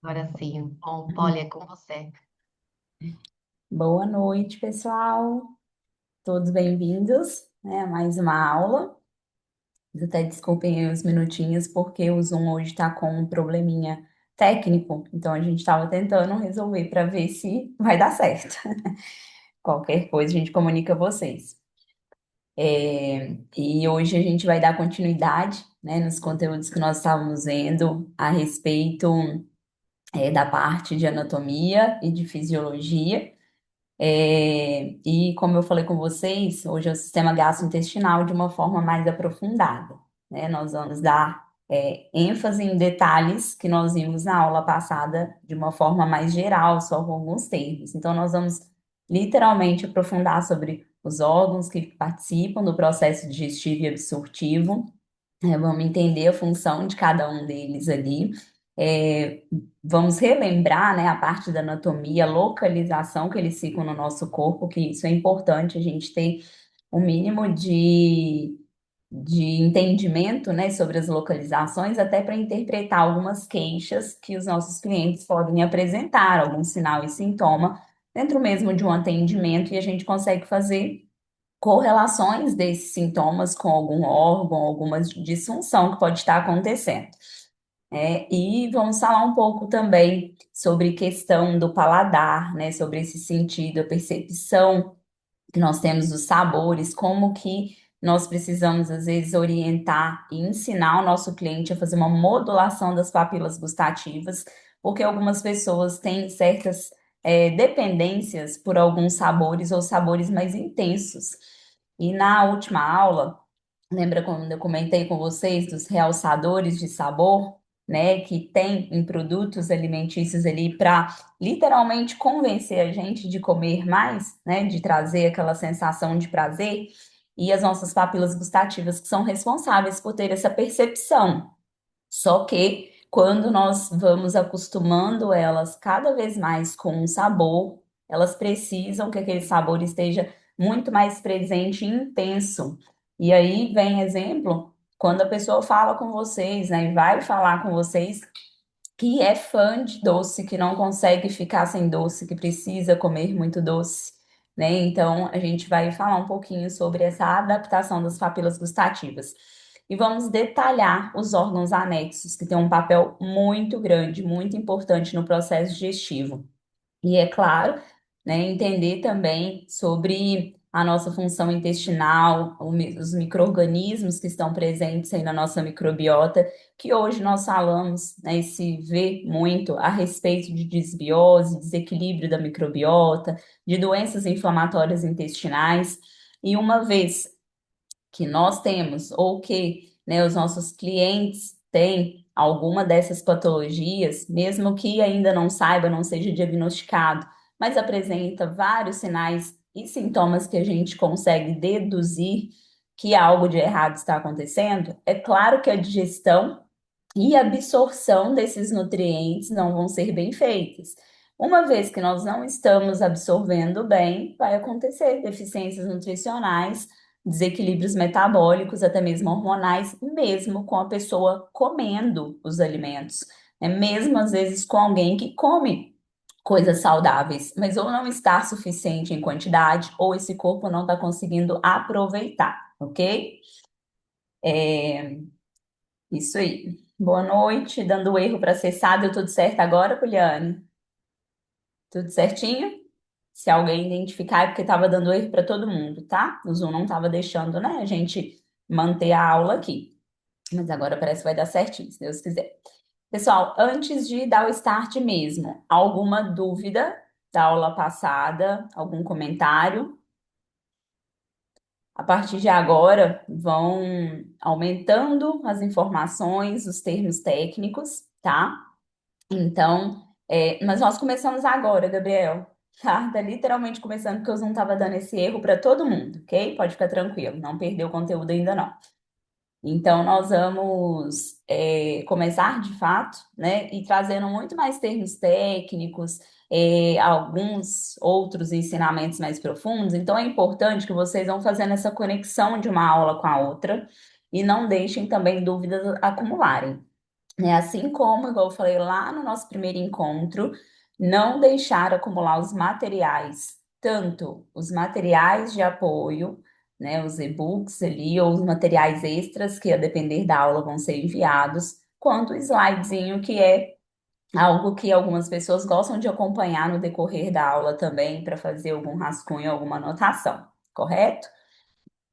Agora sim. Bom, Polly, é com você. Boa noite, pessoal. Todos bem-vindos, né, a mais uma aula. Até desculpem aí os minutinhos, porque o Zoom hoje está com um probleminha técnico, então a gente estava tentando resolver para ver se vai dar certo. Qualquer coisa a gente comunica a vocês. E hoje a gente vai dar continuidade, né, nos conteúdos que nós estávamos vendo a respeito, da parte de anatomia e de fisiologia. E como eu falei com vocês, hoje é o sistema gastrointestinal de uma forma mais aprofundada, né? Nós vamos dar ênfase em detalhes que nós vimos na aula passada de uma forma mais geral, só com alguns termos. Então, nós vamos literalmente aprofundar sobre os órgãos que participam do processo digestivo e absortivo, vamos entender a função de cada um deles ali. É, vamos relembrar, né, a parte da anatomia, a localização que eles ficam no nosso corpo, que isso é importante, a gente ter o mínimo de entendimento, né, sobre as localizações, até para interpretar algumas queixas que os nossos clientes podem apresentar, algum sinal e sintoma, dentro mesmo de um atendimento, e a gente consegue fazer correlações desses sintomas com algum órgão, alguma disfunção que pode estar acontecendo. E vamos falar um pouco também sobre questão do paladar, né? Sobre esse sentido, a percepção que nós temos dos sabores, como que nós precisamos, às vezes, orientar e ensinar o nosso cliente a fazer uma modulação das papilas gustativas, porque algumas pessoas têm certas, dependências por alguns sabores ou sabores mais intensos. E na última aula, lembra quando eu comentei com vocês dos realçadores de sabor, né, que tem em produtos alimentícios ali para literalmente convencer a gente de comer mais, né, de trazer aquela sensação de prazer, e as nossas papilas gustativas que são responsáveis por ter essa percepção. Só que quando nós vamos acostumando elas cada vez mais com um sabor, elas precisam que aquele sabor esteja muito mais presente e intenso. E aí vem exemplo, quando a pessoa fala com vocês, né, e vai falar com vocês que é fã de doce, que não consegue ficar sem doce, que precisa comer muito doce, né? Então, a gente vai falar um pouquinho sobre essa adaptação das papilas gustativas. E vamos detalhar os órgãos anexos, que têm um papel muito grande, muito importante no processo digestivo. E é claro, né, entender também sobre a nossa função intestinal, os micro-organismos que estão presentes aí na nossa microbiota, que hoje nós falamos, né, e se vê muito a respeito de desbiose, desequilíbrio da microbiota, de doenças inflamatórias intestinais. E uma vez que nós temos, ou que, né, os nossos clientes têm alguma dessas patologias, mesmo que ainda não saiba, não seja diagnosticado, mas apresenta vários sinais e sintomas que a gente consegue deduzir que algo de errado está acontecendo, é claro que a digestão e a absorção desses nutrientes não vão ser bem feitas. Uma vez que nós não estamos absorvendo bem, vai acontecer deficiências nutricionais, desequilíbrios metabólicos, até mesmo hormonais, mesmo com a pessoa comendo os alimentos. Mesmo às vezes com alguém que come coisas saudáveis, mas ou não está suficiente em quantidade, ou esse corpo não está conseguindo aproveitar, ok? É, isso aí. Boa noite, dando erro para acessar, deu tudo certo agora, Juliane? Tudo certinho? Se alguém identificar, é porque estava dando erro para todo mundo, tá? O Zoom não estava deixando, né, a gente manter a aula aqui. Mas agora parece que vai dar certinho, se Deus quiser. Pessoal, antes de dar o start mesmo, alguma dúvida da aula passada? Algum comentário? A partir de agora, vão aumentando as informações, os termos técnicos, tá? Então, mas nós começamos agora, Gabriel. Tá literalmente começando, porque eu não estava dando esse erro para todo mundo, ok? Pode ficar tranquilo, não perdeu o conteúdo ainda não. Então, nós vamos começar de fato, né? E trazendo muito mais termos técnicos, alguns outros ensinamentos mais profundos. Então, é importante que vocês vão fazendo essa conexão de uma aula com a outra e não deixem também dúvidas acumularem. né? Assim como, igual eu falei lá no nosso primeiro encontro, não deixar acumular os materiais, tanto os materiais de apoio, né, os e-books ali, ou os materiais extras que, a depender da aula, vão ser enviados, quanto o slidezinho, que é algo que algumas pessoas gostam de acompanhar no decorrer da aula também, para fazer algum rascunho, alguma anotação, correto?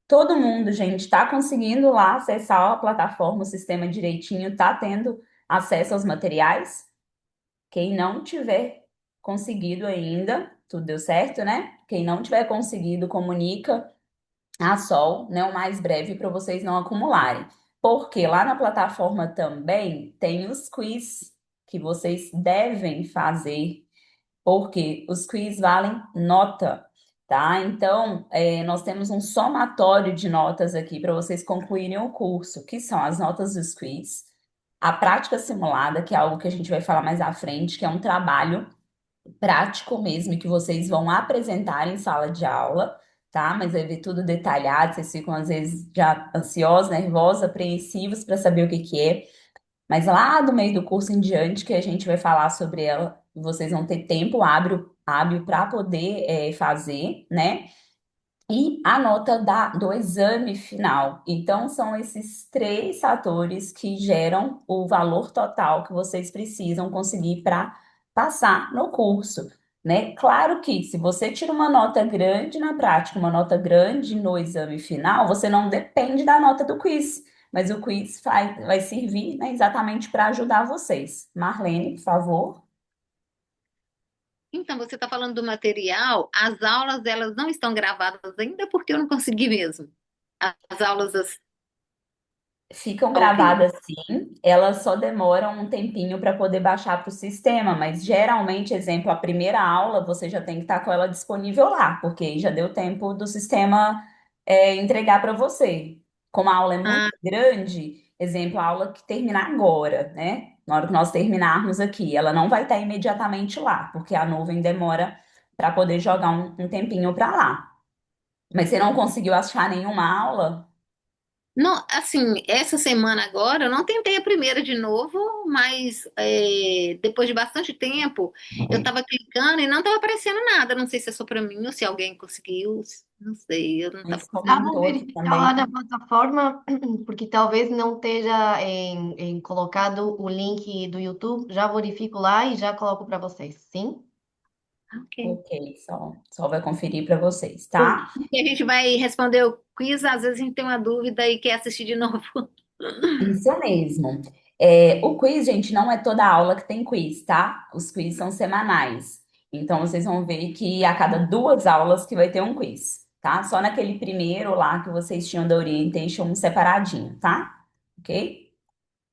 Todo mundo, gente, está conseguindo lá acessar a plataforma, o sistema direitinho, está tendo acesso aos materiais. Quem não tiver conseguido ainda, tudo deu certo, né? Quem não tiver conseguido, comunica a Sol, né, o mais breve para vocês não acumularem. Porque lá na plataforma também tem os quiz que vocês devem fazer porque os quiz valem nota, tá? Então, nós temos um somatório de notas aqui para vocês concluírem o curso, que são as notas dos quiz, a prática simulada, que é algo que a gente vai falar mais à frente, que é um trabalho prático mesmo, que vocês vão apresentar em sala de aula, tá? Mas vai ver tudo detalhado, vocês ficam às vezes já ansiosos, nervosos, apreensivos para saber o que que é. Mas lá do meio do curso em diante que a gente vai falar sobre ela, vocês vão ter tempo hábil para poder fazer, né? E a nota do exame final. Então, são esses três fatores que geram o valor total que vocês precisam conseguir para passar no curso, né? Claro que se você tira uma nota grande na prática, uma nota grande no exame final, você não depende da nota do quiz, mas o quiz vai servir, né, exatamente para ajudar vocês. Marlene, por favor. Então, você está falando do material, as aulas elas não estão gravadas ainda porque eu não consegui mesmo. As aulas, Ficam ok. gravadas sim, elas só demoram um tempinho para poder baixar para o sistema, mas geralmente, exemplo, a primeira aula você já tem que estar com ela disponível lá, porque aí já deu tempo do sistema entregar para você. Como a aula é muito Ah, grande, exemplo, a aula que terminar agora, né? Na hora que nós terminarmos aqui, ela não vai estar imediatamente lá, porque a nuvem demora para poder jogar um tempinho para lá. Mas você não conseguiu achar nenhuma aula? não, assim, essa semana agora eu não tentei a primeira de novo, mas depois de bastante tempo eu estava clicando e não estava aparecendo nada. Não sei se é só para mim ou se alguém conseguiu, não sei, eu não estava Mas como Dá um para todo verificar lá também. na plataforma, porque talvez não esteja colocado o link do YouTube. Já verifico lá e já coloco para vocês. Sim? Ok. Ok, só vai conferir para vocês, Porque tá? a gente vai responder o quiz, às vezes a gente tem uma dúvida e quer assistir de novo. Isso mesmo. O quiz, gente, não é toda aula que tem quiz, tá? Os quiz são semanais. Então, vocês vão ver que a cada 2 aulas que vai ter um quiz, tá? Só naquele primeiro lá que vocês tinham da Orientation um separadinho, tá? Ok?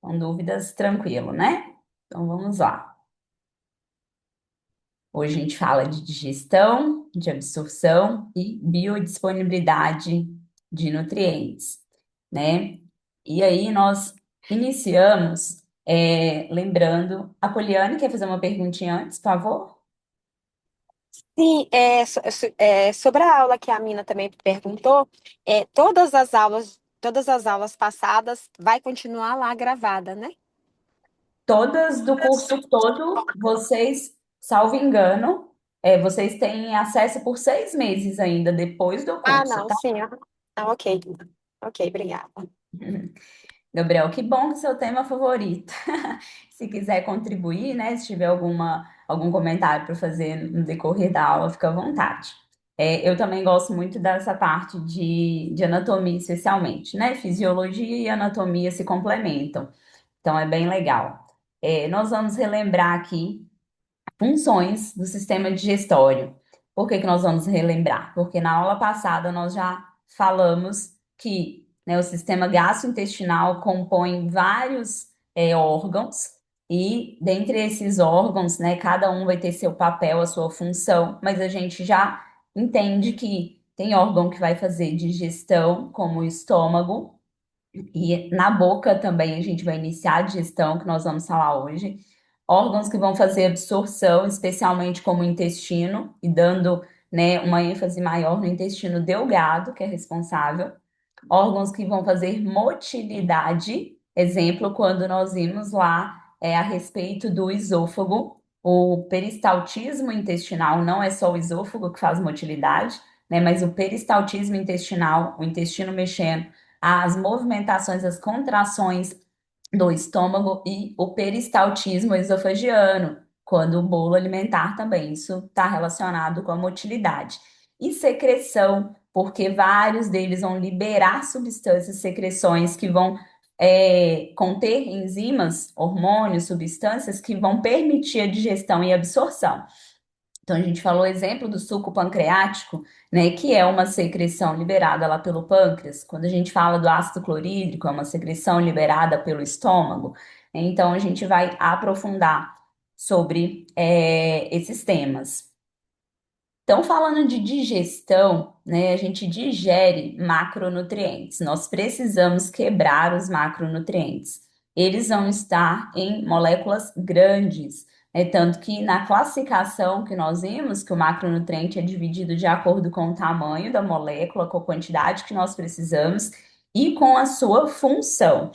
Com dúvidas, tranquilo, né? Então, vamos lá. Hoje a gente fala de digestão, de absorção e biodisponibilidade de nutrientes, né? E aí nós iniciamos, lembrando, a Poliane quer fazer uma perguntinha antes, por favor? Sim, sobre a aula que a Mina também perguntou, todas as aulas passadas vai continuar lá gravada, né? Todas do curso todo, vocês, salvo engano, vocês têm acesso por 6 meses ainda depois do Ah, curso, não, tá? sim. Ok. Ok, obrigada. Gabriel, que bom que seu tema favorito. Se quiser contribuir, né? Se tiver algum comentário para fazer no decorrer da aula, fica à vontade. Eu também gosto muito dessa parte de anatomia, especialmente, né? Fisiologia e anatomia se complementam, então é bem legal. Nós vamos relembrar aqui funções do sistema digestório. Por que que nós vamos relembrar? Porque na aula passada nós já falamos que, né, o sistema gastrointestinal compõe vários órgãos e dentre esses órgãos, né, cada um vai ter seu papel, a sua função, mas a gente já entende que tem órgão que vai fazer digestão, como o estômago, e na boca também a gente vai iniciar a digestão, que nós vamos falar hoje. Órgãos que vão fazer absorção, especialmente como o intestino, e dando, né, uma ênfase maior no intestino delgado, que é responsável. Órgãos que vão fazer motilidade, Exemplo, quando nós vimos lá a respeito do esôfago, o peristaltismo intestinal não é só o esôfago que faz motilidade, né, mas o peristaltismo intestinal, o intestino mexendo, as movimentações, as contrações do estômago e o peristaltismo esofagiano, quando o bolo alimentar também, isso está relacionado com a motilidade. E secreção, porque vários deles vão liberar substâncias, secreções que vão conter enzimas, hormônios, substâncias que vão permitir a digestão e absorção. Então, a gente falou o exemplo do suco pancreático, né, que é uma secreção liberada lá pelo pâncreas. Quando a gente fala do ácido clorídrico, é uma secreção liberada pelo estômago. Então, a gente vai aprofundar sobre esses temas. Então, falando de digestão, né, a gente digere macronutrientes. Nós precisamos quebrar os macronutrientes. Eles vão estar em moléculas grandes, né, tanto que na classificação que nós vimos, que o macronutriente é dividido de acordo com o tamanho da molécula, com a quantidade que nós precisamos e com a sua função,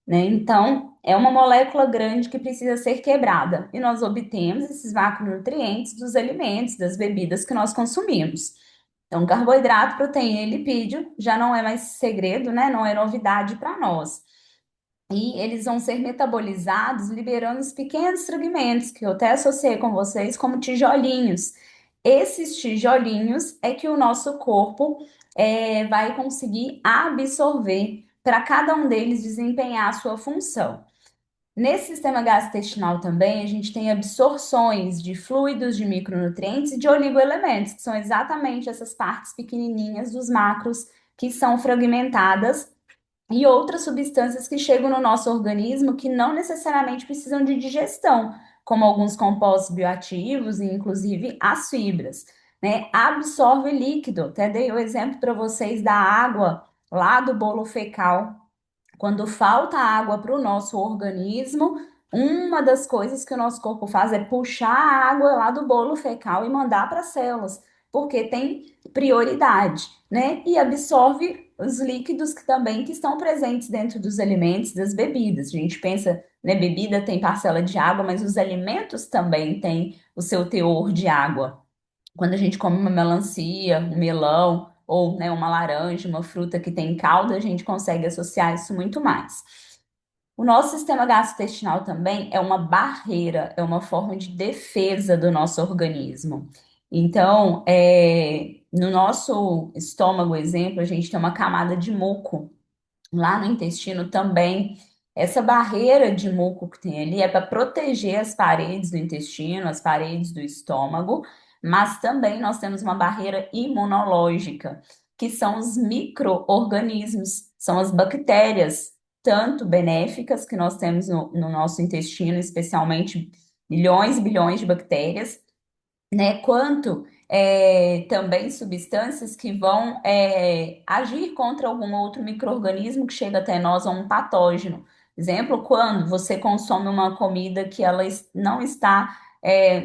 né? Então, é uma molécula grande que precisa ser quebrada, e nós obtemos esses macronutrientes dos alimentos, das bebidas que nós consumimos. Então, carboidrato, proteína e lipídio já não é mais segredo, né? Não é novidade para nós. E eles vão ser metabolizados liberando os pequenos fragmentos, que eu até associei com vocês como tijolinhos. Esses tijolinhos é que o nosso corpo vai conseguir absorver para cada um deles desempenhar a sua função. Nesse sistema gastrointestinal também, a gente tem absorções de fluidos, de micronutrientes e de oligoelementos, que são exatamente essas partes pequenininhas dos macros que são fragmentadas e outras substâncias que chegam no nosso organismo que não necessariamente precisam de digestão, como alguns compostos bioativos e inclusive as fibras, né? Absorve líquido. Até dei o exemplo para vocês da água lá do bolo fecal. Quando falta água para o nosso organismo, uma das coisas que o nosso corpo faz é puxar a água lá do bolo fecal e mandar para as células, porque tem prioridade, né? E absorve os líquidos que estão presentes dentro dos alimentos, das bebidas. A gente pensa, né, bebida tem parcela de água, mas os alimentos também têm o seu teor de água. Quando a gente come uma melancia, um melão, ou né, uma laranja, uma fruta que tem calda, a gente consegue associar isso muito mais. O nosso sistema gastrointestinal também é uma barreira, é uma forma de defesa do nosso organismo. Então, no nosso estômago, exemplo, a gente tem uma camada de muco. Lá no intestino também, essa barreira de muco que tem ali é para proteger as paredes do intestino, as paredes do estômago, mas também nós temos uma barreira imunológica, que são os micro-organismos, são as bactérias, tanto benéficas que nós temos no nosso intestino, especialmente milhões e bilhões de bactérias, né, quanto também substâncias que vão agir contra algum outro micro-organismo que chega até nós, ou um patógeno. Exemplo, quando você consome uma comida que ela não está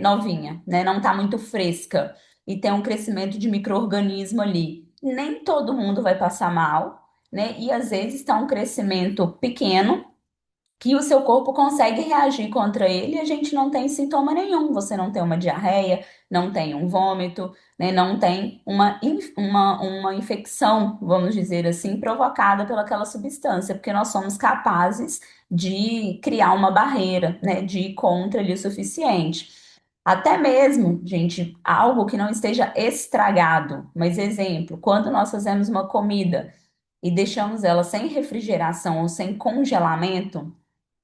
novinha, né, não está muito fresca, e tem um crescimento de micro-organismo ali. Nem todo mundo vai passar mal, né, e às vezes está um crescimento pequeno, que o seu corpo consegue reagir contra ele e a gente não tem sintoma nenhum. Você não tem uma diarreia, não tem um vômito, né? Não tem uma infecção, vamos dizer assim, provocada pelaquela substância, porque nós somos capazes de criar uma barreira, né? De ir contra ali o suficiente. Até mesmo, gente, algo que não esteja estragado. Mas, exemplo, quando nós fazemos uma comida e deixamos ela sem refrigeração ou sem congelamento,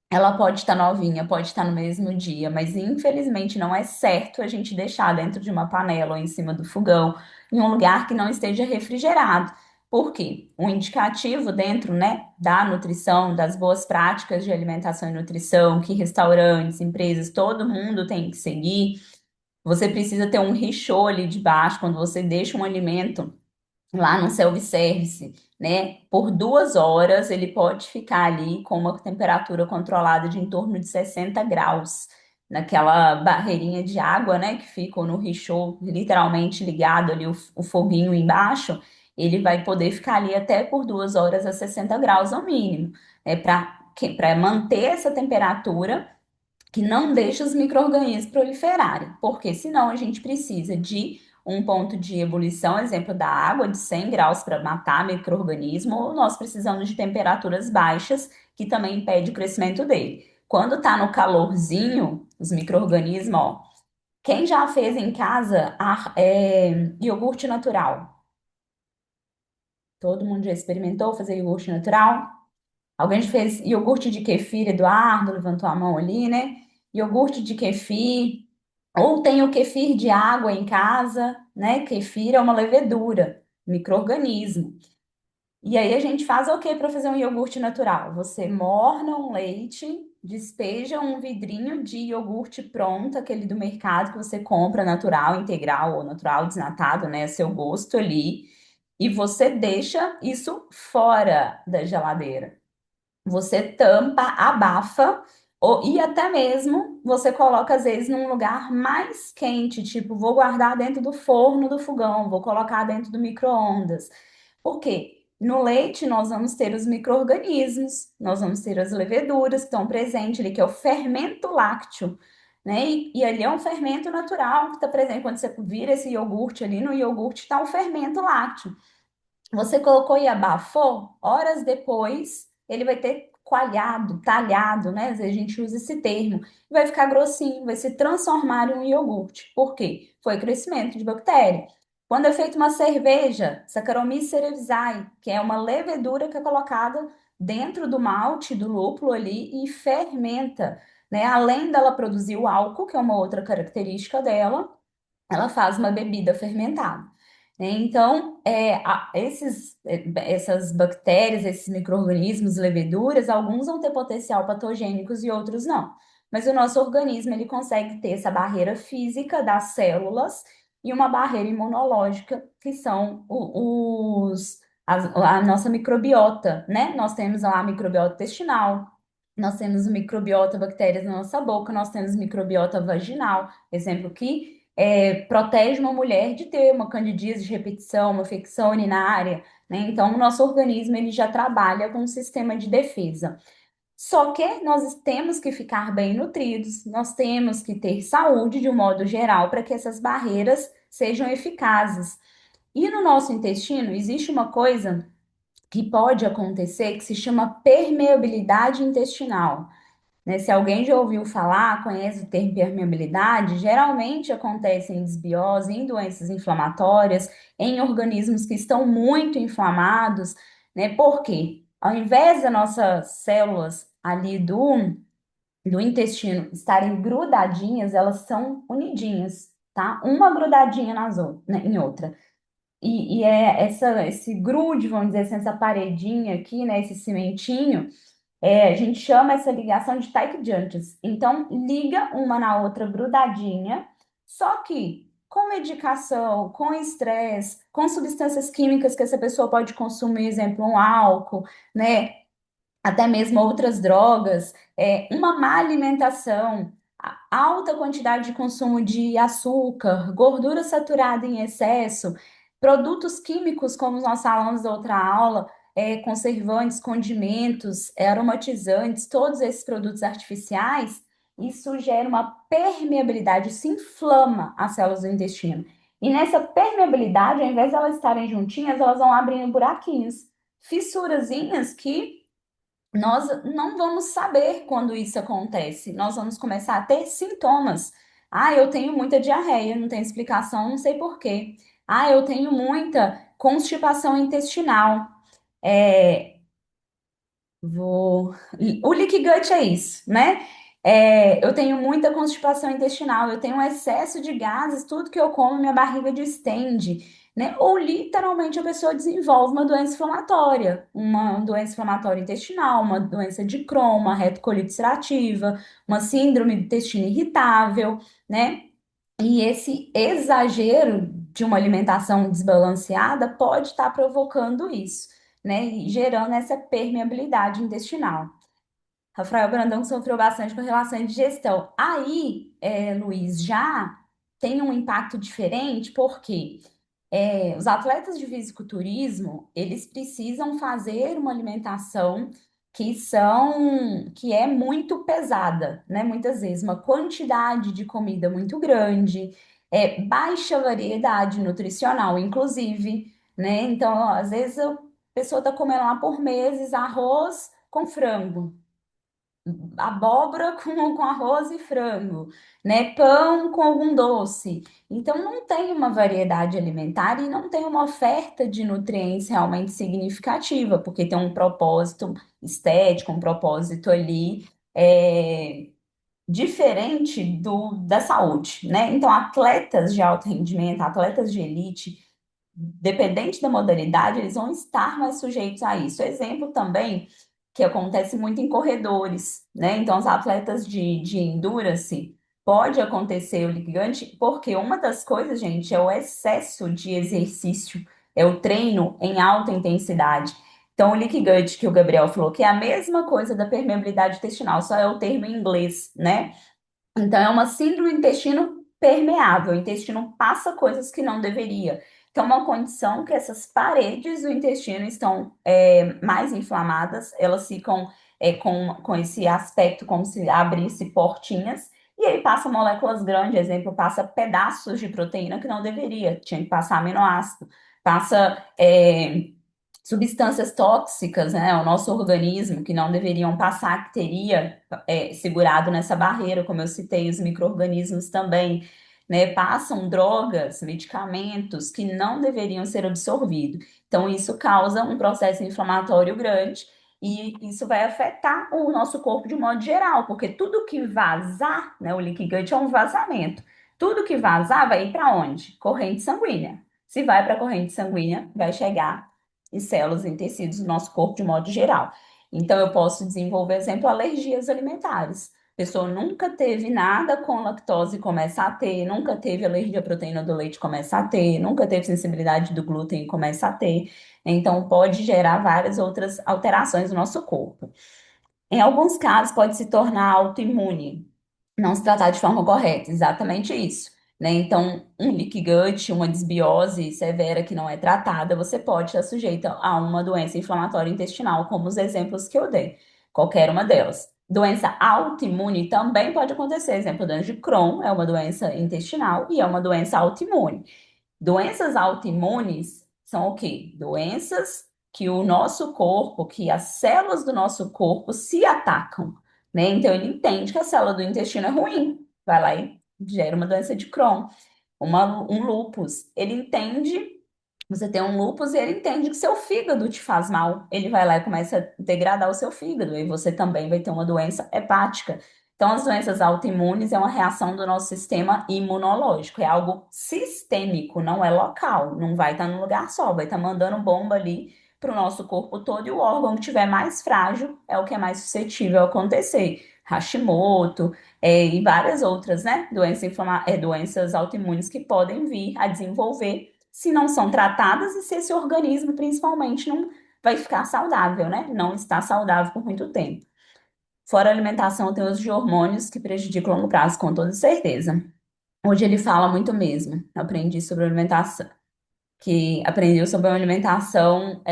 ela pode estar novinha, pode estar no mesmo dia, mas infelizmente não é certo a gente deixar dentro de uma panela ou em cima do fogão, em um lugar que não esteja refrigerado. Por quê? Um indicativo dentro, né, da nutrição, das boas práticas de alimentação e nutrição, que restaurantes, empresas, todo mundo tem que seguir. Você precisa ter um rechô ali de baixo quando você deixa um alimento lá no self-service, né? Por 2 horas ele pode ficar ali com uma temperatura controlada de em torno de 60 graus, naquela barreirinha de água, né? Que fica no richô, literalmente ligado ali o foguinho embaixo, ele vai poder ficar ali até por 2 horas a 60 graus ao mínimo, para para manter essa temperatura que não deixa os micro-organismos proliferarem, porque senão a gente precisa de um ponto de ebulição, exemplo da água, de 100 graus para matar micro-organismo, ou nós precisamos de temperaturas baixas, que também impede o crescimento dele. Quando está no calorzinho, os micro-organismos, ó, quem já fez em casa iogurte natural? Todo mundo já experimentou fazer iogurte natural? Alguém já fez iogurte de kefir, Eduardo? Levantou a mão ali, né? Iogurte de kefir. Ou tem o kefir de água em casa, né? Kefir é uma levedura, micro-organismo. E aí a gente faz o que para fazer um iogurte natural? Você morna um leite, despeja um vidrinho de iogurte pronto, aquele do mercado que você compra natural, integral ou natural desnatado, né? A seu gosto ali. E você deixa isso fora da geladeira. Você tampa, abafa, e até mesmo você coloca, às vezes, num lugar mais quente, tipo, vou guardar dentro do forno do fogão, vou colocar dentro do micro-ondas. Por quê? No leite, nós vamos ter os micro-organismos, nós vamos ter as leveduras que estão presentes ali, que é o fermento lácteo, né? E ali é um fermento natural que está presente. Quando você vira esse iogurte ali, no iogurte está um fermento lácteo. Você colocou e abafou, horas depois ele vai ter coalhado, talhado, né? Às vezes a gente usa esse termo. E vai ficar grossinho, vai se transformar em um iogurte. Por quê? Foi crescimento de bactéria. Quando é feita uma cerveja, Saccharomyces cerevisiae, que é uma levedura que é colocada dentro do malte, do lúpulo ali e fermenta, né? Além dela produzir o álcool, que é uma outra característica dela, ela faz uma bebida fermentada, né? Então, essas bactérias, esses micro-organismos, leveduras, alguns vão ter potencial patogênicos e outros não. Mas o nosso organismo, ele consegue ter essa barreira física das células e uma barreira imunológica, que são a nossa microbiota, né? Nós temos lá a microbiota intestinal, nós temos microbiota, bactérias na nossa boca, nós temos microbiota vaginal, exemplo que protege uma mulher de ter uma candidíase de repetição, uma infecção urinária, né? Então, o nosso organismo ele já trabalha com um sistema de defesa. Só que nós temos que ficar bem nutridos, nós temos que ter saúde de um modo geral para que essas barreiras sejam eficazes. E no nosso intestino existe uma coisa que pode acontecer que se chama permeabilidade intestinal, né? Se alguém já ouviu falar, conhece o termo permeabilidade, geralmente acontece em desbiose, em doenças inflamatórias, em organismos que estão muito inflamados, né? Por quê? Ao invés das nossas células ali do intestino estarem grudadinhas, elas são unidinhas, tá? Uma grudadinha em outra. E esse grude, vamos dizer assim, essa paredinha aqui, né? Esse cimentinho a gente chama essa ligação de tight junction. Então, liga uma na outra grudadinha, só que com medicação, com estresse, com substâncias químicas que essa pessoa pode consumir, exemplo, um álcool, né? Até mesmo outras drogas, uma má alimentação, alta quantidade de consumo de açúcar, gordura saturada em excesso, produtos químicos, como nós falamos da outra aula, conservantes, condimentos, aromatizantes, todos esses produtos artificiais, isso gera uma permeabilidade, isso inflama as células do intestino. E nessa permeabilidade, ao invés de elas estarem juntinhas, elas vão abrindo buraquinhos, fissurazinhas que nós não vamos saber quando isso acontece. Nós vamos começar a ter sintomas. Ah, eu tenho muita diarreia, não tem explicação, não sei por quê. Ah, eu tenho muita constipação intestinal. É, o leaky gut é isso, né? Eu tenho muita constipação intestinal, eu tenho um excesso de gases, tudo que eu como, minha barriga distende, né? Ou literalmente a pessoa desenvolve uma doença inflamatória intestinal, uma doença de Crohn, uma retocolite ulcerativa, uma síndrome do intestino irritável, né? E esse exagero de uma alimentação desbalanceada pode estar provocando isso, né? E gerando essa permeabilidade intestinal. Rafael Brandão sofreu bastante com relação à digestão. Aí, Luiz, já tem um impacto diferente, porque os atletas de fisiculturismo, eles precisam fazer uma alimentação que é muito pesada, né? Muitas vezes uma quantidade de comida muito grande, baixa variedade nutricional, inclusive, né? Então, às vezes a pessoa está comendo lá por meses arroz com frango, abóbora com arroz e frango, né? Pão com algum doce. Então, não tem uma variedade alimentar e não tem uma oferta de nutrientes realmente significativa, porque tem um propósito estético, um propósito ali diferente da saúde, né? Então, atletas de alto rendimento, atletas de elite, dependente da modalidade, eles vão estar mais sujeitos a isso. Exemplo também que acontece muito em corredores, né? Então, os atletas de endurance, pode acontecer o ligante, porque uma das coisas, gente, é o excesso de exercício, é o treino em alta intensidade. Então, o leaky gut que o Gabriel falou, que é a mesma coisa da permeabilidade intestinal, só é o termo em inglês, né? Então, é uma síndrome do intestino permeável. O intestino passa coisas que não deveria. Então, é uma condição que essas paredes do intestino estão mais inflamadas, elas ficam com esse aspecto como se abrisse portinhas, e aí passa moléculas grandes, exemplo, passa pedaços de proteína que não deveria, tinha que passar aminoácido, passa substâncias tóxicas, né, ao nosso organismo que não deveriam passar, que teria segurado nessa barreira, como eu citei, os micro-organismos também, né, passam drogas, medicamentos que não deveriam ser absorvidos. Então, isso causa um processo inflamatório grande e isso vai afetar o nosso corpo de modo geral, porque tudo que vazar, né, o leaky gut é um vazamento. Tudo que vazar vai ir para onde? Corrente sanguínea. Se vai para a corrente sanguínea, vai chegar em células, em tecidos do nosso corpo de modo geral. Então, eu posso desenvolver, exemplo, alergias alimentares. A pessoa nunca teve nada com lactose, começa a ter, nunca teve alergia à proteína do leite, começa a ter, nunca teve sensibilidade do glúten, começa a ter. Então, pode gerar várias outras alterações no nosso corpo. Em alguns casos, pode se tornar autoimune, não se tratar de forma correta, exatamente isso, né? Então, um leaky gut, uma desbiose severa que não é tratada, você pode estar sujeita a uma doença inflamatória intestinal, como os exemplos que eu dei, qualquer uma delas. Doença autoimune também pode acontecer, exemplo, doença de Crohn é uma doença intestinal e é uma doença autoimune. Doenças autoimunes são o quê? Doenças que o nosso corpo, que as células do nosso corpo se atacam, né? Então ele entende que a célula do intestino é ruim, vai lá e gera uma doença de Crohn, um lúpus. Ele entende, você tem um lúpus e ele entende que seu fígado te faz mal. Ele vai lá e começa a degradar o seu fígado, e você também vai ter uma doença hepática. Então, as doenças autoimunes é uma reação do nosso sistema imunológico, é algo sistêmico, não é local, não vai estar num lugar só, vai estar mandando bomba ali para o nosso corpo todo, e o órgão que estiver mais frágil é o que é mais suscetível a acontecer. Hashimoto, e várias outras, né, doenças autoimunes que podem vir a desenvolver se não são tratadas e se esse organismo, principalmente, não vai ficar saudável, né? Não está saudável por muito tempo. Fora a alimentação, tem os de hormônios que prejudicam a longo prazo, com toda certeza. Hoje ele fala muito mesmo. Aprendi sobre alimentação, que aprendeu sobre a alimentação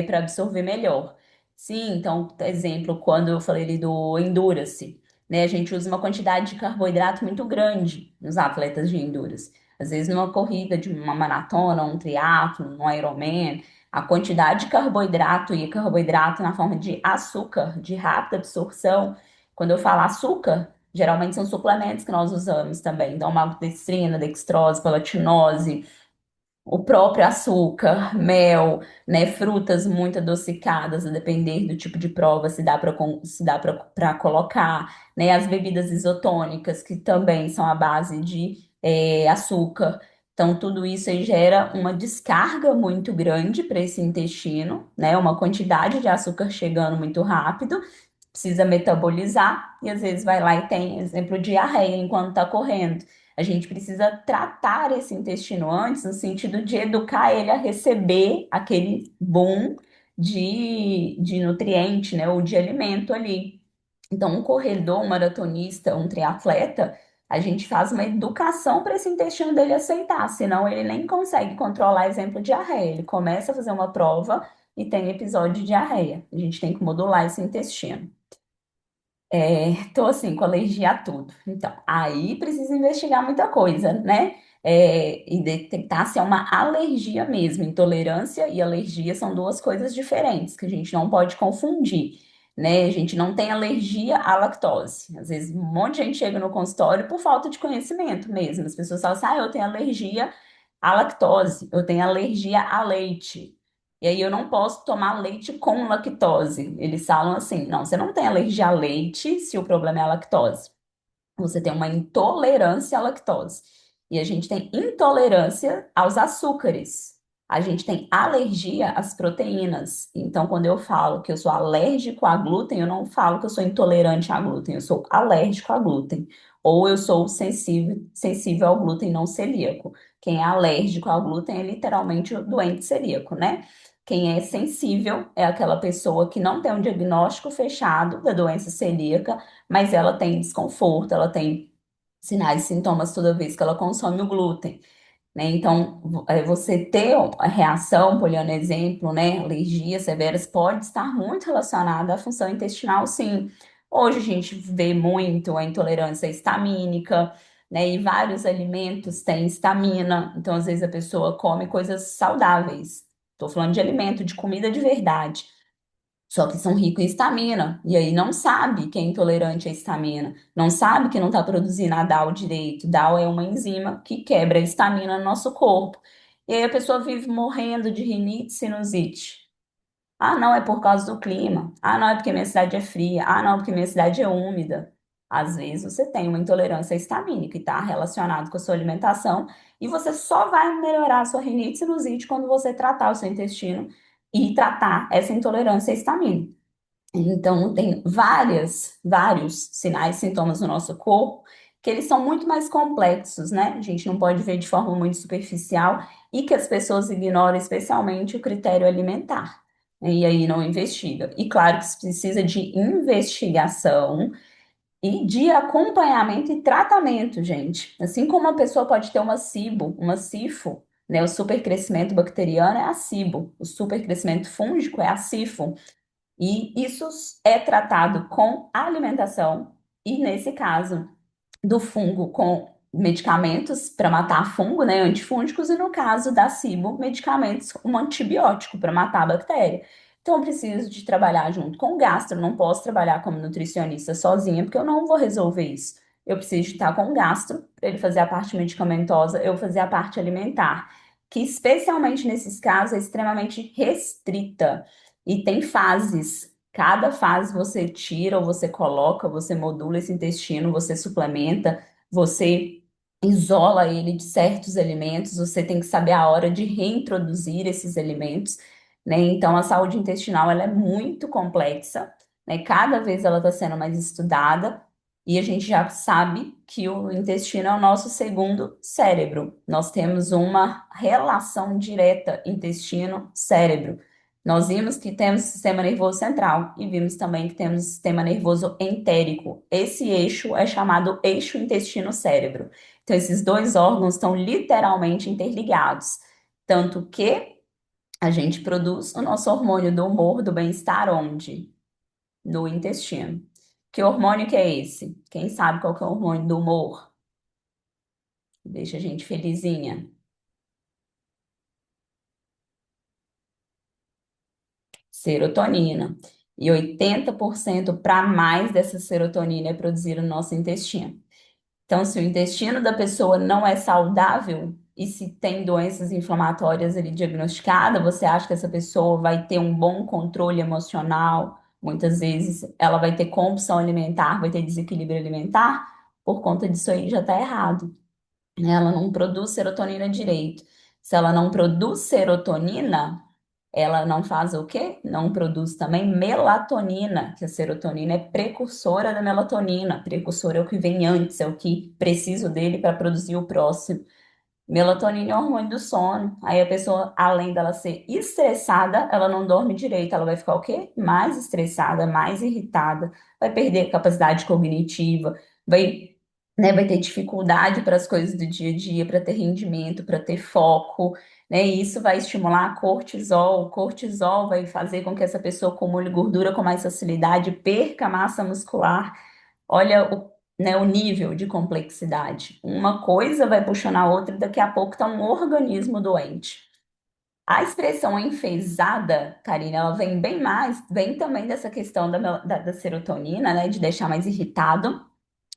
para absorver melhor. Sim, então, exemplo, quando eu falei ali do Endurance, né, a gente usa uma quantidade de carboidrato muito grande nos atletas de Endurance. Às vezes, numa corrida de uma maratona, um triatlo, um Ironman, a quantidade de carboidrato e carboidrato na forma de açúcar, de rápida absorção. Quando eu falo açúcar, geralmente são suplementos que nós usamos também. Então, maltodextrina, dextrose, palatinose, o próprio açúcar, mel, né, frutas muito adocicadas, a depender do tipo de prova, se dá para colocar, né, as bebidas isotônicas, que também são à base de açúcar. Então, tudo isso aí gera uma descarga muito grande para esse intestino, né, uma quantidade de açúcar chegando muito rápido, precisa metabolizar e às vezes vai lá e tem, exemplo, diarreia enquanto está correndo. A gente precisa tratar esse intestino antes, no sentido de educar ele a receber aquele boom de nutriente, né, ou de alimento ali. Então, um corredor, um maratonista, um triatleta, a gente faz uma educação para esse intestino dele aceitar, senão ele nem consegue controlar, exemplo, diarreia. Ele começa a fazer uma prova, e tem episódio de diarreia. A gente tem que modular esse intestino. Tô assim, com alergia a tudo. Então, aí precisa investigar muita coisa, né? E detectar se é uma alergia mesmo. Intolerância e alergia são duas coisas diferentes, que a gente não pode confundir, né? A gente não tem alergia à lactose. Às vezes, um monte de gente chega no consultório por falta de conhecimento mesmo. As pessoas falam assim, eu tenho alergia à lactose, eu tenho alergia a leite. E aí eu não posso tomar leite com lactose. Eles falam assim, não, você não tem alergia a leite se o problema é a lactose. Você tem uma intolerância à lactose. E a gente tem intolerância aos açúcares. A gente tem alergia às proteínas. Então, quando eu falo que eu sou alérgico a glúten, eu não falo que eu sou intolerante a glúten, eu sou alérgico a glúten. Ou eu sou sensível ao glúten não celíaco. Quem é alérgico ao glúten é literalmente o doente celíaco, né? Quem é sensível é aquela pessoa que não tem um diagnóstico fechado da doença celíaca, mas ela tem desconforto, ela tem sinais e sintomas toda vez que ela consome o glúten, né? Então, você ter a reação, poliana exemplo, né? Alergias severas pode estar muito relacionada à função intestinal, sim. Hoje a gente vê muito a intolerância histamínica, né? E vários alimentos têm histamina, então às vezes a pessoa come coisas saudáveis. Estou falando de alimento, de comida de verdade. Só que são ricos em histamina. E aí não sabe que é intolerante à histamina. Não sabe que não está produzindo a DAO direito. DAO é uma enzima que quebra a histamina no nosso corpo. E aí a pessoa vive morrendo de rinite, sinusite. Ah, não, é por causa do clima. Ah, não, é porque minha cidade é fria. Ah, não, porque minha cidade é úmida. Às vezes você tem uma intolerância histamínica e está relacionado com a sua alimentação. E você só vai melhorar a sua rinite e sinusite quando você tratar o seu intestino e tratar essa intolerância histamínica. Então, tem vários sinais, sintomas no nosso corpo, que eles são muito mais complexos, né? A gente não pode ver de forma muito superficial e que as pessoas ignoram, especialmente o critério alimentar, né? E aí não investiga. E claro que isso precisa de investigação e de acompanhamento e tratamento, gente. Assim como a pessoa pode ter uma SIBO, uma SIFO, né? O supercrescimento bacteriano é a SIBO, o supercrescimento fúngico é a SIFO. E isso é tratado com alimentação, e nesse caso do fungo, com medicamentos para matar fungo, né, antifúngicos, e no caso da SIBO, medicamentos, um antibiótico para matar a bactéria. Então, eu preciso de trabalhar junto com o gastro, não posso trabalhar como nutricionista sozinha, porque eu não vou resolver isso. Eu preciso de estar com o gastro, para ele fazer a parte medicamentosa, eu fazer a parte alimentar, que especialmente nesses casos é extremamente restrita. E tem fases. Cada fase você tira ou você coloca, você modula esse intestino, você suplementa, você isola ele de certos alimentos, você tem que saber a hora de reintroduzir esses alimentos, né? Então, a saúde intestinal ela é muito complexa, né? Cada vez ela está sendo mais estudada e a gente já sabe que o intestino é o nosso segundo cérebro. Nós temos uma relação direta intestino-cérebro. Nós vimos que temos sistema nervoso central e vimos também que temos sistema nervoso entérico. Esse eixo é chamado eixo intestino-cérebro. Então, esses dois órgãos estão literalmente interligados. Tanto que a gente produz o nosso hormônio do humor, do bem-estar, onde? No intestino. Que hormônio que é esse? Quem sabe qual que é o hormônio do humor? Deixa a gente felizinha. Serotonina. E 80% para mais dessa serotonina é produzida no nosso intestino. Então, se o intestino da pessoa não é saudável e se tem doenças inflamatórias ali diagnosticadas, você acha que essa pessoa vai ter um bom controle emocional? Muitas vezes ela vai ter compulsão alimentar, vai ter desequilíbrio alimentar, por conta disso aí já está errado, né? Ela não produz serotonina direito. Se ela não produz serotonina, ela não faz o quê? Não produz também melatonina, que a serotonina é precursora da melatonina. Precursora é o que vem antes, é o que preciso dele para produzir o próximo. Melatonina é o hormônio do sono. Aí a pessoa, além dela ser estressada, ela não dorme direito. Ela vai ficar o quê? Mais estressada, mais irritada, vai perder a capacidade cognitiva, vai né? Vai ter dificuldade para as coisas do dia a dia, para ter rendimento, para ter foco, né? E isso vai estimular a cortisol. O cortisol vai fazer com que essa pessoa acumule gordura com mais facilidade, perca massa muscular. Olha né, o nível de complexidade. Uma coisa vai puxando a outra e daqui a pouco está um organismo doente. A expressão enfesada, Karina, ela vem bem mais, vem também dessa questão da serotonina, né, de deixar mais irritado,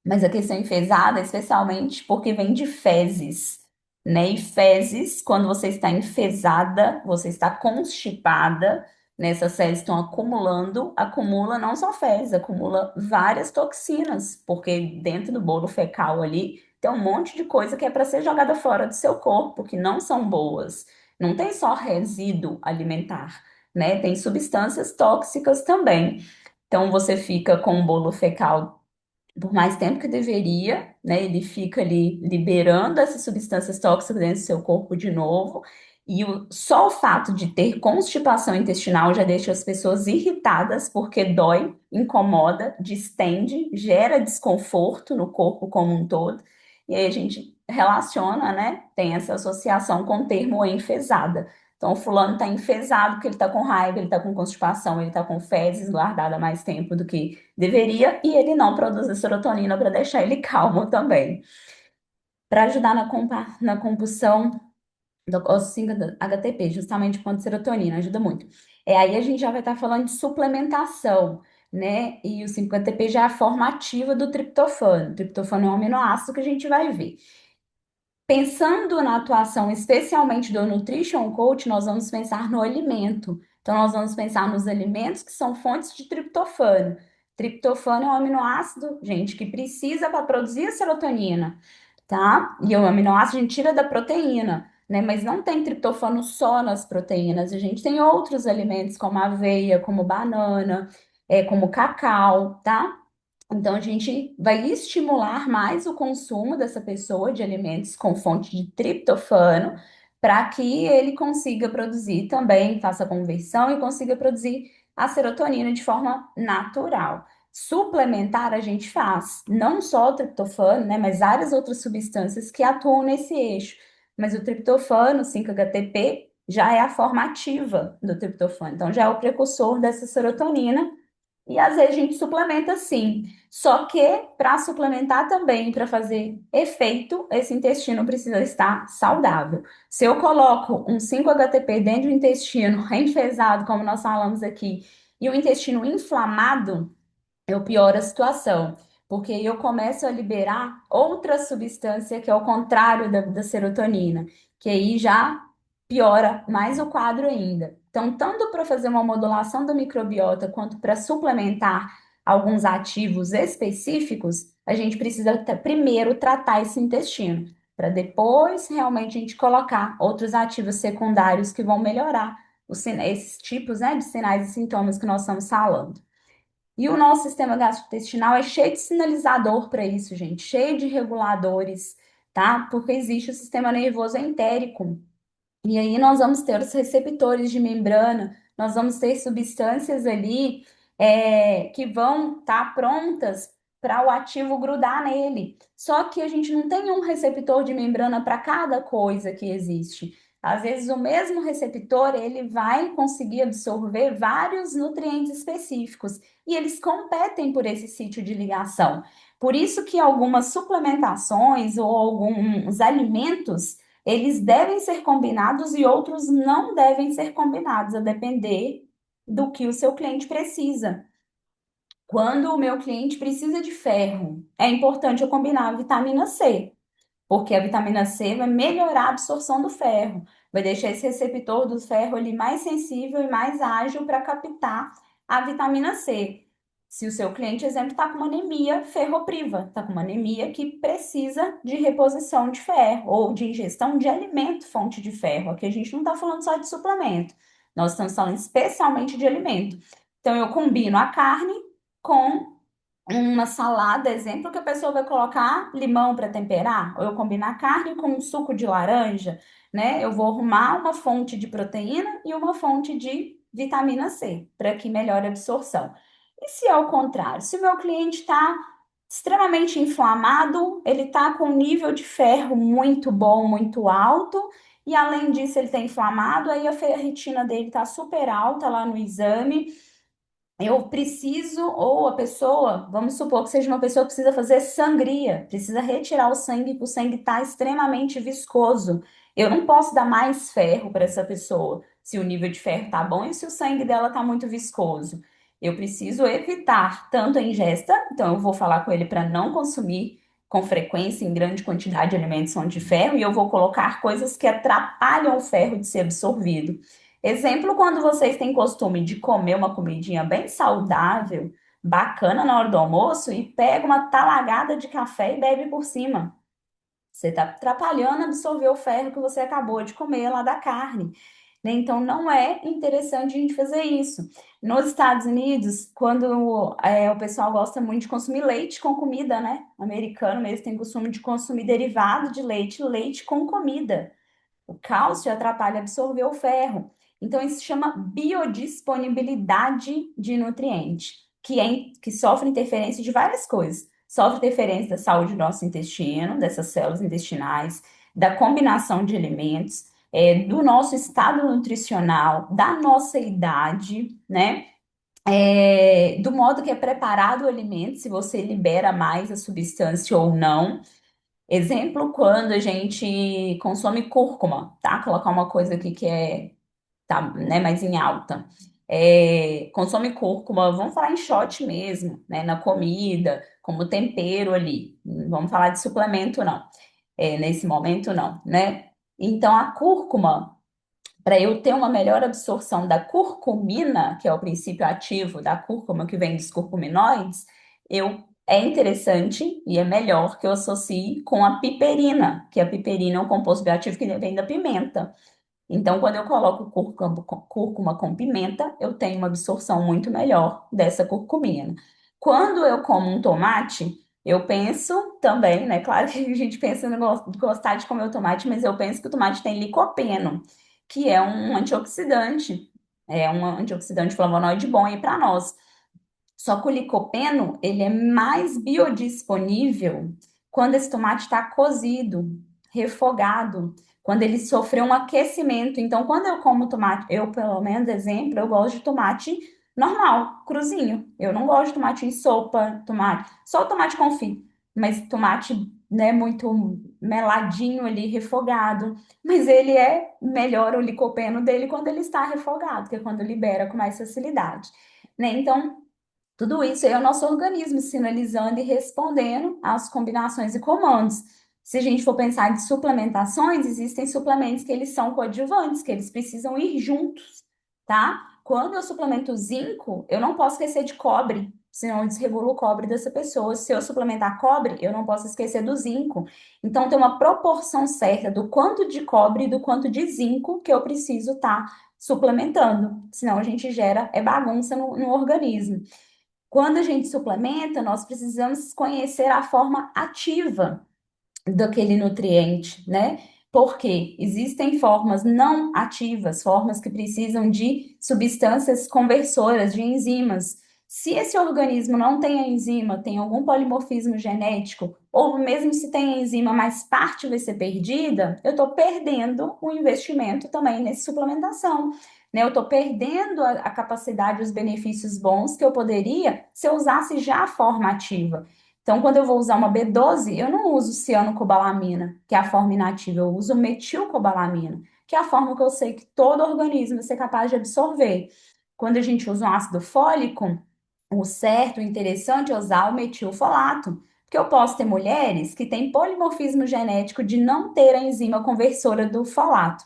mas a questão enfesada, especialmente porque vem de fezes, né? E fezes, quando você está enfesada, você está constipada, né? Essas fezes estão acumulando, acumula não só fezes, acumula várias toxinas, porque dentro do bolo fecal ali tem um monte de coisa que é para ser jogada fora do seu corpo, que não são boas. Não tem só resíduo alimentar, né? Tem substâncias tóxicas também. Então você fica com um bolo fecal por mais tempo que deveria, né? Ele fica ali liberando essas substâncias tóxicas dentro do seu corpo de novo. E só o fato de ter constipação intestinal já deixa as pessoas irritadas, porque dói, incomoda, distende, gera desconforto no corpo como um todo. E aí a gente relaciona, né? Tem essa associação com o termo enfesada. Então, o fulano está enfesado porque ele está com raiva, ele está com constipação, ele está com fezes guardada há mais tempo do que deveria, e ele não produz a serotonina para deixar ele calmo também. Para ajudar na compulsão do 5-HTP, justamente quanto serotonina, ajuda muito. Aí a gente já vai estar falando de suplementação, né? E o 5-HTP já é a forma ativa do triptofano. O triptofano é um aminoácido que a gente vai ver. Pensando na atuação especialmente do Nutrition Coach, nós vamos pensar no alimento. Então, nós vamos pensar nos alimentos que são fontes de triptofano. Triptofano é um aminoácido, gente, que precisa para produzir a serotonina, tá? E o aminoácido a gente tira da proteína, né? Mas não tem triptofano só nas proteínas. A gente tem outros alimentos, como aveia, como banana, como cacau, tá? Então, a gente vai estimular mais o consumo dessa pessoa de alimentos com fonte de triptofano, para que ele consiga produzir também, faça a conversão e consiga produzir a serotonina de forma natural. Suplementar a gente faz, não só o triptofano, né, mas várias outras substâncias que atuam nesse eixo. Mas o triptofano, 5-HTP, já é a forma ativa do triptofano, então já é o precursor dessa serotonina e às vezes a gente suplementa sim. Só que para suplementar também, para fazer efeito, esse intestino precisa estar saudável. Se eu coloco um 5-HTP dentro do intestino, enfesado, como nós falamos aqui, e o intestino inflamado, eu pioro a situação, porque eu começo a liberar outra substância que é o contrário da serotonina, que aí já piora mais o quadro ainda. Então, tanto para fazer uma modulação da microbiota quanto para suplementar alguns ativos específicos, a gente precisa primeiro tratar esse intestino, para depois realmente a gente colocar outros ativos secundários que vão melhorar esses tipos, né, de sinais e sintomas que nós estamos falando. E o nosso sistema gastrointestinal é cheio de sinalizador para isso, gente, cheio de reguladores, tá? Porque existe o sistema nervoso entérico. E aí nós vamos ter os receptores de membrana, nós vamos ter substâncias ali que vão estar prontas para o ativo grudar nele. Só que a gente não tem um receptor de membrana para cada coisa que existe. Às vezes o mesmo receptor ele vai conseguir absorver vários nutrientes específicos e eles competem por esse sítio de ligação. Por isso que algumas suplementações ou alguns alimentos eles devem ser combinados e outros não devem ser combinados, a depender do que o seu cliente precisa. Quando o meu cliente precisa de ferro, é importante eu combinar a vitamina C, porque a vitamina C vai melhorar a absorção do ferro, vai deixar esse receptor do ferro ali mais sensível e mais ágil para captar a vitamina C. Se o seu cliente, exemplo, está com uma anemia ferropriva, está com uma anemia que precisa de reposição de ferro ou de ingestão de alimento fonte de ferro. Aqui a gente não está falando só de suplemento, nós estamos falando especialmente de alimento. Então, eu combino a carne com uma salada, exemplo, que a pessoa vai colocar limão para temperar, ou eu combinar carne com um suco de laranja, né? Eu vou arrumar uma fonte de proteína e uma fonte de vitamina C, para que melhore a absorção. E se ao contrário, se o meu cliente está extremamente inflamado, ele está com um nível de ferro muito bom, muito alto, e além disso ele está inflamado, aí a ferritina dele está super alta lá no exame. Eu preciso, ou a pessoa, vamos supor que seja uma pessoa que precisa fazer sangria, precisa retirar o sangue, porque o sangue está extremamente viscoso. Eu não posso dar mais ferro para essa pessoa, se o nível de ferro está bom e se o sangue dela está muito viscoso. Eu preciso evitar tanto a ingesta, então eu vou falar com ele para não consumir com frequência, em grande quantidade, alimentos onde de ferro, e eu vou colocar coisas que atrapalham o ferro de ser absorvido. Exemplo, quando vocês têm costume de comer uma comidinha bem saudável, bacana na hora do almoço e pega uma talagada de café e bebe por cima. Você está atrapalhando absorver o ferro que você acabou de comer lá da carne, né? Então, não é interessante a gente fazer isso. Nos Estados Unidos, quando o pessoal gosta muito de consumir leite com comida, né? O americano mesmo tem costume de consumir derivado de leite, leite com comida. O cálcio atrapalha absorver o ferro. Então, isso se chama biodisponibilidade de nutriente, que sofre interferência de várias coisas. Sofre interferência da saúde do nosso intestino, dessas células intestinais, da combinação de alimentos, do nosso estado nutricional, da nossa idade, né? Do modo que é preparado o alimento, se você libera mais a substância ou não. Exemplo, quando a gente consome cúrcuma, tá? Colocar uma coisa aqui que tá, né, mais em alta. Consome cúrcuma, vamos falar em shot mesmo, né? Na comida, como tempero ali. Não vamos falar de suplemento, não. Nesse momento, não, né? Então, a cúrcuma, para eu ter uma melhor absorção da curcumina, que é o princípio ativo da cúrcuma que vem dos curcuminoides, é interessante e é melhor que eu associe com a piperina, que a piperina é um composto bioativo que vem da pimenta. Então, quando eu coloco cúrcuma com pimenta, eu tenho uma absorção muito melhor dessa curcumina. Quando eu como um tomate, eu penso também, né? Claro que a gente pensa em gostar de comer o tomate, mas eu penso que o tomate tem licopeno, que é um antioxidante flavonoide bom aí para nós. Só que o licopeno, ele é mais biodisponível quando esse tomate está cozido, refogado, quando ele sofreu um aquecimento. Então, quando eu como tomate, eu, pelo menos, exemplo, eu gosto de tomate normal, cruzinho. Eu não gosto de tomate em sopa, só o tomate confit, mas tomate, né, muito meladinho ali, refogado. Mas ele melhor o licopeno dele quando ele está refogado, que é quando libera com mais facilidade, né? Então, tudo isso é o nosso organismo sinalizando e respondendo às combinações e comandos. Se a gente for pensar em suplementações, existem suplementos que eles são coadjuvantes, que eles precisam ir juntos, tá? Quando eu suplemento zinco, eu não posso esquecer de cobre, senão eu desregulo o cobre dessa pessoa. Se eu suplementar cobre, eu não posso esquecer do zinco. Então, tem uma proporção certa do quanto de cobre e do quanto de zinco que eu preciso estar suplementando, senão a gente gera bagunça no organismo. Quando a gente suplementa, nós precisamos conhecer a forma ativa daquele nutriente, né? Porque existem formas não ativas, formas que precisam de substâncias conversoras, de enzimas. Se esse organismo não tem a enzima, tem algum polimorfismo genético, ou mesmo se tem a enzima, mas parte vai ser perdida, eu estou perdendo o investimento também nessa suplementação, né? Eu estou perdendo a capacidade, os benefícios bons que eu poderia se eu usasse já a forma ativa. Então, quando eu vou usar uma B12, eu não uso cianocobalamina, que é a forma inativa, eu uso metilcobalamina, que é a forma que eu sei que todo organismo vai ser capaz de absorver. Quando a gente usa um ácido fólico, o certo, o interessante é usar o metilfolato, porque eu posso ter mulheres que têm polimorfismo genético de não ter a enzima conversora do folato.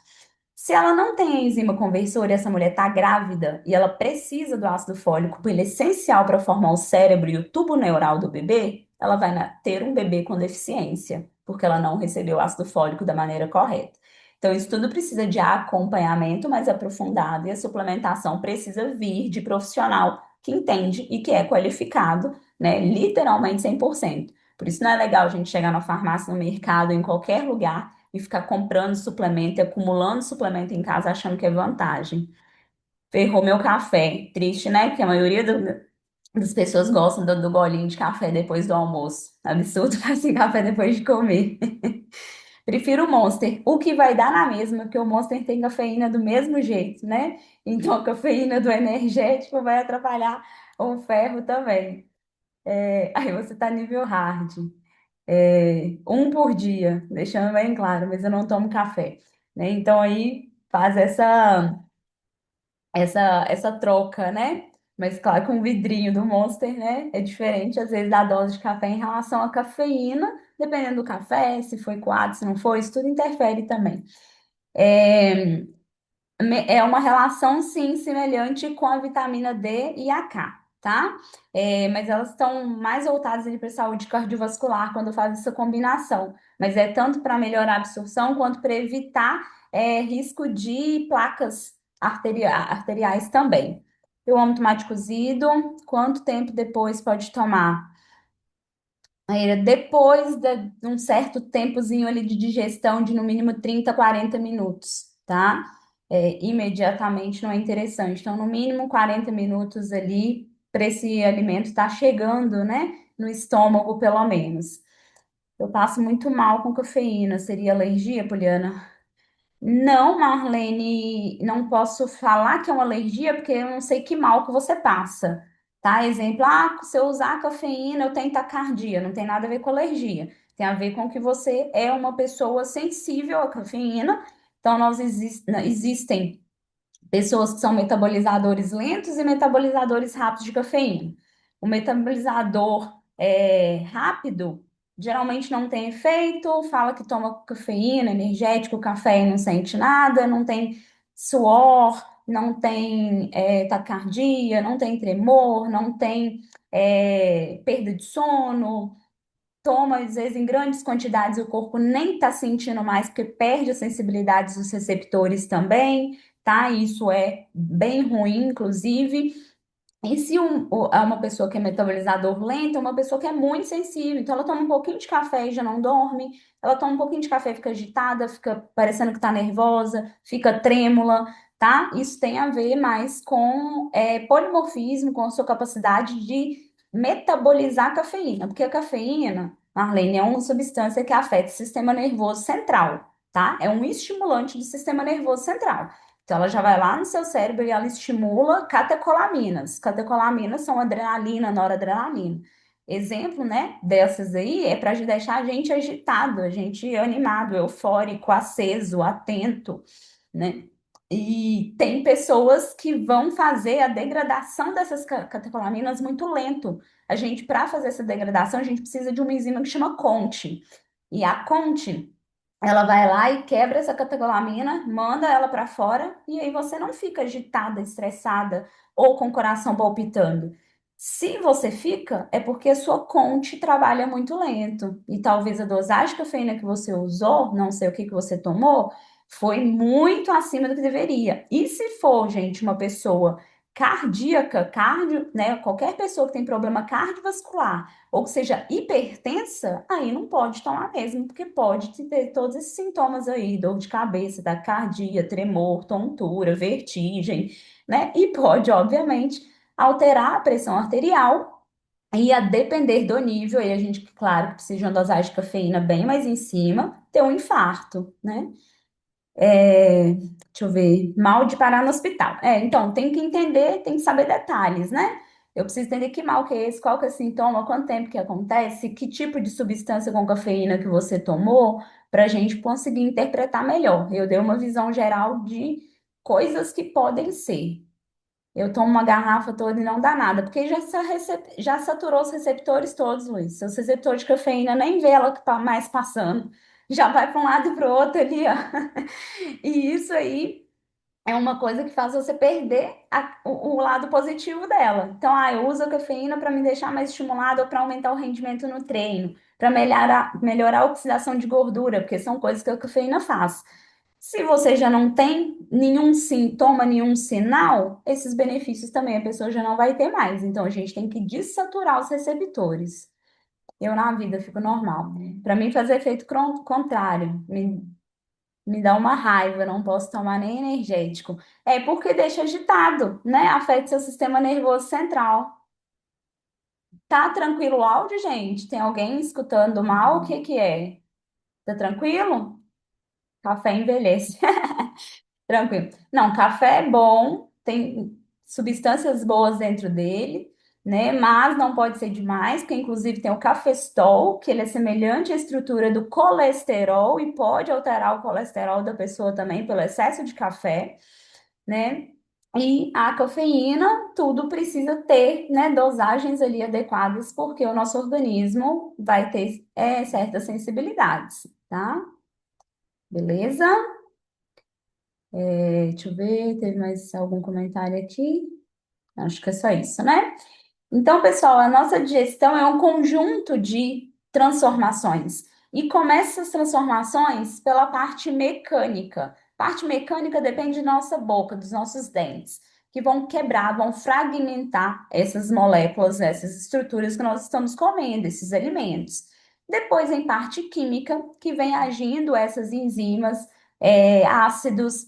Se ela não tem a enzima conversora e essa mulher está grávida e ela precisa do ácido fólico, porque ele é essencial para formar o cérebro e o tubo neural do bebê, ela vai ter um bebê com deficiência, porque ela não recebeu o ácido fólico da maneira correta. Então, isso tudo precisa de acompanhamento mais aprofundado e a suplementação precisa vir de profissional que entende e que é qualificado, né? Literalmente 100%. Por isso não é legal a gente chegar na farmácia, no mercado, em qualquer lugar e ficar comprando suplemento e acumulando suplemento em casa achando que é vantagem. Ferrou meu café. Triste, né? Porque a maioria As pessoas gostam do golinho de café depois do almoço. Absurdo ficar sem café depois de comer. Prefiro o Monster. O que vai dar na mesma, porque o Monster tem cafeína do mesmo jeito, né? Então a cafeína do energético vai atrapalhar o ferro também. Aí você tá nível hard. Um por dia, deixando bem claro, mas eu não tomo café, né? Então aí faz essa troca, né? Mas claro que um vidrinho do Monster, né, é diferente às vezes da dose de café em relação à cafeína, dependendo do café, se foi coado, se não foi, isso tudo interfere também. É, é uma relação, sim, semelhante com a vitamina D e a K, tá? Mas elas estão mais voltadas para a saúde cardiovascular quando faz essa combinação. Mas é tanto para melhorar a absorção quanto para evitar risco de placas arteriais também. Eu amo tomate cozido. Quanto tempo depois pode tomar? Aí, depois de um certo tempozinho ali de digestão, de no mínimo 30, 40 minutos, tá? Imediatamente não é interessante. Então, no mínimo 40 minutos ali, para esse alimento estar chegando, né? No estômago, pelo menos. Eu passo muito mal com cafeína. Seria alergia, Poliana? Não, Marlene, não posso falar que é uma alergia porque eu não sei que mal que você passa, tá? Exemplo, se eu usar cafeína eu tenho taquicardia, não tem nada a ver com alergia, tem a ver com que você é uma pessoa sensível à cafeína, então existem pessoas que são metabolizadores lentos e metabolizadores rápidos de cafeína. O metabolizador rápido geralmente não tem efeito, fala que toma cafeína, energético, café e não sente nada, não tem suor, não tem taquicardia, não tem tremor, não tem perda de sono. Toma, às vezes, em grandes quantidades, o corpo nem está sentindo mais, porque perde a sensibilidade dos receptores também, tá? Isso é bem ruim, inclusive. E se é uma pessoa que é metabolizador lento, é uma pessoa que é muito sensível. Então, ela toma um pouquinho de café e já não dorme. Ela toma um pouquinho de café e fica agitada, fica parecendo que está nervosa, fica trêmula, tá? Isso tem a ver mais com polimorfismo, com a sua capacidade de metabolizar a cafeína. Porque a cafeína, Marlene, é uma substância que afeta o sistema nervoso central, tá? É um estimulante do sistema nervoso central. Então, ela já vai lá no seu cérebro e ela estimula catecolaminas. Catecolaminas são adrenalina, noradrenalina. Exemplo, né, dessas aí é para deixar a gente agitado, a gente animado, eufórico, aceso, atento, né? E tem pessoas que vão fazer a degradação dessas catecolaminas muito lento. A gente, para fazer essa degradação, a gente precisa de uma enzima que chama CONT. E a CONT ela vai lá e quebra essa catecolamina, manda ela para fora e aí você não fica agitada, estressada ou com o coração palpitando. Se você fica, é porque a sua conte trabalha muito lento e talvez a dosagem de cafeína que você usou, não sei o que que você tomou, foi muito acima do que deveria. E se for, gente, uma pessoa cardíaca, cardio, né, qualquer pessoa que tem problema cardiovascular ou que seja hipertensa, aí não pode tomar mesmo, porque pode ter todos esses sintomas aí, dor de cabeça, taquicardia, tremor, tontura, vertigem, né? E pode, obviamente, alterar a pressão arterial e a depender do nível, aí a gente, claro, que precisa de uma dosagem de cafeína bem mais em cima, ter um infarto, né? Deixa eu ver, mal de parar no hospital. Então, tem que entender, tem que saber detalhes, né? Eu preciso entender que mal que é esse, qual que é o sintoma, quanto tempo que acontece, que tipo de substância com cafeína que você tomou, para a gente conseguir interpretar melhor. Eu dei uma visão geral de coisas que podem ser. Eu tomo uma garrafa toda e não dá nada, porque já saturou os receptores todos, Luiz. Seus receptores de cafeína nem vê ela que tá mais passando. Já vai para um lado e para o outro ali, ó. E isso aí é uma coisa que faz você perder o lado positivo dela. Então, eu uso a cafeína para me deixar mais estimulada ou para aumentar o rendimento no treino, para melhorar a oxidação de gordura, porque são coisas que a cafeína faz. Se você já não tem nenhum sintoma, nenhum sinal, esses benefícios também a pessoa já não vai ter mais. Então, a gente tem que dessaturar os receptores. Eu na vida fico normal. Para mim, fazer efeito contrário. Me dá uma raiva, não posso tomar nem energético. É porque deixa agitado, né? Afeta seu sistema nervoso central. Tá tranquilo o áudio, gente? Tem alguém escutando mal? O que que é? Tá tranquilo? Café envelhece. Tranquilo. Não, café é bom, tem substâncias boas dentro dele, né? Mas não pode ser demais, porque inclusive tem o cafestol, que ele é semelhante à estrutura do colesterol e pode alterar o colesterol da pessoa também pelo excesso de café, né? E a cafeína, tudo precisa ter, né, dosagens ali adequadas, porque o nosso organismo vai ter certas sensibilidades, tá? Beleza? Deixa eu ver, teve mais algum comentário aqui? Acho que é só isso, né? Então, pessoal, a nossa digestão é um conjunto de transformações. E começa essas transformações pela parte mecânica. Parte mecânica depende da nossa boca, dos nossos dentes, que vão quebrar, vão fragmentar essas moléculas, essas estruturas que nós estamos comendo, esses alimentos. Depois, em parte química, que vem agindo essas enzimas, ácidos,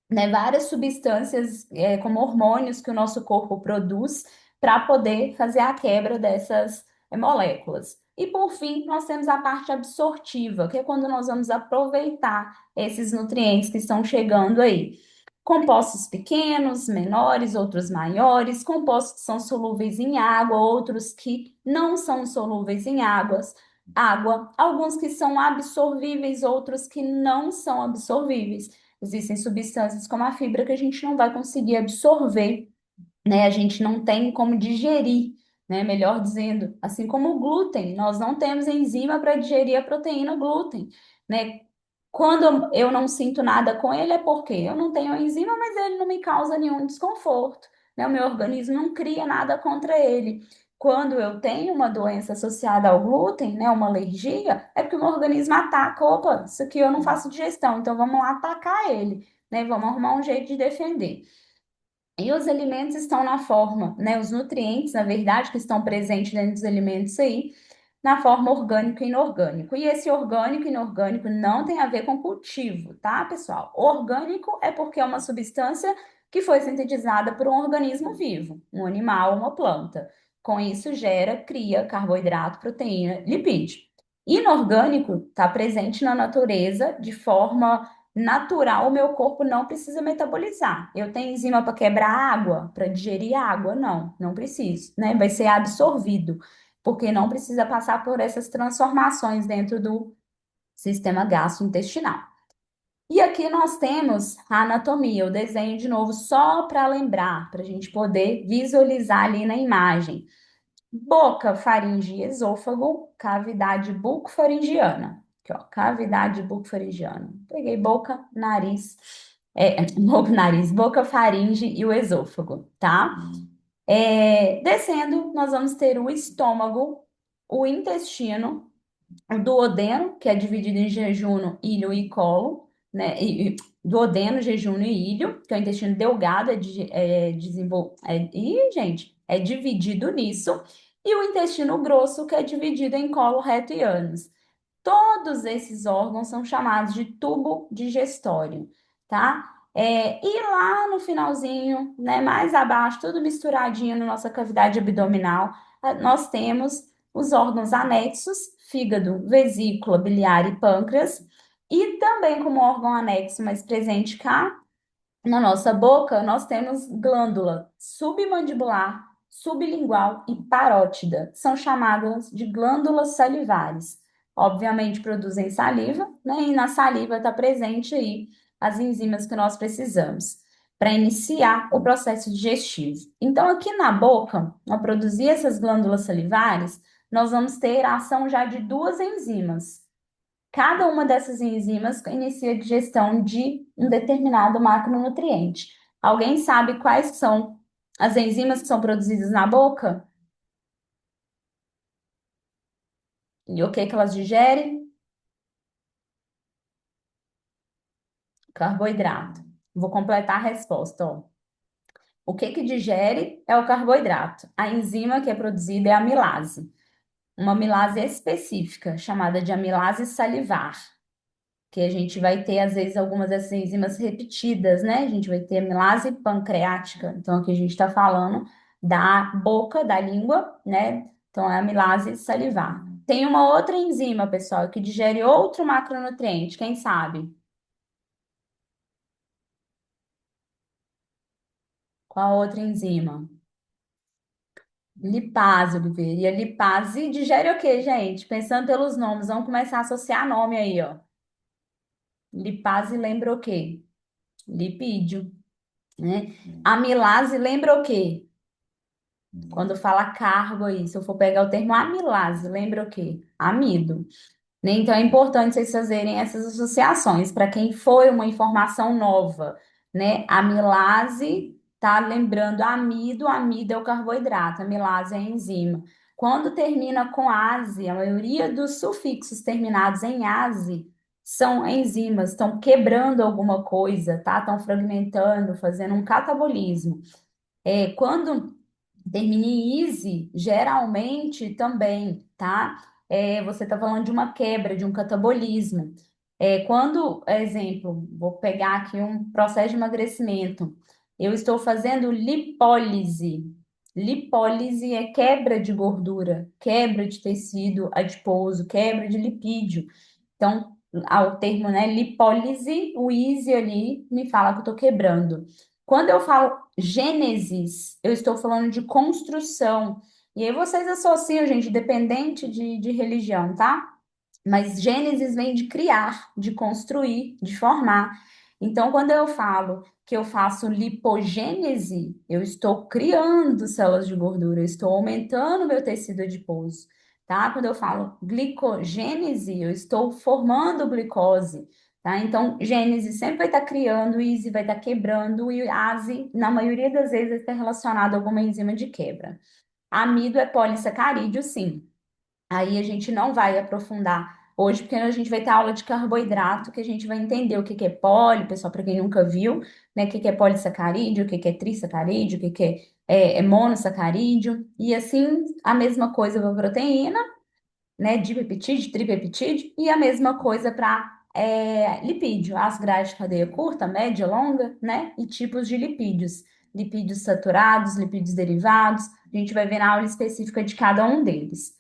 né, várias substâncias, como hormônios que o nosso corpo produz para poder fazer a quebra dessas moléculas. E por fim, nós temos a parte absortiva, que é quando nós vamos aproveitar esses nutrientes que estão chegando aí. Compostos pequenos, menores, outros maiores, compostos que são solúveis em água, outros que não são solúveis em água, alguns que são absorvíveis, outros que não são absorvíveis. Existem substâncias como a fibra que a gente não vai conseguir absorver, né? A gente não tem como digerir, né? Melhor dizendo, assim como o glúten, nós não temos enzima para digerir a proteína glúten, né? Quando eu não sinto nada com ele, é porque eu não tenho enzima, mas ele não me causa nenhum desconforto, né? O meu organismo não cria nada contra ele. Quando eu tenho uma doença associada ao glúten, né, uma alergia, é porque o meu organismo ataca, opa, isso aqui eu não faço digestão, então vamos lá atacar ele, né? Vamos arrumar um jeito de defender. E os alimentos estão na forma, né? Os nutrientes, na verdade, que estão presentes dentro dos alimentos aí, na forma orgânico e inorgânico. E esse orgânico e inorgânico não tem a ver com cultivo, tá, pessoal? Orgânico é porque é uma substância que foi sintetizada por um organismo vivo, um animal, uma planta. Com isso, cria carboidrato, proteína, lipídio. Inorgânico está presente na natureza de forma natural, o meu corpo não precisa metabolizar. Eu tenho enzima para quebrar água, para digerir água? Não, não preciso, né? Vai ser absorvido, porque não precisa passar por essas transformações dentro do sistema gastrointestinal. E aqui nós temos a anatomia, o desenho de novo, só para lembrar, para a gente poder visualizar ali na imagem. Boca, faringe e esôfago, cavidade bucofaringiana. Aqui, ó, cavidade bucofaringiana. Peguei boca, nariz, boca, faringe e o esôfago, tá? Descendo, nós vamos ter o estômago, o intestino, o duodeno, que é dividido em jejum, ilho e colo, né? Duodeno, jejum e ilho, que é o intestino delgado, gente, é dividido nisso, e o intestino grosso, que é dividido em colo, reto e ânus. Todos esses órgãos são chamados de tubo digestório, tá? E lá no finalzinho, né, mais abaixo, tudo misturadinho na nossa cavidade abdominal, nós temos os órgãos anexos, fígado, vesícula, biliar e pâncreas, e também como órgão anexo, mas presente cá, na nossa boca, nós temos glândula submandibular, sublingual e parótida. São chamadas de glândulas salivares. Obviamente produzem saliva, né? E na saliva está presente aí as enzimas que nós precisamos para iniciar o processo digestivo. Então, aqui na boca, ao produzir essas glândulas salivares, nós vamos ter a ação já de duas enzimas. Cada uma dessas enzimas inicia a digestão de um determinado macronutriente. Alguém sabe quais são as enzimas que são produzidas na boca? E o que que elas digerem? Carboidrato. Vou completar a resposta, ó. O que que digere é o carboidrato. A enzima que é produzida é a amilase. Uma amilase específica, chamada de amilase salivar, que a gente vai ter, às vezes, algumas dessas enzimas repetidas, né? A gente vai ter amilase pancreática. Então, aqui a gente está falando da boca, da língua, né? Então, é a amilase salivar. Tem uma outra enzima, pessoal, que digere outro macronutriente, quem sabe? Qual outra enzima? Lipase, Oliveira. E a lipase digere o quê, gente? Pensando pelos nomes, vamos começar a associar nome aí, ó. Lipase lembra o quê? Lipídio, né? Amilase lembra o quê? Quando fala carbo aí, se eu for pegar o termo amilase, lembra o quê? Amido. Né? Então, é importante vocês fazerem essas associações para quem foi uma informação nova, né? Amilase tá lembrando amido, amido é o carboidrato, amilase é a enzima. Quando termina com ase, a maioria dos sufixos terminados em ase são enzimas, estão quebrando alguma coisa, tá? Estão fragmentando, fazendo um catabolismo. Quando termina em easy, geralmente também, tá? Você está falando de uma quebra, de um catabolismo. Quando, exemplo, vou pegar aqui um processo de emagrecimento, eu estou fazendo lipólise. Lipólise é quebra de gordura, quebra de tecido adiposo, quebra de lipídio. Então, ao termo, né, lipólise, o easy ali me fala que eu estou quebrando. Quando eu falo gênesis, eu estou falando de construção. E aí vocês associam, gente, dependente de religião, tá? Mas Gênesis vem de criar, de construir, de formar. Então, quando eu falo que eu faço lipogênese, eu estou criando células de gordura, eu estou aumentando meu tecido adiposo, tá? Quando eu falo glicogênese, eu estou formando glicose, tá? Então, gênese sempre vai estar criando, ise vai estar quebrando, e ase, na maioria das vezes, está relacionado a alguma enzima de quebra. Amido é polissacarídeo, sim. Aí a gente não vai aprofundar hoje, porque a gente vai ter aula de carboidrato, que a gente vai entender o que que é poli, pessoal, para quem nunca viu, né? O que que é polissacarídeo, o que que é trissacarídeo, o que que é monossacarídeo, e assim a mesma coisa para proteína, né? Dipeptídeo, tripeptídeo, e a mesma coisa para lipídio, as grades de cadeia curta, média, longa, né? E tipos de lipídios. Lipídios saturados, lipídios derivados, a gente vai ver na aula específica de cada um deles.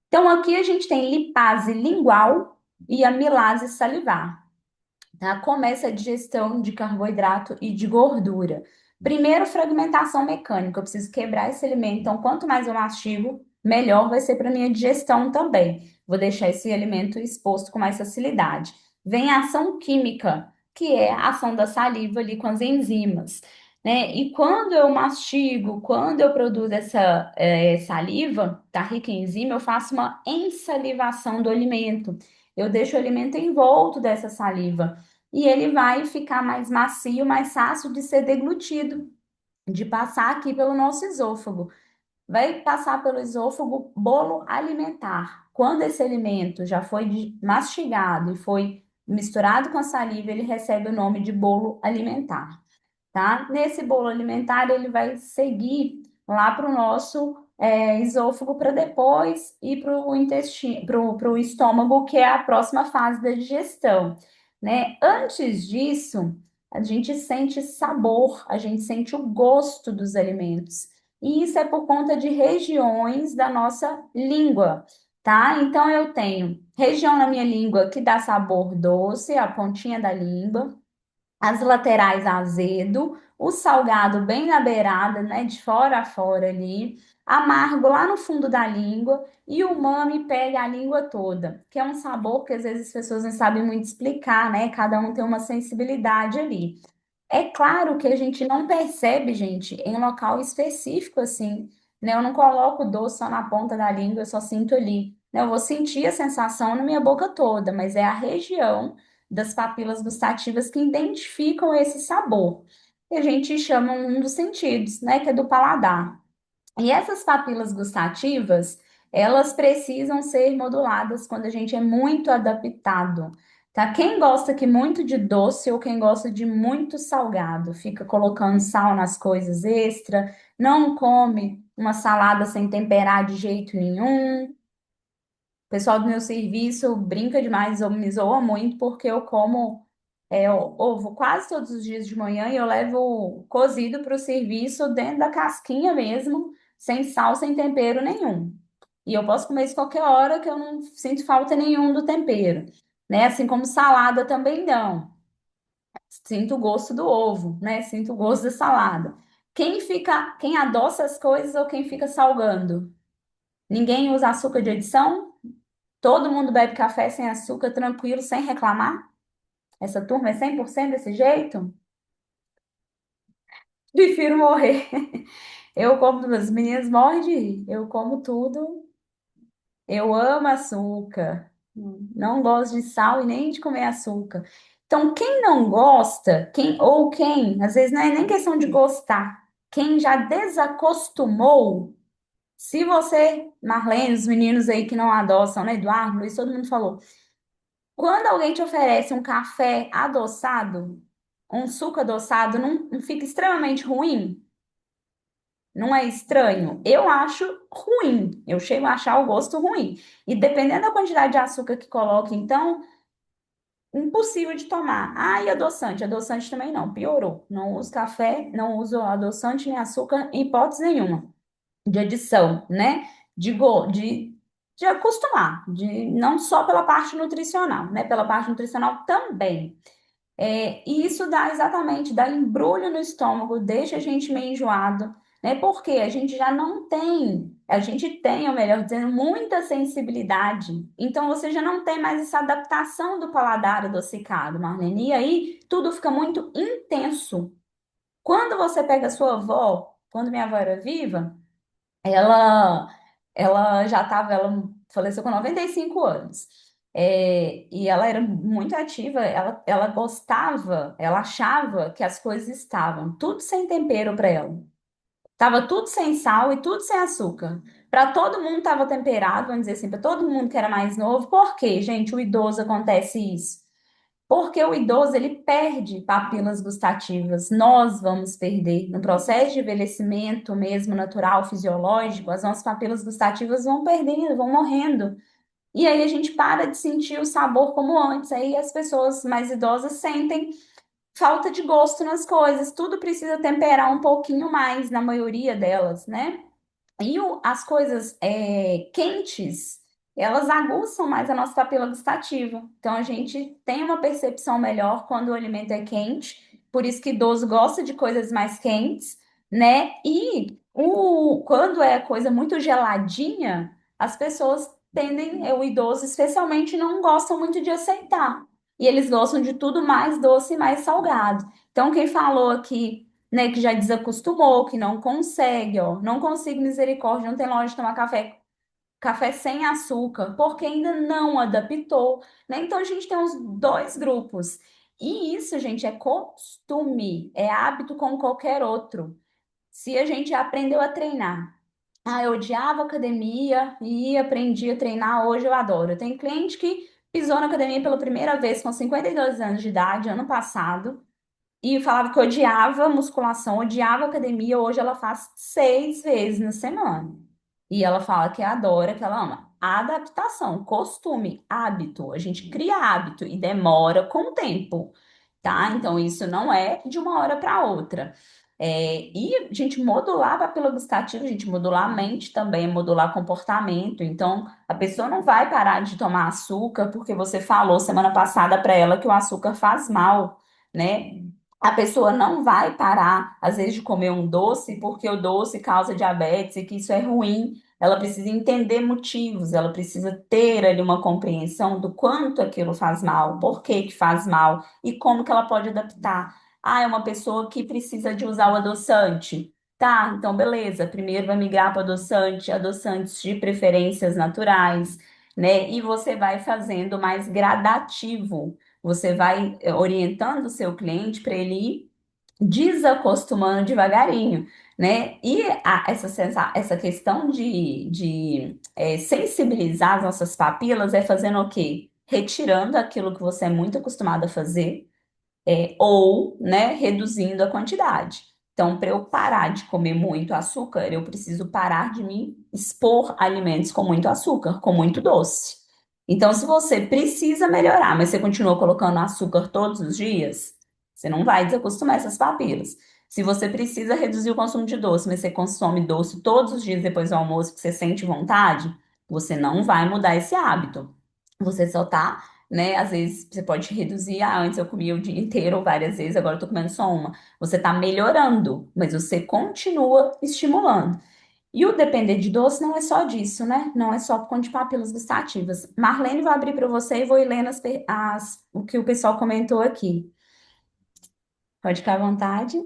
Então, aqui a gente tem lipase lingual e amilase salivar, tá? Começa a digestão de carboidrato e de gordura. Primeiro, fragmentação mecânica. Eu preciso quebrar esse alimento. Então, quanto mais eu mastigo, melhor vai ser para minha digestão também. Vou deixar esse alimento exposto com mais facilidade. Vem a ação química, que é a ação da saliva ali com as enzimas, né? E quando eu mastigo, quando eu produzo essa saliva, tá rica em enzima, eu faço uma ensalivação do alimento. Eu deixo o alimento envolto dessa saliva e ele vai ficar mais macio, mais fácil de ser deglutido, de passar aqui pelo nosso esôfago. Vai passar pelo esôfago bolo alimentar. Quando esse alimento já foi mastigado e foi misturado com a saliva, ele recebe o nome de bolo alimentar, tá? Nesse bolo alimentar, ele vai seguir lá para o nosso esôfago para depois ir para o intestino, para o estômago, que é a próxima fase da digestão, né? Antes disso, a gente sente sabor, a gente sente o gosto dos alimentos. E isso é por conta de regiões da nossa língua, tá? Então, eu tenho região na minha língua que dá sabor doce, a pontinha da língua, as laterais azedo, o salgado bem na beirada, né, de fora a fora ali, amargo lá no fundo da língua e o umami pega a língua toda, que é um sabor que às vezes as pessoas não sabem muito explicar, né? Cada um tem uma sensibilidade ali. É claro que a gente não percebe, gente, em um local específico assim, né? Eu não coloco o doce só na ponta da língua, eu só sinto ali, né? Eu vou sentir a sensação na minha boca toda, mas é a região das papilas gustativas que identificam esse sabor. E a gente chama um dos sentidos, né? Que é do paladar. E essas papilas gustativas, elas precisam ser moduladas quando a gente é muito adaptado, tá? Quem gosta que muito de doce ou quem gosta de muito salgado, fica colocando sal nas coisas extra, não come uma salada sem temperar de jeito nenhum. O pessoal do meu serviço brinca demais ou me zoa muito porque eu como ovo quase todos os dias de manhã e eu levo cozido para o serviço dentro da casquinha mesmo, sem sal, sem tempero nenhum. E eu posso comer isso qualquer hora que eu não sinto falta nenhum do tempero, né? Assim como salada também não. Sinto o gosto do ovo, né? Sinto o gosto da salada. Quem adoça as coisas ou quem fica salgando? Ninguém usa açúcar de adição? Todo mundo bebe café sem açúcar, tranquilo, sem reclamar? Essa turma é 100% desse jeito? Prefiro morrer. Eu como, as meninas morrem de rir. Eu como tudo. Eu amo açúcar. Não gosto de sal e nem de comer açúcar. Então, quem não gosta, às vezes não é nem questão de gostar, quem já desacostumou, se você, Marlene, os meninos aí que não adoçam, né, Eduardo, Luiz, todo mundo falou, quando alguém te oferece um café adoçado, um suco adoçado, não fica extremamente ruim? Não é estranho? Eu acho ruim. Eu chego a achar o gosto ruim. E dependendo da quantidade de açúcar que coloque, então, impossível de tomar. Ah, e adoçante? Adoçante também não, piorou. Não uso café, não uso adoçante nem açúcar em hipótese nenhuma. De adição, né? De acostumar, não só pela parte nutricional, né? Pela parte nutricional também. E isso dá exatamente, dá embrulho no estômago, deixa a gente meio enjoado, né? Porque a gente tem, ou melhor dizendo, muita sensibilidade. Então você já não tem mais essa adaptação do paladar adocicado, Marlene. E aí tudo fica muito intenso. Quando você pega a sua avó, quando minha avó era viva, ela, ela faleceu com 95 anos. E ela era muito ativa, ela gostava, ela achava que as coisas estavam tudo sem tempero para ela. Tava tudo sem sal e tudo sem açúcar. Para todo mundo estava temperado, vamos dizer assim, para todo mundo que era mais novo. Por quê, gente? O idoso acontece isso. Porque o idoso ele perde papilas gustativas, nós vamos perder. No processo de envelhecimento mesmo natural, fisiológico, as nossas papilas gustativas vão perdendo, vão morrendo. E aí a gente para de sentir o sabor como antes. Aí as pessoas mais idosas sentem falta de gosto nas coisas. Tudo precisa temperar um pouquinho mais, na maioria delas, né? As coisas quentes, elas aguçam mais a nossa papila gustativa. Então, a gente tem uma percepção melhor quando o alimento é quente. Por isso que idoso gosta de coisas mais quentes, né? Quando é coisa muito geladinha, as pessoas tendem, o idoso especialmente, não gostam muito de aceitar. E eles gostam de tudo mais doce e mais salgado. Então, quem falou aqui, né, que já desacostumou, que não consegue, ó, não consigo misericórdia, não tem loja de tomar café sem açúcar, porque ainda não adaptou, né? Então a gente tem os dois grupos. E isso, gente, é costume, é hábito como qualquer outro. Se a gente já aprendeu a treinar, eu odiava academia e aprendi a treinar, hoje eu adoro. Tem cliente que pisou na academia pela primeira vez com 52 anos de idade, ano passado, e falava que odiava musculação, odiava academia. Hoje ela faz 6 vezes na semana. E ela fala que adora, que ela ama. Adaptação, costume, hábito. A gente cria hábito e demora com o tempo, tá? Então isso não é de uma hora para outra. E a gente modular a papila gustativa, a gente modular a mente também, modular comportamento. Então, a pessoa não vai parar de tomar açúcar porque você falou semana passada para ela que o açúcar faz mal, né? A pessoa não vai parar, às vezes, de comer um doce porque o doce causa diabetes e que isso é ruim. Ela precisa entender motivos, ela precisa ter ali uma compreensão do quanto aquilo faz mal, por que que faz mal e como que ela pode adaptar. Ah, é uma pessoa que precisa de usar o adoçante. Tá, então beleza. Primeiro vai migrar para adoçante, adoçantes de preferências naturais, né? E você vai fazendo mais gradativo. Você vai orientando o seu cliente para ele ir desacostumando devagarinho, né? Essa questão de sensibilizar as nossas papilas é fazendo o quê? Retirando aquilo que você é muito acostumado a fazer, ou, né, reduzindo a quantidade. Então, para eu parar de comer muito açúcar, eu preciso parar de me expor a alimentos com muito açúcar, com muito doce. Então, se você precisa melhorar, mas você continua colocando açúcar todos os dias, você não vai desacostumar essas papilas. Se você precisa reduzir o consumo de doce, mas você consome doce todos os dias depois do almoço, que você sente vontade, Você não vai mudar esse hábito. Você só tá, né? Às vezes você pode reduzir. Ah, antes eu comia o dia inteiro ou várias vezes, agora eu tô comendo só uma. Você tá melhorando, mas você continua estimulando. E o depender de doce não é só disso, né? Não é só por conta de papilas gustativas. Marlene vai abrir para você e vou ir lendo o que o pessoal comentou aqui. Pode ficar à vontade.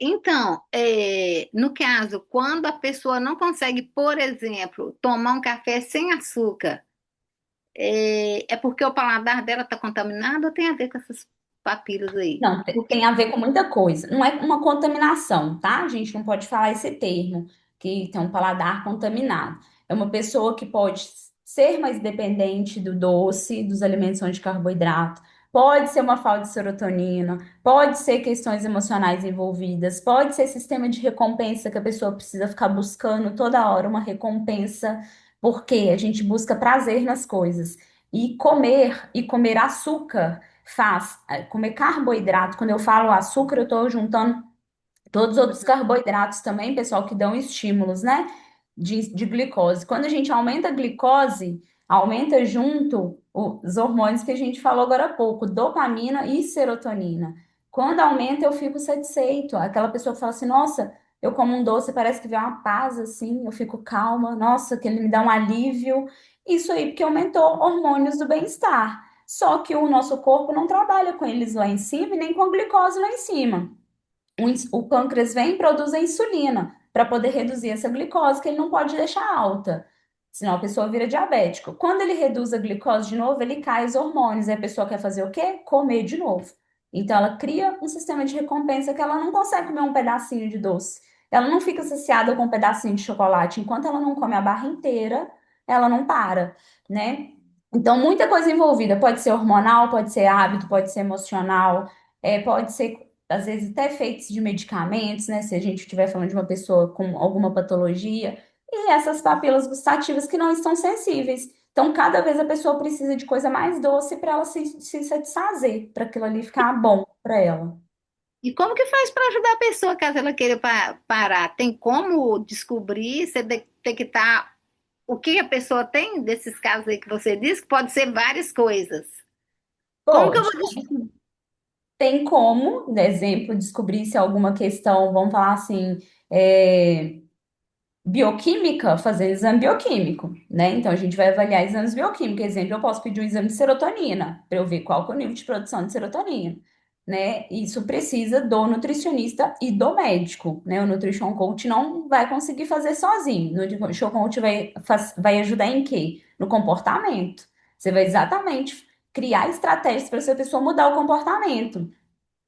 Então, no caso, quando a pessoa não consegue, por exemplo, tomar um café sem açúcar, é porque o paladar dela está contaminado ou tem a ver com essas papilas aí? Não, tem a ver com muita coisa. Não é uma contaminação, tá? A gente não pode falar esse termo, que tem um paladar contaminado. É uma pessoa que pode ser mais dependente do doce, dos alimentos onde carboidrato, pode ser uma falta de serotonina, pode ser questões emocionais envolvidas, pode ser sistema de recompensa que a pessoa precisa ficar buscando toda hora uma recompensa, porque a gente busca prazer nas coisas. E comer açúcar comer carboidrato. Quando eu falo açúcar, eu estou juntando todos os outros carboidratos também, pessoal, que dão estímulos, né? De glicose. Quando a gente aumenta a glicose, aumenta junto os hormônios que a gente falou agora há pouco, dopamina e serotonina. Quando aumenta, eu fico satisfeito. Aquela pessoa que fala assim, nossa, eu como um doce, parece que vem uma paz assim, eu fico calma, nossa, que ele me dá um alívio. Isso aí, porque aumentou hormônios do bem-estar. Só que o nosso corpo não trabalha com eles lá em cima e nem com a glicose lá em cima. O pâncreas vem e produz a insulina para poder reduzir essa glicose que ele não pode deixar alta, senão a pessoa vira diabético. Quando ele reduz a glicose de novo, ele cai os hormônios, e a pessoa quer fazer o quê? Comer de novo. Então ela cria um sistema de recompensa que ela não consegue comer um pedacinho de doce. Ela não fica saciada com um pedacinho de chocolate. Enquanto ela não come a barra inteira, ela não para, né? Então, muita coisa envolvida. Pode ser hormonal, pode ser hábito, pode ser emocional, pode ser às vezes até efeitos de medicamentos, né? Se a gente estiver falando de uma pessoa com alguma patologia, e essas papilas gustativas que não estão sensíveis. Então, cada vez a pessoa precisa de coisa mais doce para ela se satisfazer, para aquilo ali ficar bom para ela. E como que faz para ajudar a pessoa caso ela queira parar? Tem como descobrir, você detectar o que a pessoa tem desses casos aí que você disse, que pode ser várias coisas. Como que eu Pode. vou descobrir? Tem como, por exemplo, descobrir se alguma questão, vamos falar assim, é, bioquímica, fazer exame bioquímico, né? Então a gente vai avaliar exames bioquímicos. Exemplo, eu posso pedir um exame de serotonina para eu ver qual que é o nível de produção de serotonina, né? Isso precisa do nutricionista e do médico, né? O Nutrition Coach não vai conseguir fazer sozinho. O Nutrition Coach vai ajudar em quê? No comportamento. Você vai exatamente criar estratégias para essa pessoa mudar o comportamento.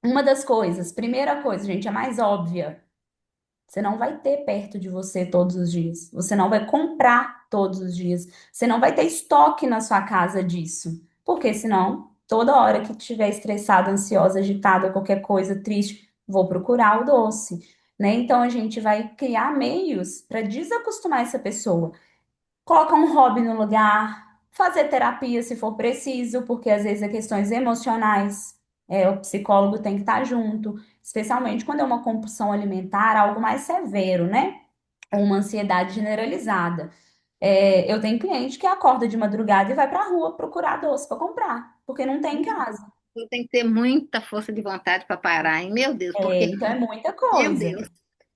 Uma das coisas, primeira coisa, gente, a mais óbvia. Você não vai ter perto de você todos os dias. Você não vai comprar todos os dias. Você não vai ter estoque na sua casa disso. Porque senão, toda hora que estiver estressada, ansiosa, agitada, qualquer coisa triste, vou procurar o doce, né? Então a gente vai criar meios para desacostumar essa pessoa. Colocar um hobby no lugar, fazer terapia se for preciso, porque às vezes é questões emocionais, o psicólogo tem que estar junto, especialmente quando é uma compulsão alimentar, algo mais severo, né? Ou uma ansiedade generalizada. Eu tenho cliente que acorda de madrugada e vai para a rua procurar doce para comprar, porque não tem em casa. Eu tenho que ter muita força de vontade para parar, hein? Meu Deus, porque, Então é muita meu coisa. Deus.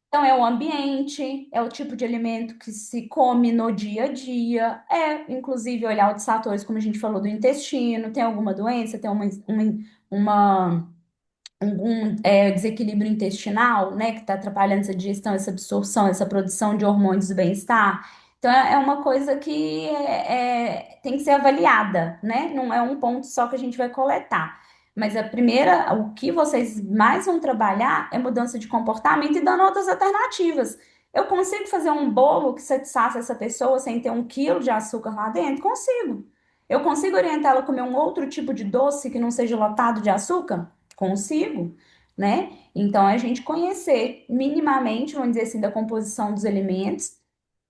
Então, é o ambiente, é o tipo de alimento que se come no dia a dia, inclusive, olhar outros fatores, como a gente falou, do intestino, tem alguma doença, tem uma- desequilíbrio intestinal, né, que está atrapalhando essa digestão, essa absorção, essa produção de hormônios do bem-estar. Então, é uma coisa que tem que ser avaliada, né? Não é um ponto só que a gente vai coletar. Mas o que vocês mais vão trabalhar é mudança de comportamento e dando outras alternativas. Eu consigo fazer um bolo que satisfaça essa pessoa sem ter 1 quilo de açúcar lá dentro? Consigo. Eu consigo orientar ela a comer um outro tipo de doce que não seja lotado de açúcar? Consigo, né? Então, a gente conhecer minimamente, vamos dizer assim, da composição dos alimentos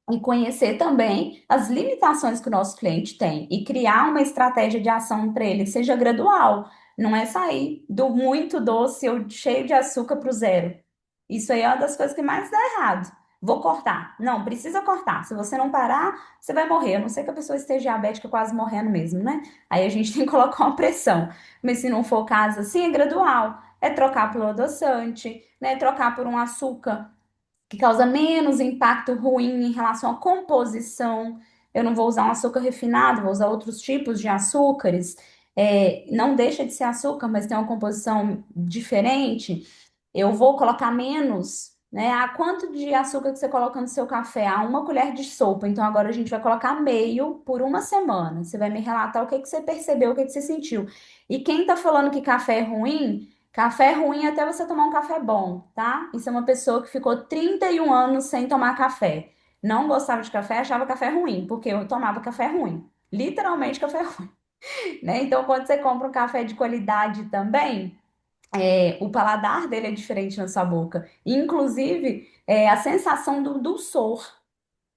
e conhecer também as limitações que o nosso cliente tem e criar uma estratégia de ação para ele, que seja gradual. Não é sair do muito doce ou cheio de açúcar para o zero. Isso aí é uma das coisas que mais dá errado. Vou cortar. Não, precisa cortar. Se você não parar, você vai morrer. A não ser que a pessoa esteja diabética quase morrendo mesmo, né? Aí a gente tem que colocar uma pressão. Mas se não for o caso assim, é gradual. É trocar por adoçante, né? Trocar por um açúcar que causa menos impacto ruim em relação à composição. Eu não vou usar um açúcar refinado, vou usar outros tipos de açúcares. Não deixa de ser açúcar, mas tem uma composição diferente. Eu vou colocar menos, né? Quanto de açúcar que você coloca no seu café? Uma colher de sopa. Então agora a gente vai colocar meio por uma semana. Você vai me relatar o que que você percebeu, o que que você sentiu. E quem tá falando que café é ruim até você tomar um café bom, tá? Isso é uma pessoa que ficou 31 anos sem tomar café. Não gostava de café, achava café ruim, porque eu tomava café ruim. Literalmente café ruim, né? Então, quando você compra um café de qualidade também, o paladar dele é diferente na sua boca. Inclusive, a sensação do dulçor,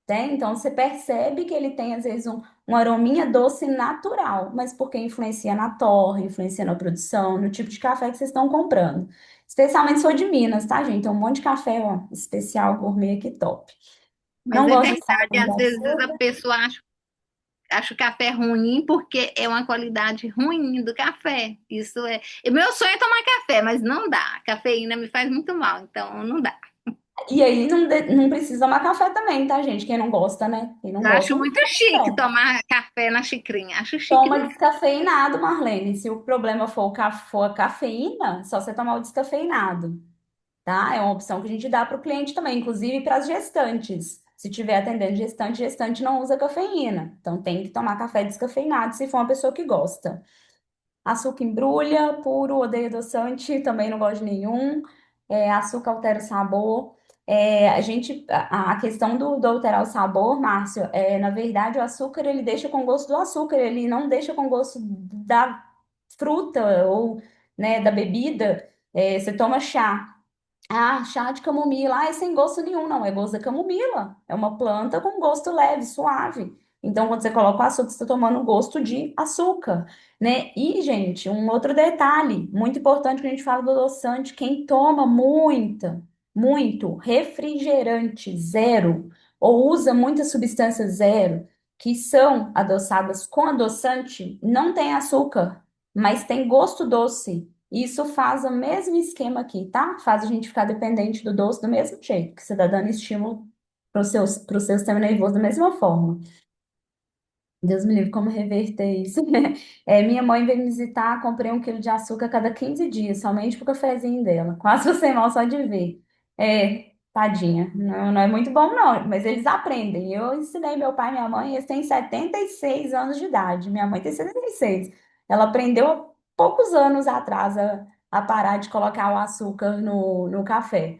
né? Então, você percebe que ele tem, às vezes, um arominha doce natural, mas porque influencia na torre, influencia na produção, no tipo de café que vocês estão comprando. Especialmente se for de Minas, tá, gente? Tem um monte de café, ó, especial gourmet aqui top. Mas Não é gosto de verdade, sabão de às vezes a açúcar. pessoa acha o café ruim porque é uma qualidade ruim do café. Isso é. E meu sonho é tomar café, mas não dá. A cafeína me faz muito mal, então não dá. E aí não precisa tomar café também, tá, gente? Quem não gosta, né? Quem não Eu gosta, acho não muito toma chique café. tomar café na xicrinha. Acho chique Toma demais. descafeinado, Marlene. Se o problema for a cafeína, só você tomar o descafeinado. Tá? É uma opção que a gente dá para o cliente também, inclusive para as gestantes. Se tiver atendendo gestante, gestante não usa cafeína. Então tem que tomar café descafeinado se for uma pessoa que gosta. Açúcar embrulha, puro, odeio adoçante, também não gosto de nenhum. Açúcar altera o sabor. A questão do alterar o sabor, Márcio, na verdade o açúcar ele deixa com gosto do açúcar, ele não deixa com gosto da fruta ou, né, da bebida. Você toma chá. Chá de camomila. É sem gosto nenhum, não. É gosto da camomila. É uma planta com gosto leve, suave. Então, quando você coloca o açúcar, você está tomando gosto de açúcar, né? E, gente, um outro detalhe muito importante que a gente fala do adoçante, quem toma muito refrigerante zero ou usa muita substância zero, que são adoçadas com adoçante, não tem açúcar, mas tem gosto doce. Isso faz o mesmo esquema aqui, tá? Faz a gente ficar dependente do doce do mesmo jeito, que você tá dando estímulo pro seu sistema nervoso da mesma forma. Deus me livre, como reverter isso. Minha mãe veio me visitar, comprei 1 quilo de açúcar a cada 15 dias, somente pro cafezinho dela. Quase você mal só de ver. Tadinha. Não, não é muito bom, não, mas eles aprendem. Eu ensinei meu pai e minha mãe, eles têm 76 anos de idade. Minha mãe tem 76. Ela aprendeu há poucos anos atrás a parar de colocar o açúcar no café.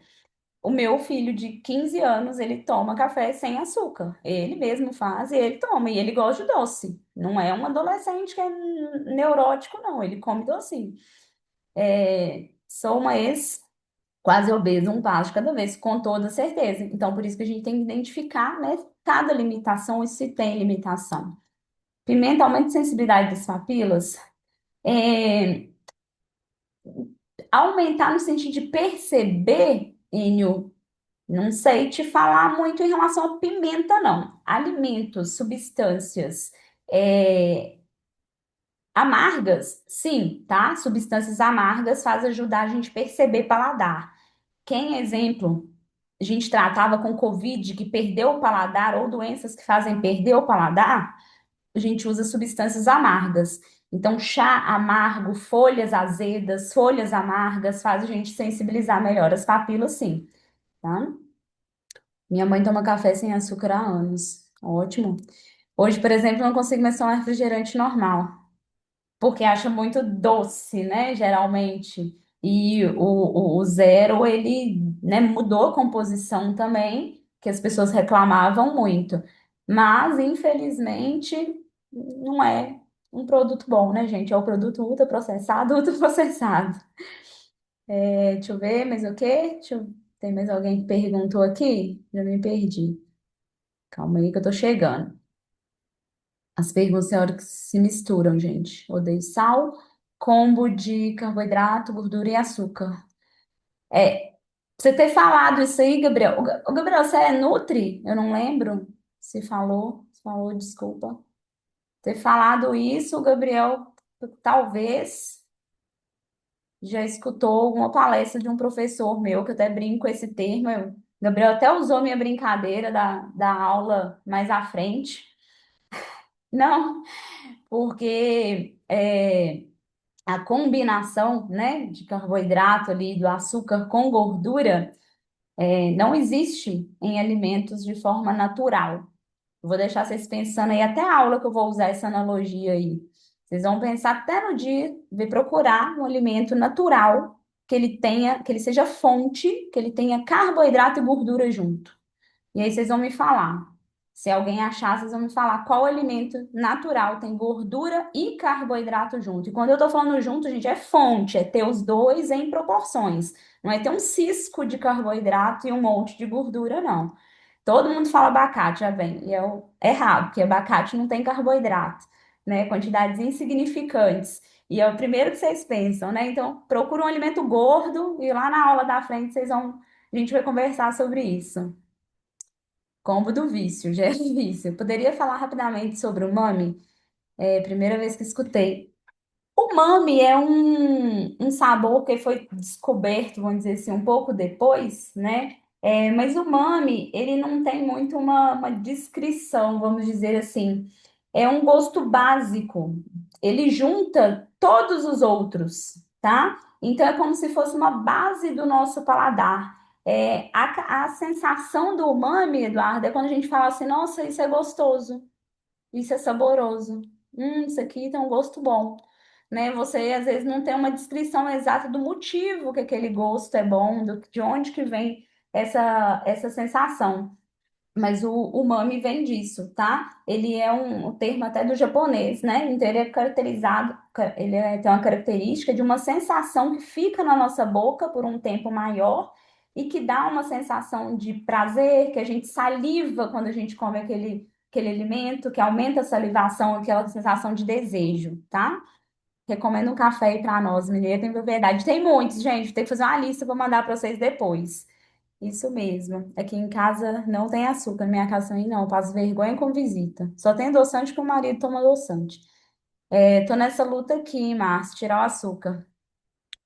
O meu filho de 15 anos, ele toma café sem açúcar. Ele mesmo faz e ele toma. E ele gosta de doce. Não é um adolescente que é neurótico, não. Ele come docinho. Sou uma ex quase obesa, um passo de cada vez, com toda certeza. Então, por isso que a gente tem que identificar, né, cada limitação e se tem limitação. Pimenta aumenta a sensibilidade das papilas. É, aumentar no sentido de perceber, Enio. Não sei te falar muito em relação à pimenta, não. Alimentos, substâncias amargas, sim, tá? Substâncias amargas faz ajudar a gente a perceber paladar. Quem, exemplo, a gente tratava com Covid, que perdeu o paladar, ou doenças que fazem perder o paladar, a gente usa substâncias amargas. Então, chá amargo, folhas azedas, folhas amargas, faz a gente sensibilizar melhor as papilas, sim, tá? Minha mãe toma café sem açúcar há anos. Ótimo. Hoje, por exemplo, eu não consigo mais tomar refrigerante normal, porque acha muito doce, né? Geralmente. E o zero, ele, né, mudou a composição também, que as pessoas reclamavam muito. Mas, infelizmente, não é um produto bom, né, gente? É o produto ultraprocessado, ultraprocessado. Deixa eu ver, mais o quê? Tem mais alguém que perguntou aqui? Já me perdi. Calma aí que eu tô chegando. As perguntas tem hora que se misturam, gente. Odeio sal, combo de carboidrato, gordura e açúcar. É, Você ter falado isso aí, Gabriel. Ô, Gabriel, você é Nutri? Eu não lembro se falou. Se falou, desculpa. Ter falado isso, o Gabriel talvez já escutou alguma palestra de um professor meu, que eu até brinco com esse termo. Gabriel até usou minha brincadeira da aula mais à frente. Não, porque a combinação, né, de carboidrato ali, do açúcar com gordura, não existe em alimentos de forma natural. Eu vou deixar vocês pensando aí até a aula que eu vou usar essa analogia aí. Vocês vão pensar até no dia de procurar um alimento natural que ele tenha, que ele seja fonte, que ele tenha carboidrato e gordura junto. E aí vocês vão me falar. Se alguém achar, vocês vão me falar qual alimento natural tem gordura e carboidrato junto. E quando eu tô falando junto, gente, é fonte, é ter os dois em proporções. Não é ter um cisco de carboidrato e um monte de gordura, não. Todo mundo fala abacate, já vem. E é errado, porque abacate não tem carboidrato, né? Quantidades insignificantes. E é o primeiro que vocês pensam, né? Então, procura um alimento gordo e lá na aula da frente a gente vai conversar sobre isso. Combo do vício, gera vício. Eu poderia falar rapidamente sobre o umami? É a primeira vez que escutei. O umami é um sabor que foi descoberto, vamos dizer assim, um pouco depois, né? Mas o umami, ele não tem muito uma descrição, vamos dizer assim. É um gosto básico. Ele junta todos os outros, tá? Então é como se fosse uma base do nosso paladar. A sensação do umami, Eduardo, é quando a gente fala assim, nossa, isso é gostoso, isso é saboroso. Isso aqui tem um gosto bom, né? Você às vezes não tem uma descrição exata do motivo que aquele gosto é bom, de onde que vem essa sensação. Mas o umami vem disso, tá? Ele é um termo até do japonês, né? Então ele é caracterizado, tem uma característica de uma sensação que fica na nossa boca por um tempo maior e que dá uma sensação de prazer, que a gente saliva quando a gente come aquele alimento, que aumenta a salivação, aquela sensação de desejo, tá? Recomendo um café aí para nós, mineiro, tem verdade. Tem muitos, gente, tem que fazer uma lista para mandar para vocês depois. Isso mesmo. Aqui em casa não tem açúcar. Na minha casa também não. Eu passo vergonha com visita. Só tem adoçante que o marido toma adoçante. Tô nessa luta aqui, Márcio, tirar o açúcar.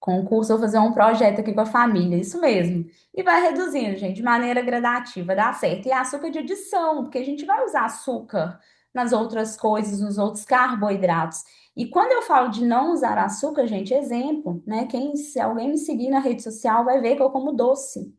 Com o curso, eu vou fazer um projeto aqui com a família. Isso mesmo. E vai reduzindo, gente, de maneira gradativa. Dá certo. E é açúcar de adição, porque a gente vai usar açúcar nas outras coisas, nos outros carboidratos. E quando eu falo de não usar açúcar, gente, exemplo, né? Se alguém me seguir na rede social vai ver que eu como doce,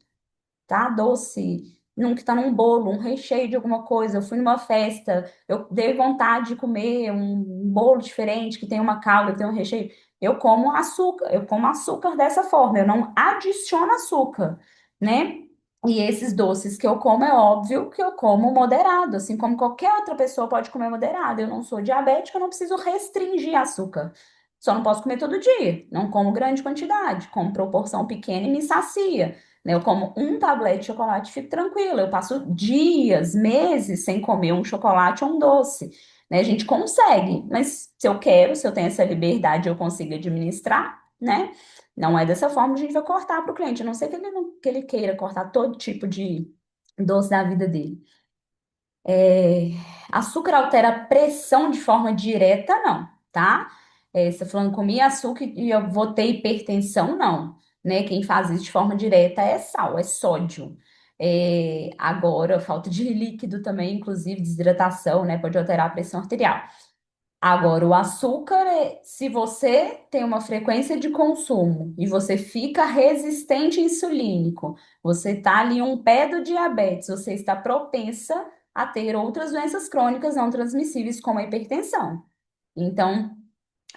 tá? Doce, num que tá num bolo, um recheio de alguma coisa. Eu fui numa festa, eu dei vontade de comer um bolo diferente que tem uma calda, que tem um recheio. Eu como açúcar dessa forma, eu não adiciono açúcar, né? E esses doces que eu como, é óbvio que eu como moderado, assim como qualquer outra pessoa pode comer moderado. Eu não sou diabética, eu não preciso restringir açúcar. Só não posso comer todo dia. Não como grande quantidade, como proporção pequena e me sacia, né? Eu como um tablete de chocolate e fico tranquila. Eu passo dias, meses sem comer um chocolate ou um doce, né? A gente consegue, mas se eu quero, se eu tenho essa liberdade, eu consigo administrar, né? Não é dessa forma que a gente vai cortar para o cliente, a não ser que que ele queira cortar todo tipo de doce da vida dele. É, Açúcar altera a pressão de forma direta, não, tá? Você tá falando comi açúcar e eu vou ter hipertensão, não, né? Quem faz isso de forma direta é sal, é sódio. Agora, falta de líquido também, inclusive desidratação, né? Pode alterar a pressão arterial. Agora, o açúcar, se você tem uma frequência de consumo e você fica resistente insulínico, você está ali um pé do diabetes, você está propensa a ter outras doenças crônicas não transmissíveis, como a hipertensão. Então,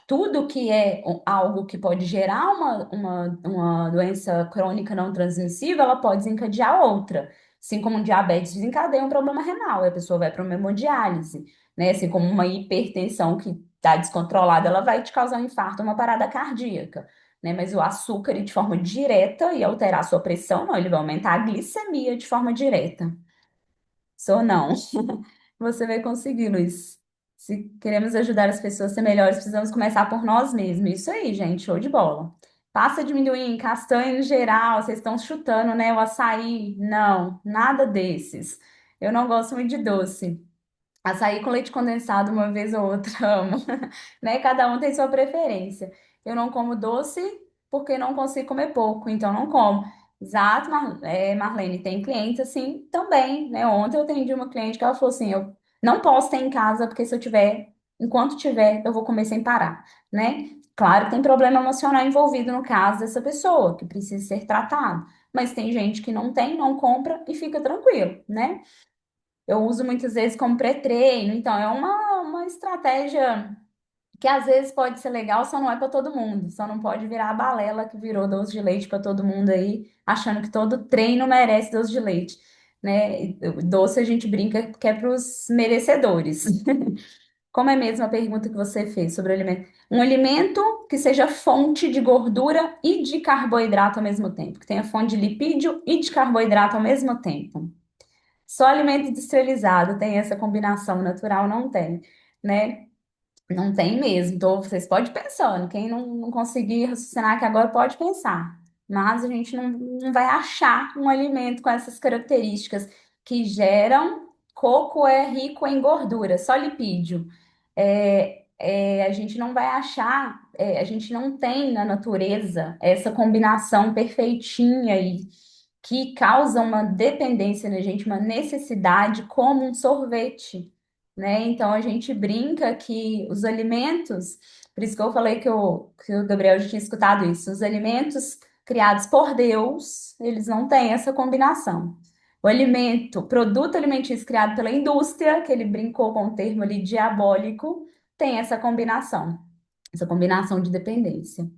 tudo que é algo que pode gerar uma doença crônica não transmissível, ela pode desencadear outra. Assim como um diabetes desencadeia um problema renal, e a pessoa vai para uma hemodiálise, né? Assim como uma hipertensão que está descontrolada, ela vai te causar um infarto, uma parada cardíaca, né? Mas o açúcar, de forma direta, e alterar a sua pressão, não, ele vai aumentar a glicemia de forma direta. Sou não. Você vai conseguir, Luiz. Se queremos ajudar as pessoas a ser melhores, precisamos começar por nós mesmos. Isso aí, gente, show de bola. Passa de amendoim, castanha no geral, vocês estão chutando, né? O açaí, não, nada desses. Eu não gosto muito de doce. Açaí com leite condensado uma vez ou outra, amo, né? Cada um tem sua preferência. Eu não como doce porque não consigo comer pouco, então não como. Exato, Marlene, tem clientes assim também, né? Ontem eu atendi uma cliente que ela falou assim, eu não posso ter em casa porque se eu tiver, enquanto tiver, eu vou comer sem parar, né? Claro que tem problema emocional envolvido no caso dessa pessoa, que precisa ser tratado, mas tem gente que não tem, não compra e fica tranquilo, né? Eu uso muitas vezes como pré-treino, então é uma estratégia que às vezes pode ser legal, só não é para todo mundo, só não pode virar a balela que virou doce de leite para todo mundo aí, achando que todo treino merece doce de leite, né? Doce a gente brinca que é para os merecedores. Como é mesmo a pergunta que você fez sobre o alimento? Um alimento que seja fonte de gordura e de carboidrato ao mesmo tempo, que tenha fonte de lipídio e de carboidrato ao mesmo tempo. Só alimento industrializado tem essa combinação, natural não tem, né? Não tem mesmo. Então, vocês podem ir pensando. Quem não conseguir raciocinar aqui agora pode pensar. Mas a gente não vai achar um alimento com essas características que geram. Coco é rico em gordura, só lipídio. A gente não vai achar, a gente não tem na natureza essa combinação perfeitinha aí que causa uma dependência na gente, uma necessidade como um sorvete, né? Então a gente brinca que os alimentos, por isso que eu falei que o Gabriel já tinha escutado isso, os alimentos criados por Deus, eles não têm essa combinação. O alimento, produto alimentício criado pela indústria, que ele brincou com o termo ali diabólico, tem essa combinação de dependência.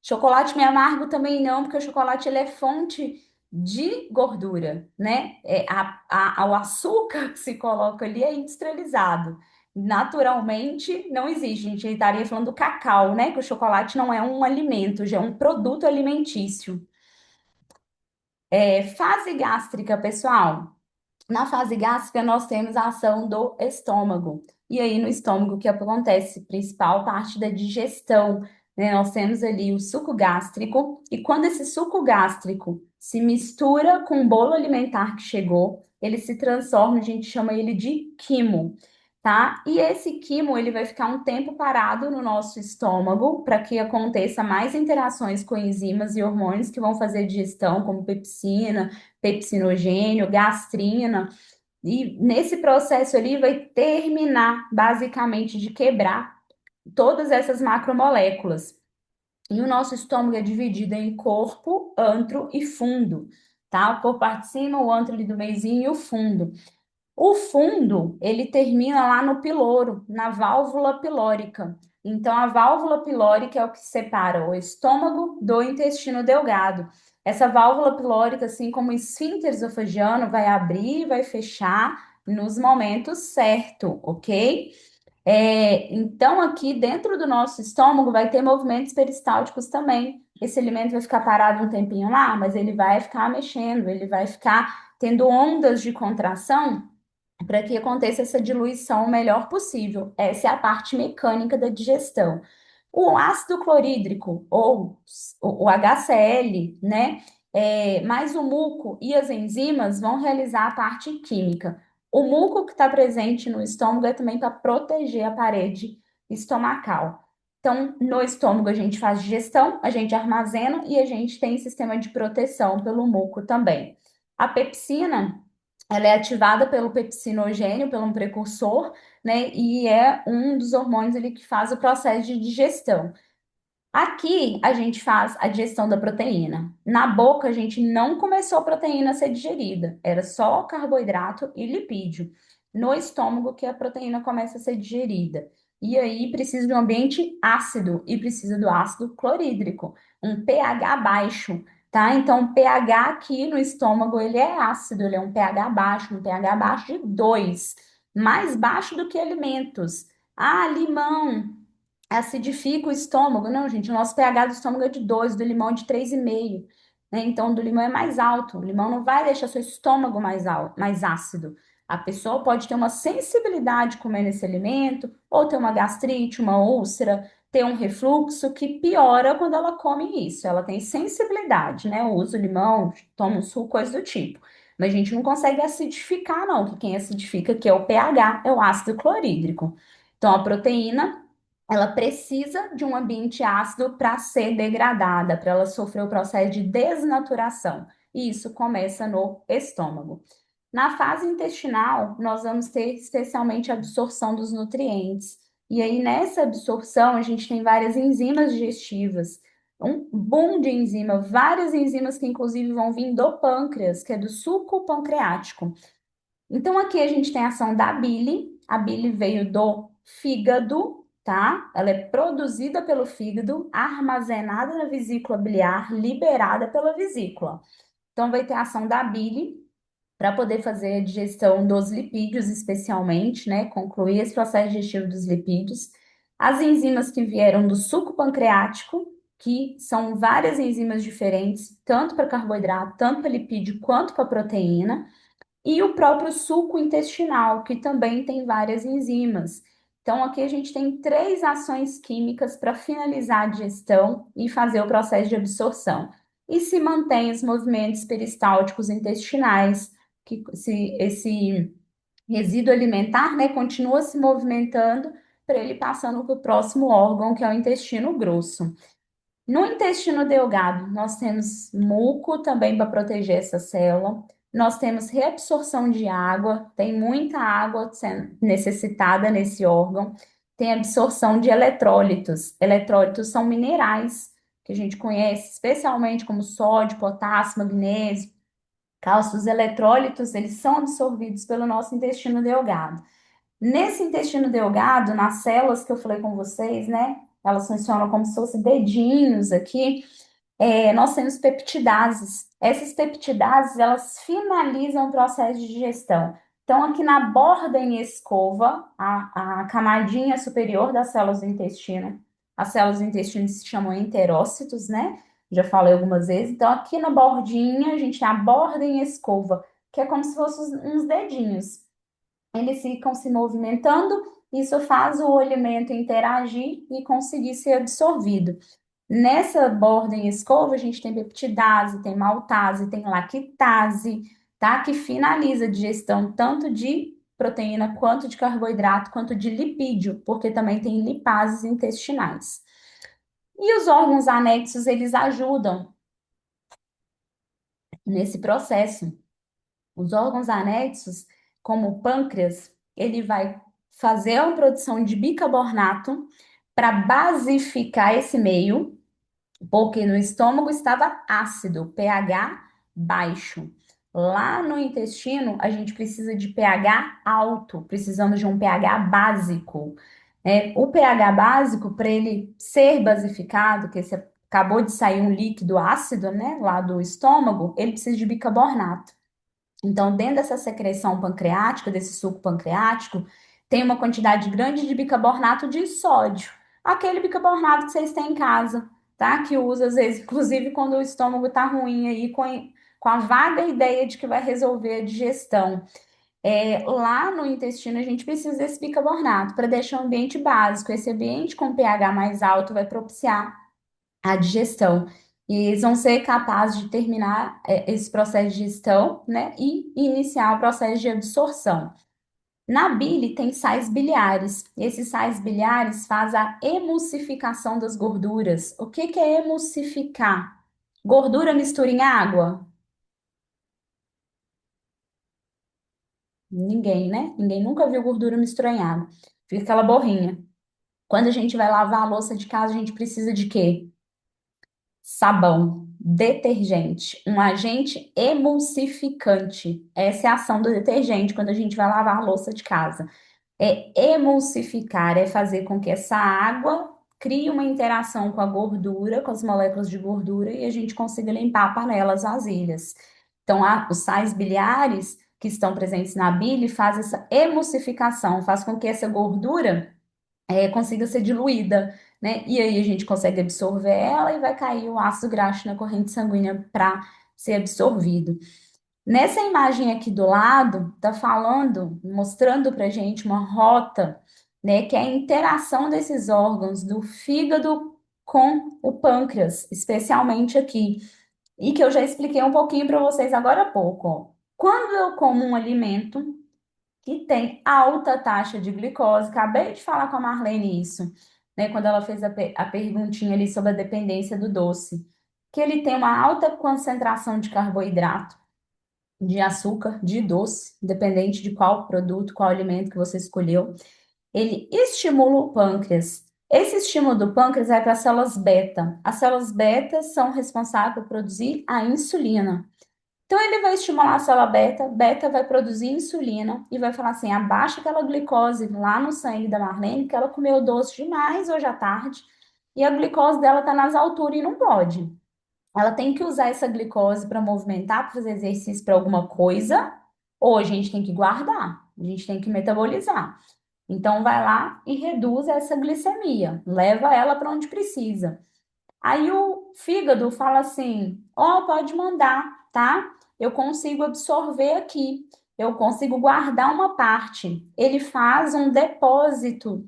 Chocolate meio amargo também não, porque o chocolate ele é fonte de gordura, né? O açúcar que se coloca ali é industrializado. Naturalmente não existe. A gente estaria falando do cacau, né? Que o chocolate não é um alimento, já é um produto alimentício. Fase gástrica, pessoal. Na fase gástrica, nós temos a ação do estômago. E aí, no estômago, o que acontece? Principal parte da digestão, né? Nós temos ali o suco gástrico, e quando esse suco gástrico se mistura com o bolo alimentar que chegou, ele se transforma, a gente chama ele de quimo, tá? E esse quimo, ele vai ficar um tempo parado no nosso estômago para que aconteça mais interações com enzimas e hormônios que vão fazer digestão, como pepsina, pepsinogênio, gastrina, e nesse processo ali vai terminar basicamente de quebrar todas essas macromoléculas. E o nosso estômago é dividido em corpo, antro e fundo, tá? O corpo parte de cima, o antro ali do meiozinho e o fundo. O fundo, ele termina lá no piloro, na válvula pilórica. Então, a válvula pilórica é o que separa o estômago do intestino delgado. Essa válvula pilórica, assim como o esfíncter esofágico, vai abrir e vai fechar nos momentos certos, ok? Então, aqui dentro do nosso estômago vai ter movimentos peristálticos também. Esse alimento vai ficar parado um tempinho lá, mas ele vai ficar mexendo, ele vai ficar tendo ondas de contração para que aconteça essa diluição o melhor possível. Essa é a parte mecânica da digestão. O ácido clorídrico, ou o HCl, né? Mais o muco e as enzimas vão realizar a parte química. O muco que está presente no estômago é também para proteger a parede estomacal. Então, no estômago a gente faz digestão, a gente armazena e a gente tem sistema de proteção pelo muco também. A pepsina ela é ativada pelo pepsinogênio, pelo um precursor, né? E é um dos hormônios ali que faz o processo de digestão. Aqui a gente faz a digestão da proteína. Na boca a gente não começou a proteína a ser digerida, era só carboidrato e lipídio. No estômago que a proteína começa a ser digerida. E aí precisa de um ambiente ácido e precisa do ácido clorídrico, um pH baixo, tá? Então, o pH aqui no estômago ele é ácido, ele é um pH baixo, um pH abaixo de 2, mais baixo do que alimentos. Ah, limão acidifica o estômago. Não, gente, o nosso pH do estômago é de 2, do limão é de 3,5, né? Então, do limão é mais alto. O limão não vai deixar seu estômago mais alto, mais ácido. A pessoa pode ter uma sensibilidade comendo esse alimento, ou ter uma gastrite, uma úlcera, ter um refluxo que piora quando ela come isso. Ela tem sensibilidade, né? Eu uso limão, tomo suco, coisa do tipo. Mas a gente não consegue acidificar, não, que quem acidifica que é o pH, é o ácido clorídrico. Então, a proteína, ela precisa de um ambiente ácido para ser degradada, para ela sofrer o processo de desnaturação. E isso começa no estômago. Na fase intestinal, nós vamos ter especialmente a absorção dos nutrientes. E aí, nessa absorção, a gente tem várias enzimas digestivas, um boom de enzima, várias enzimas que, inclusive, vão vir do pâncreas, que é do suco pancreático. Então, aqui a gente tem a ação da bile. A bile veio do fígado, tá? Ela é produzida pelo fígado, armazenada na vesícula biliar, liberada pela vesícula. Então, vai ter a ação da bile para poder fazer a digestão dos lipídios, especialmente, né? Concluir esse processo digestivo dos lipídios. As enzimas que vieram do suco pancreático, que são várias enzimas diferentes, tanto para carboidrato, tanto para lipídio, quanto para proteína. E o próprio suco intestinal, que também tem várias enzimas. Então, aqui a gente tem três ações químicas para finalizar a digestão e fazer o processo de absorção. E se mantém os movimentos peristálticos intestinais, que se esse resíduo alimentar, né, continua se movimentando para ele passando para o próximo órgão, que é o intestino grosso. No intestino delgado, nós temos muco também para proteger essa célula. Nós temos reabsorção de água, tem muita água sendo necessitada nesse órgão. Tem absorção de eletrólitos. Eletrólitos são minerais que a gente conhece, especialmente como sódio, potássio, magnésio, cálcio. Os eletrólitos, eles são absorvidos pelo nosso intestino delgado. Nesse intestino delgado, nas células que eu falei com vocês, né? Elas funcionam como se fossem dedinhos aqui. Nós temos peptidases. Essas peptidases, elas finalizam o processo de digestão. Então, aqui na borda em escova, a camadinha superior das células do intestino, as células do intestino se chamam enterócitos, né? Já falei algumas vezes. Então, aqui na bordinha, a gente tem a borda em escova, que é como se fossem uns dedinhos. Eles ficam se movimentando, isso faz o alimento interagir e conseguir ser absorvido. Nessa borda em escova, a gente tem peptidase, tem maltase, tem lactase, tá? Que finaliza a digestão tanto de proteína, quanto de carboidrato, quanto de lipídio, porque também tem lipases intestinais. E os órgãos anexos, eles ajudam nesse processo. Os órgãos anexos, como o pâncreas, ele vai fazer a produção de bicarbonato para basificar esse meio, porque no estômago estava ácido, pH baixo. Lá no intestino, a gente precisa de pH alto, precisamos de um pH básico. O pH básico, para ele ser basificado, que você acabou de sair um líquido ácido, né, lá do estômago, ele precisa de bicarbonato. Então, dentro dessa secreção pancreática, desse suco pancreático, tem uma quantidade grande de bicarbonato de sódio. Aquele bicarbonato que vocês têm em casa, tá? Que usa, às vezes, inclusive quando o estômago tá ruim aí, com a vaga ideia de que vai resolver a digestão. Lá no intestino, a gente precisa desse bicarbonato para deixar o ambiente básico. Esse ambiente com pH mais alto vai propiciar a digestão. E eles vão ser capazes de terminar esse processo de digestão, né, e iniciar o processo de absorção. Na bile tem sais biliares. Esses sais biliares fazem a emulsificação das gorduras. O que que é emulsificar? Gordura mistura em água? Ninguém, né? Ninguém nunca viu gordura misturar em água. Fica aquela borrinha. Quando a gente vai lavar a louça de casa, a gente precisa de quê? Sabão, detergente, um agente emulsificante. Essa é a ação do detergente quando a gente vai lavar a louça de casa. Emulsificar, é fazer com que essa água crie uma interação com a gordura, com as moléculas de gordura, e a gente consiga limpar panelas, vasilhas. Então, os sais biliares que estão presentes na bile faz essa emulsificação, faz com que essa gordura consiga ser diluída, né? E aí a gente consegue absorver ela e vai cair o ácido graxo na corrente sanguínea para ser absorvido. Nessa imagem aqui do lado, está falando, mostrando para gente uma rota, né, que é a interação desses órgãos do fígado com o pâncreas, especialmente aqui, e que eu já expliquei um pouquinho para vocês agora há pouco. Ó. Quando eu como um alimento que tem alta taxa de glicose, acabei de falar com a Marlene isso, né, quando ela fez a perguntinha ali sobre a dependência do doce, que ele tem uma alta concentração de carboidrato, de açúcar, de doce, independente de qual produto, qual alimento que você escolheu, ele estimula o pâncreas. Esse estímulo do pâncreas vai para as células beta. As células beta são responsáveis por produzir a insulina. Então, ele vai estimular a célula beta, beta vai produzir insulina e vai falar assim: abaixa aquela glicose lá no sangue da Marlene, que ela comeu doce demais hoje à tarde e a glicose dela está nas alturas e não pode. Ela tem que usar essa glicose para movimentar, para fazer exercício para alguma coisa, ou a gente tem que guardar, a gente tem que metabolizar. Então, vai lá e reduz essa glicemia, leva ela para onde precisa. Aí o fígado fala assim: ó, pode mandar, tá? Eu consigo absorver aqui, eu consigo guardar uma parte. Ele faz um depósito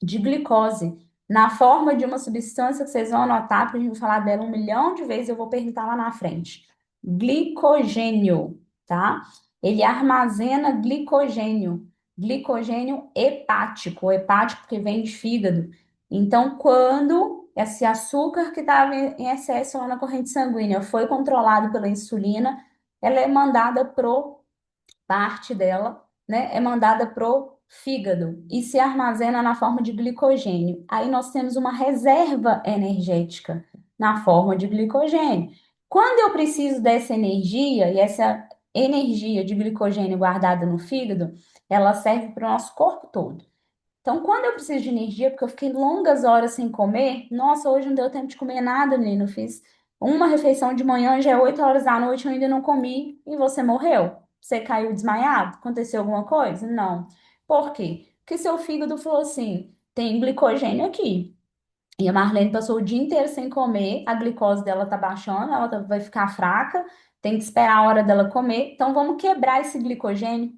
de glicose na forma de uma substância que vocês vão anotar, porque a gente vai falar dela um milhão de vezes, eu vou perguntar lá na frente. Glicogênio, tá? Ele armazena glicogênio, glicogênio hepático, hepático que vem de fígado. Então, quando esse açúcar que estava em excesso lá na corrente sanguínea foi controlado pela insulina, ela é mandada pro parte dela, né, é mandada pro fígado e se armazena na forma de glicogênio. Aí nós temos uma reserva energética na forma de glicogênio. Quando eu preciso dessa energia, e essa energia de glicogênio guardada no fígado, ela serve para o nosso corpo todo. Então, quando eu preciso de energia, porque eu fiquei longas horas sem comer, nossa, hoje não deu tempo de comer nada, menino. Eu fiz uma refeição de manhã, já é 8 horas da noite, eu ainda não comi e você morreu. Você caiu desmaiado? Aconteceu alguma coisa? Não. Por quê? Porque seu fígado falou assim: tem glicogênio aqui. E a Marlene passou o dia inteiro sem comer, a glicose dela tá baixando, vai ficar fraca, tem que esperar a hora dela comer. Então vamos quebrar esse glicogênio,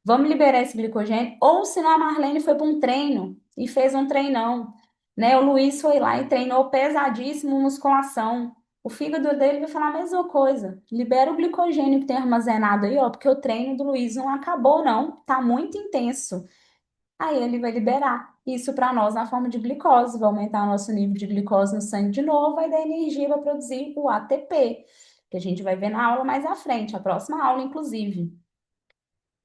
vamos liberar esse glicogênio. Ou senão a Marlene foi para um treino e fez um treinão, né? O Luiz foi lá e treinou pesadíssimo musculação. O fígado dele vai falar a mesma coisa. Libera o glicogênio que tem armazenado aí, ó, porque o treino do Luiz não acabou, não. Tá muito intenso. Aí ele vai liberar isso para nós na forma de glicose, vai aumentar o nosso nível de glicose no sangue de novo, vai dar energia para produzir o ATP, que a gente vai ver na aula mais à frente, a próxima aula, inclusive.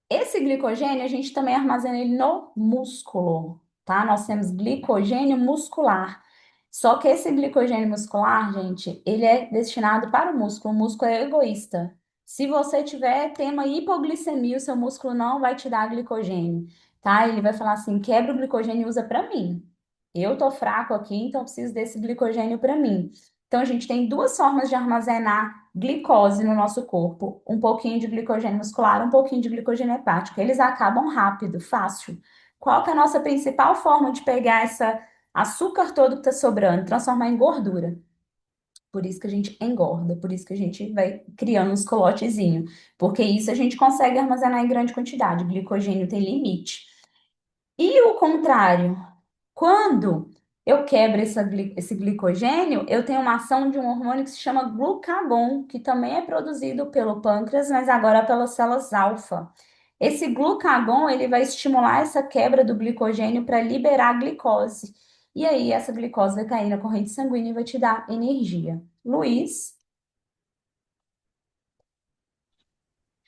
Esse glicogênio, a gente também armazena ele no músculo, tá? Nós temos glicogênio muscular. Só que esse glicogênio muscular, gente, ele é destinado para o músculo. O músculo é egoísta. Se você tiver tema hipoglicemia, o seu músculo não vai te dar glicogênio, tá? Ele vai falar assim: quebra o glicogênio e usa para mim. Eu tô fraco aqui, então eu preciso desse glicogênio para mim. Então a gente tem duas formas de armazenar glicose no nosso corpo: um pouquinho de glicogênio muscular, um pouquinho de glicogênio hepático. Eles acabam rápido, fácil. Qual que é a nossa principal forma de pegar essa açúcar todo que está sobrando, transformar em gordura? Por isso que a gente engorda, por isso que a gente vai criando uns colotezinhos, porque isso a gente consegue armazenar em grande quantidade. O glicogênio tem limite. E o contrário, quando eu quebro esse glicogênio, eu tenho uma ação de um hormônio que se chama glucagon, que também é produzido pelo pâncreas, mas agora pelas células alfa. Esse glucagon, ele vai estimular essa quebra do glicogênio para liberar a glicose. E aí, essa glicose vai cair na corrente sanguínea e vai te dar energia. Luiz,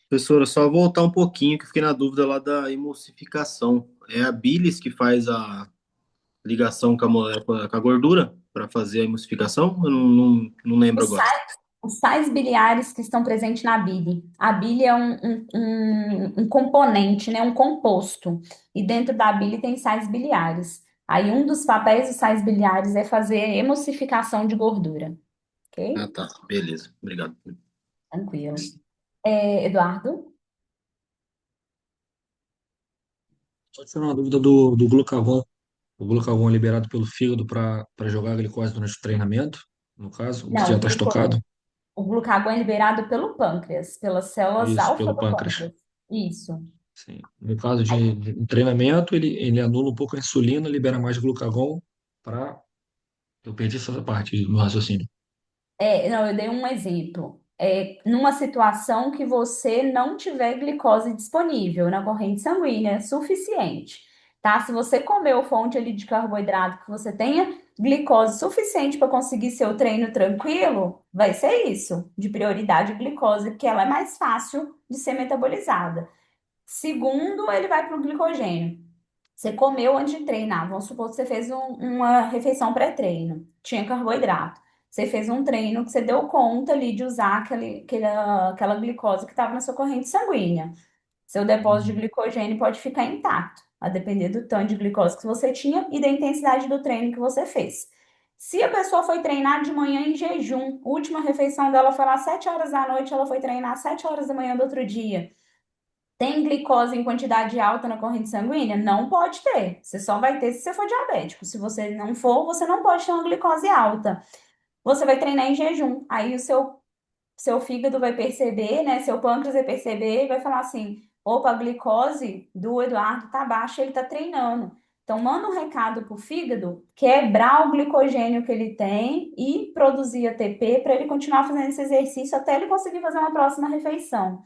Professora, só voltar um pouquinho, que eu fiquei na dúvida lá da emulsificação. É a bilis que faz a ligação com a molécula, com a gordura para fazer a emulsificação? Eu não lembro os agora. sais, os sais biliares que estão presentes na bile. A bile é um componente, né, um composto. E dentro da bile tem sais biliares. Aí um dos papéis dos sais biliares é fazer emulsificação de gordura. Ah, Ok? tá. Beleza. Obrigado. Tranquilo. Eduardo? Só tirar uma dúvida do glucagon. O glucagon é liberado pelo fígado para jogar a glicose durante o treinamento, no caso, o que já Não, está estocado. O glucagon é liberado pelo pâncreas, pelas células Isso, alfa pelo do pâncreas. pâncreas. Isso. Sim. No caso de treinamento, ele anula um pouco a insulina, libera mais glucagon para. Eu perdi essa parte do raciocínio. Não, eu dei um exemplo. Numa situação que você não tiver glicose disponível na corrente sanguínea suficiente, tá? Se você comeu fonte ali de carboidrato que você tenha glicose suficiente para conseguir seu treino tranquilo, vai ser isso, de prioridade glicose, porque ela é mais fácil de ser metabolizada. Segundo, ele vai para o glicogênio. Você comeu antes de treinar. Vamos supor que você fez uma refeição pré-treino, tinha carboidrato. Você fez um treino que você deu conta ali de usar aquela glicose que estava na sua corrente sanguínea. Seu depósito de Uhum. glicogênio pode ficar intacto, a depender do tanto de glicose que você tinha e da intensidade do treino que você fez. Se a pessoa foi treinar de manhã em jejum, a última refeição dela foi lá às 7 horas da noite, ela foi treinar às 7 horas da manhã do outro dia. Tem glicose em quantidade alta na corrente sanguínea? Não pode ter. Você só vai ter se você for diabético. Se você não for, você não pode ter uma glicose alta. Você vai treinar em jejum. Aí seu fígado vai perceber, né? Seu pâncreas vai perceber e vai falar assim: opa, a glicose do Eduardo tá baixa, ele tá treinando. Então, manda um recado pro fígado quebrar o glicogênio que ele tem e produzir ATP para ele continuar fazendo esse exercício até ele conseguir fazer uma próxima refeição.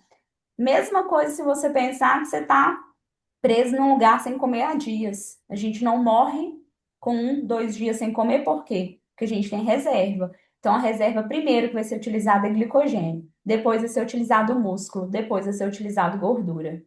Mesma coisa se você pensar que você está preso num lugar sem comer há dias. A gente não morre com 2 dias sem comer, por quê? Porque a gente tem reserva. Então, a reserva primeiro que vai ser utilizada é glicogênio, depois vai ser utilizado músculo, depois vai ser utilizado gordura,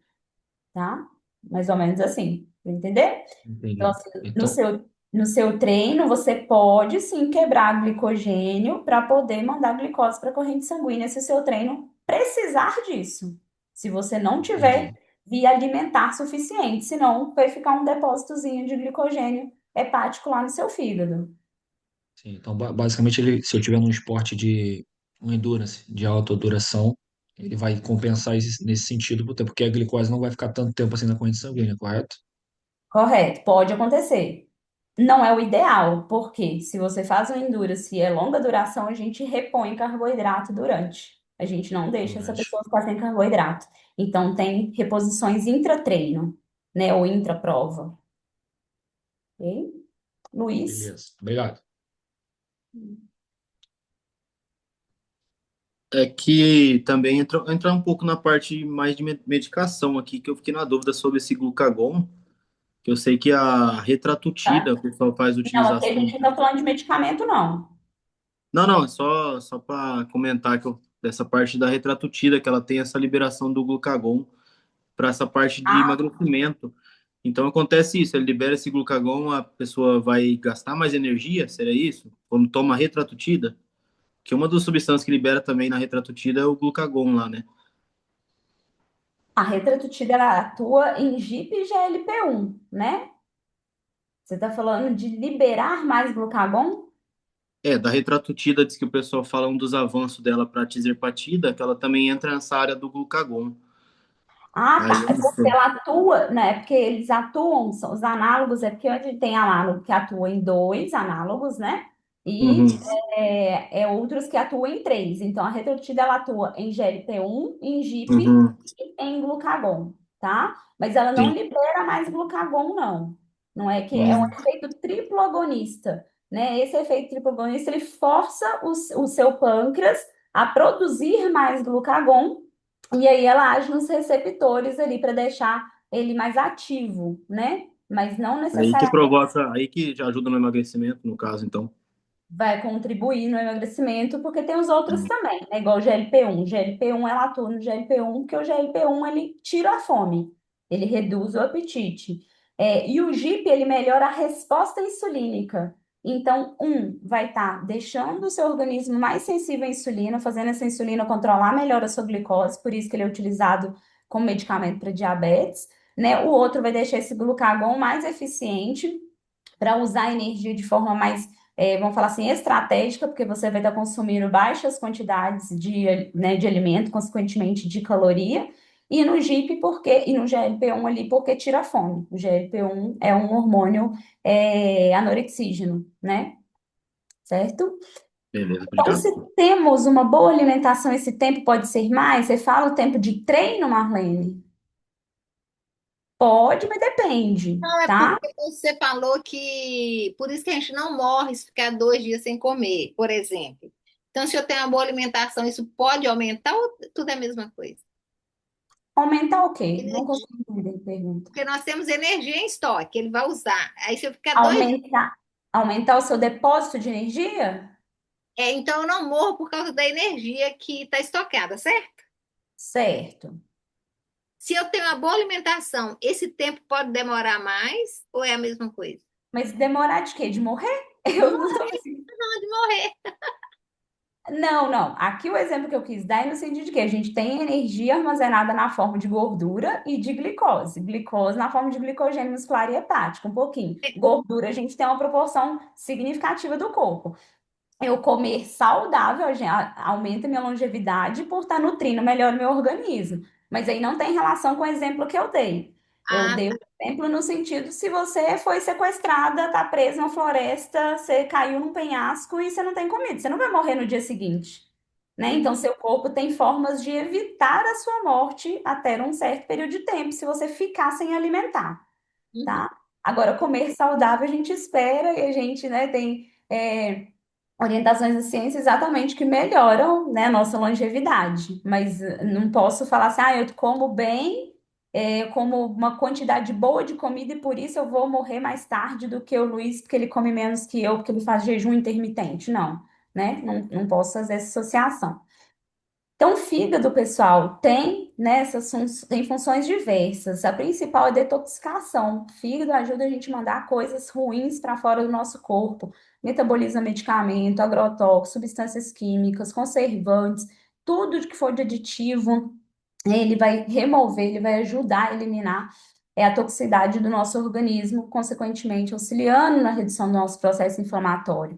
tá? Mais ou menos assim, pra entender? Então, Entendi. assim, Então, no seu treino, você pode sim quebrar glicogênio para poder mandar glicose para a corrente sanguínea se o seu treino precisar disso. Se você não tiver entendi. via alimentar suficiente, senão vai ficar um depósitozinho de glicogênio hepático lá no seu fígado. Sim, então, basicamente, se eu tiver num esporte de um endurance, de alta duração, ele vai compensar nesse sentido, porque a glicose não vai ficar tanto tempo assim na corrente sanguínea, correto? Correto, pode acontecer. Não é o ideal, porque se você faz um endurance e é longa duração, a gente repõe carboidrato durante. A gente não deixa essa Durante. pessoa ficar sem carboidrato. Então, tem reposições intra-treino, né? Ou intra-prova. Ok? Luiz? Beleza. Obrigado. É que também entra um pouco na parte mais de medicação aqui, que eu fiquei na dúvida sobre esse glucagon, que eu sei que a Tá? retratutida, o pessoal faz Não, aqui a utilização. gente não está falando de medicamento, não. Não, não, é só para comentar que dessa parte da retratutida, que ela tem essa liberação do glucagon para essa parte de Ah, emagrecimento. Então acontece isso, ele libera esse glucagon, a pessoa vai gastar mais energia, seria isso? Quando toma retratutida? Que uma das substâncias que libera também na retratutida é o glucagon lá, né? a retratutida ela atua em GIP e GLP-1, né? Você está falando de liberar mais glucagon? É, da retratutida diz que o pessoal fala um dos avanços dela para a tirzepatida, que ela também entra nessa área do glucagon. Ah, Aí tá. eu É não porque sei. ela atua, né? É porque eles atuam, são os análogos, é porque onde tem análogo que atua em dois análogos, né? E Uhum, outros que atuam em três. Então, a retrotirida ela atua em GLP-1, em GIP uhum, e em glucagon, tá? Mas ela não sim. libera mais glucagon, não. Não é que é um Uhum. efeito triplo agonista, né? Esse efeito triplo agonista, ele força o seu pâncreas a produzir mais glucagon e aí ela age nos receptores ali para deixar ele mais ativo, né? Mas não Aí que necessariamente provoca, aí que já ajuda no emagrecimento, no caso, então. vai contribuir no emagrecimento, porque tem os outros também, né? Igual o GLP-1. O GLP-1 ela atua no GLP-1 porque o GLP-1 ele tira a fome, ele reduz o apetite. E o GIP ele melhora a resposta insulínica. Então, vai estar deixando o seu organismo mais sensível à insulina, fazendo essa insulina controlar melhor a sua glicose, por isso que ele é utilizado como medicamento para diabetes, né? O outro vai deixar esse glucagon mais eficiente para usar a energia de forma mais, vamos falar assim, estratégica, porque você vai estar consumindo baixas quantidades de alimento, consequentemente de caloria, e no GIP e no GLP-1 ali, porque tira a fome. O GLP-1 é um hormônio anorexígeno, né? Certo? Beleza, Então, obrigado. se temos uma boa alimentação, esse tempo pode ser mais? Você fala o tempo de treino, Marlene? Pode, mas depende, Não, é tá? porque você falou que por isso que a gente não morre se ficar 2 dias sem comer, por exemplo. Então, se eu tenho uma boa alimentação, isso pode aumentar ou tudo é a mesma coisa? Aumentar o quê? Não Energia. consigo entender a pergunta. Porque nós temos energia em estoque, ele vai usar. Aí, se eu ficar 2 dias, Aumentar o seu depósito de energia? então eu não morro por causa da energia que está estocada, certo? Certo. Se eu tenho uma boa alimentação, esse tempo pode demorar mais ou é a mesma coisa? Mas demorar de quê? De morrer? De Eu não tô morrer, não, de morrer. Não, não. Aqui o exemplo que eu quis dar é no sentido de que a gente tem energia armazenada na forma de gordura e de glicose. Glicose na forma de glicogênio muscular e hepático, um pouquinho. Gordura, a gente tem uma proporção significativa do corpo. Eu comer saudável aumenta minha longevidade por estar nutrindo melhor o meu organismo. Mas aí não tem relação com o exemplo que eu dei. Eu Ah, dei o exemplo no sentido se você foi sequestrada, está presa em uma floresta, você caiu num penhasco e você não tem comida. Você não vai morrer no dia seguinte, né? Então, seu corpo tem formas de evitar a sua morte até um certo período de tempo, se você ficar sem alimentar, uhum, tá? Agora, comer saudável a gente espera e a gente, né, tem orientações da ciência exatamente que melhoram, né, a nossa longevidade. Mas não posso falar assim, ah, eu como bem, eu como uma quantidade boa de comida e por isso eu vou morrer mais tarde do que o Luiz, porque ele come menos que eu, porque ele faz jejum intermitente. Não, né? Não posso fazer essa associação. Então, o fígado, pessoal, tem, né, tem funções diversas. A principal é detoxicação. O fígado ajuda a gente a mandar coisas ruins para fora do nosso corpo. Metaboliza medicamento, agrotóxicos, substâncias químicas, conservantes, tudo que for de aditivo, ele vai remover, ele vai ajudar a eliminar a toxicidade do nosso organismo, consequentemente auxiliando na redução do nosso processo inflamatório.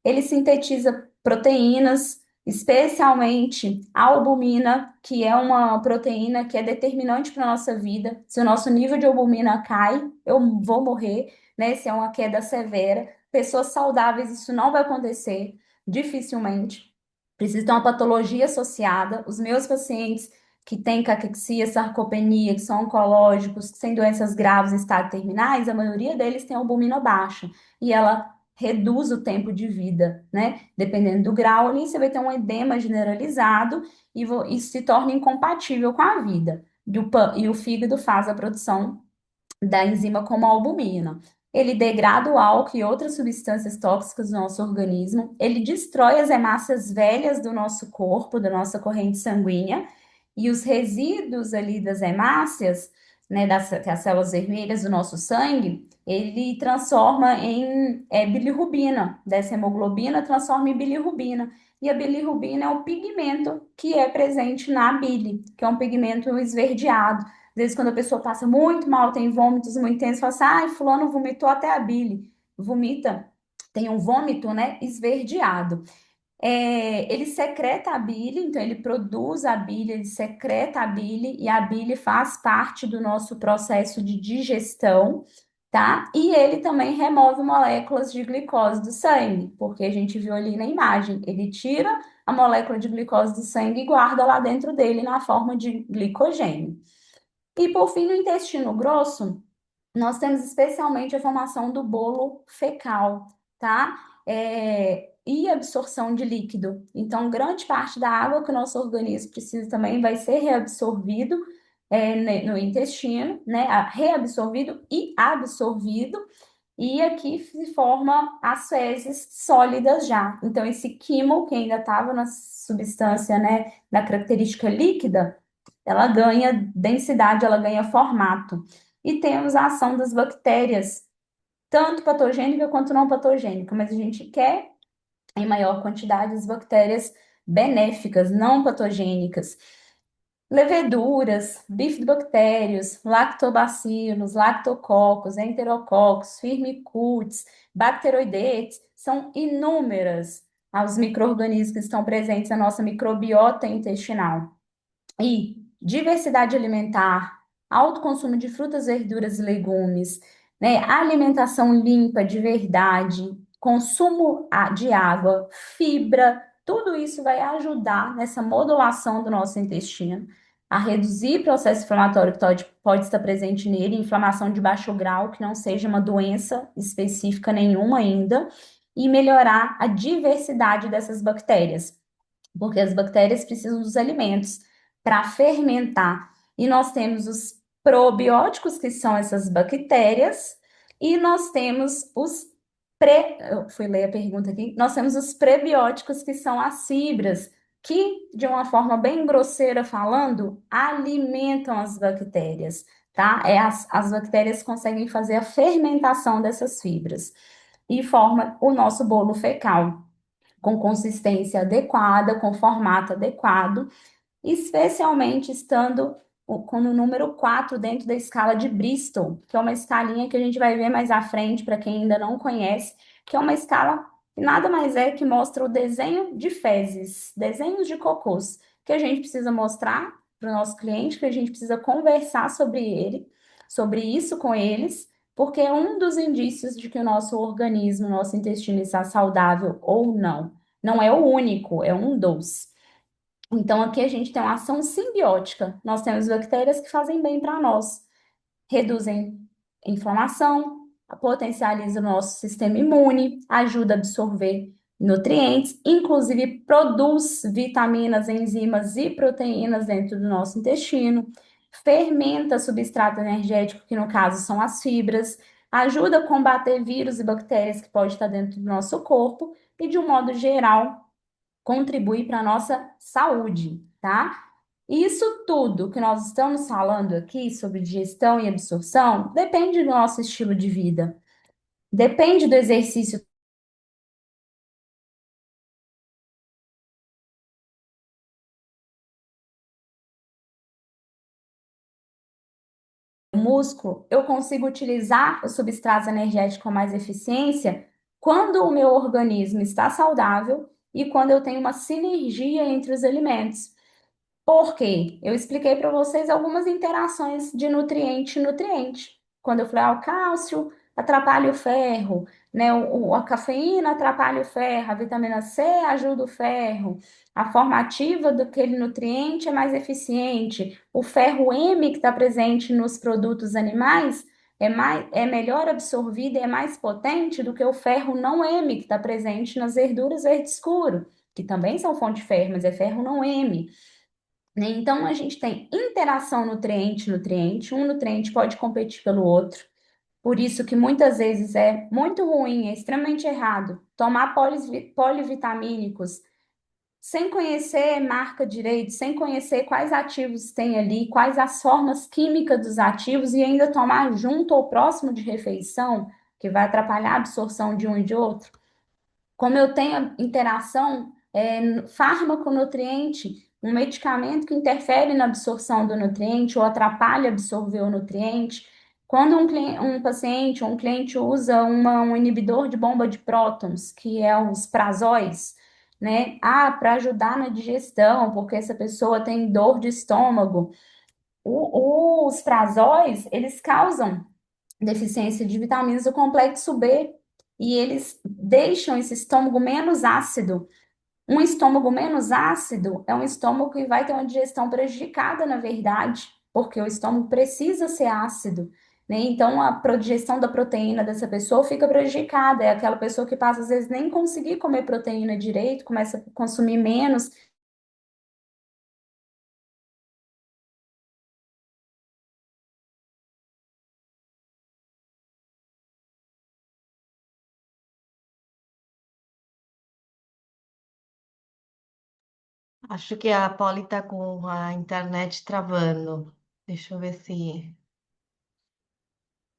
Ele sintetiza proteínas, especialmente a albumina, que é uma proteína que é determinante para a nossa vida. Se o nosso nível de albumina cai, eu vou morrer, né? Se é uma queda severa. Pessoas saudáveis, isso não vai acontecer, dificilmente. Precisa ter uma patologia associada. Os meus pacientes que têm caquexia, sarcopenia, que são oncológicos, que têm doenças graves em estado terminais, a maioria deles tem albumina baixa. E ela reduz o tempo de vida, né? Dependendo do grau ali, você vai ter um edema generalizado e isso se torna incompatível com a vida. E o fígado faz a produção da enzima como a albumina. Ele degrada o álcool e outras substâncias tóxicas do nosso organismo. Ele destrói as hemácias velhas do nosso corpo, da nossa corrente sanguínea, e os resíduos ali das hemácias, né, que é as células vermelhas do nosso sangue, ele transforma em bilirrubina, dessa hemoglobina transforma em bilirrubina. E a bilirrubina é um pigmento que é presente na bile, que é um pigmento esverdeado. Às vezes, quando a pessoa passa muito mal, tem vômitos muito intensos, fala assim, ai, fulano vomitou até a bile. Vomita, tem um vômito, né, esverdeado. Ele secreta a bile, então ele produz a bile, ele secreta a bile, e a bile faz parte do nosso processo de digestão, tá? E ele também remove moléculas de glicose do sangue, porque a gente viu ali na imagem, ele tira a molécula de glicose do sangue e guarda lá dentro dele na forma de glicogênio. E por fim, no intestino grosso, nós temos especialmente a formação do bolo fecal, tá? E absorção de líquido. Então, grande parte da água que o nosso organismo precisa também vai ser reabsorvido no intestino, né? Reabsorvido e absorvido. E aqui se forma as fezes sólidas já. Então, esse quimo, que ainda estava na substância, né, da característica líquida, ela ganha densidade, ela ganha formato. E temos a ação das bactérias, tanto patogênica quanto não patogênica, mas a gente quer, em maior quantidade, as bactérias benéficas, não patogênicas. Leveduras, bifidobactérios, lactobacilos, lactococos, enterococos, firmicutes, bacteroidetes, são inúmeras os micro-organismos que estão presentes na nossa microbiota intestinal. E diversidade alimentar, alto consumo de frutas, verduras e legumes, né? Alimentação limpa de verdade, consumo de água, fibra, tudo isso vai ajudar nessa modulação do nosso intestino, a reduzir o processo inflamatório que pode estar presente nele, inflamação de baixo grau, que não seja uma doença específica nenhuma ainda, e melhorar a diversidade dessas bactérias, porque as bactérias precisam dos alimentos para fermentar. E nós temos os probióticos, que são essas bactérias, e nós temos eu fui ler a pergunta aqui. Nós temos os prebióticos, que são as fibras, que, de uma forma bem grosseira falando, alimentam as bactérias, tá? As bactérias conseguem fazer a fermentação dessas fibras e forma o nosso bolo fecal com consistência adequada, com formato adequado, especialmente estando com o número 4 dentro da escala de Bristol, que é uma escalinha que a gente vai ver mais à frente, para quem ainda não conhece, que é uma escala que nada mais é que mostra o desenho de fezes, desenhos de cocôs, que a gente precisa mostrar para o nosso cliente, que a gente precisa conversar sobre ele, sobre isso com eles, porque é um dos indícios de que o nosso organismo, o nosso intestino está saudável ou não. Não é o único, é um dos. Então, aqui a gente tem uma ação simbiótica. Nós temos bactérias que fazem bem para nós, reduzem inflamação, potencializa o nosso sistema imune, ajuda a absorver nutrientes, inclusive produz vitaminas, enzimas e proteínas dentro do nosso intestino, fermenta substrato energético, que no caso são as fibras, ajuda a combater vírus e bactérias que pode estar dentro do nosso corpo e, de um modo geral, contribui para a nossa saúde, tá? Isso tudo que nós estamos falando aqui sobre digestão e absorção depende do nosso estilo de vida, depende do exercício do músculo. Eu consigo utilizar os substratos energéticos com mais eficiência quando o meu organismo está saudável e quando eu tenho uma sinergia entre os alimentos. Por quê? Eu expliquei para vocês algumas interações de nutriente-nutriente. Quando eu falei, o cálcio atrapalha o ferro, né? A cafeína atrapalha o ferro, a vitamina C ajuda o ferro, a forma ativa daquele nutriente é mais eficiente. O ferro M que está presente nos produtos animais é melhor absorvido e é mais potente do que o ferro não M que está presente nas verduras verde escuro, que também são fonte de ferro, mas é ferro não M, né? Então, a gente tem interação nutriente-nutriente, um nutriente pode competir pelo outro, por isso que muitas vezes é muito ruim, é extremamente errado tomar polivitamínicos sem conhecer marca direito, sem conhecer quais ativos tem ali, quais as formas químicas dos ativos e ainda tomar junto ou próximo de refeição, que vai atrapalhar a absorção de um e de outro. Como eu tenho interação fármaco-nutriente, um medicamento que interfere na absorção do nutriente ou atrapalha absorver o nutriente. Quando um paciente ou um cliente usa um inibidor de bomba de prótons, que é os prazóis, né? Para ajudar na digestão, porque essa pessoa tem dor de estômago. Os prazóis, eles causam deficiência de vitaminas do complexo B e eles deixam esse estômago menos ácido. Um estômago menos ácido é um estômago que vai ter uma digestão prejudicada, na verdade, porque o estômago precisa ser ácido, né? Então, a digestão da proteína dessa pessoa fica prejudicada. É aquela pessoa que passa, às vezes, nem conseguir comer proteína direito, começa a consumir menos. Acho que a Polly tá com a internet travando. Deixa eu ver se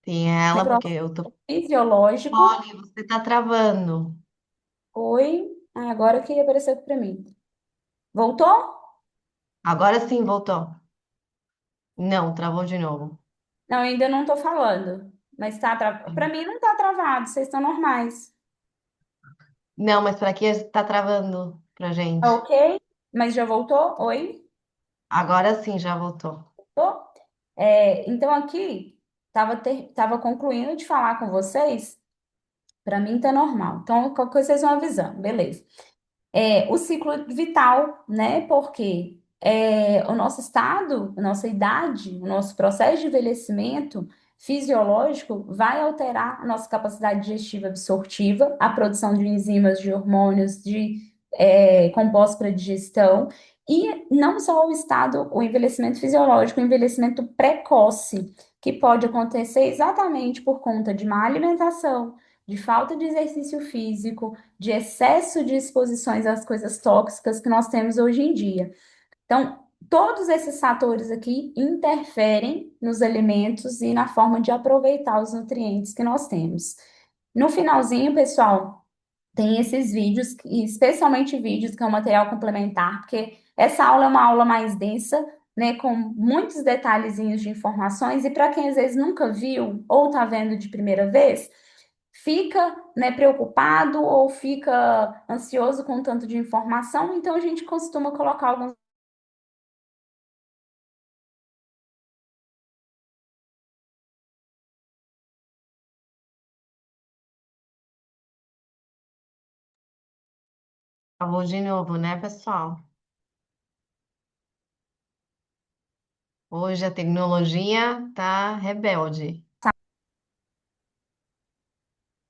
tem ela, porque Necrofílico eu tô. fisiológico. Polly, você tá travando. Oi, agora que apareceu aqui para mim. Voltou? Agora sim, voltou. Não, travou de novo. Não, ainda não estou falando. Mas tá para mim não tá travado, vocês estão normais. Não, mas para que tá travando pra Tá gente? ok? Mas já voltou? Oi? Agora sim, já voltou. Voltou? Então aqui tava concluindo de falar com vocês Para mim tá normal. Então, qualquer coisa vocês vão avisando, beleza. O ciclo vital, né? Porque o nosso estado, a nossa idade, o nosso processo de envelhecimento fisiológico vai alterar a nossa capacidade digestiva absortiva, a produção de enzimas, de hormônios, de compostos para digestão, e não só o estado, o envelhecimento fisiológico, o envelhecimento precoce, que pode acontecer exatamente por conta de má alimentação, de falta de exercício físico, de excesso de exposições às coisas tóxicas que nós temos hoje em dia. Então, todos esses fatores aqui interferem nos alimentos e na forma de aproveitar os nutrientes que nós temos. No finalzinho, pessoal, tem esses vídeos, e especialmente vídeos que é um material complementar, porque essa aula é uma aula mais densa, né, com muitos detalhezinhos de informações, e para quem às vezes nunca viu ou está vendo de primeira vez, fica, né, preocupado ou fica ansioso com o tanto de informação, então a gente costuma colocar alguns. Falou de novo, né, pessoal? Hoje a tecnologia tá rebelde.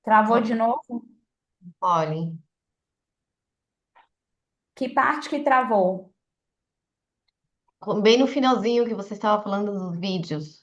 Travou Co- de novo? Olhe, Que parte que travou? bem no finalzinho que você estava falando dos vídeos.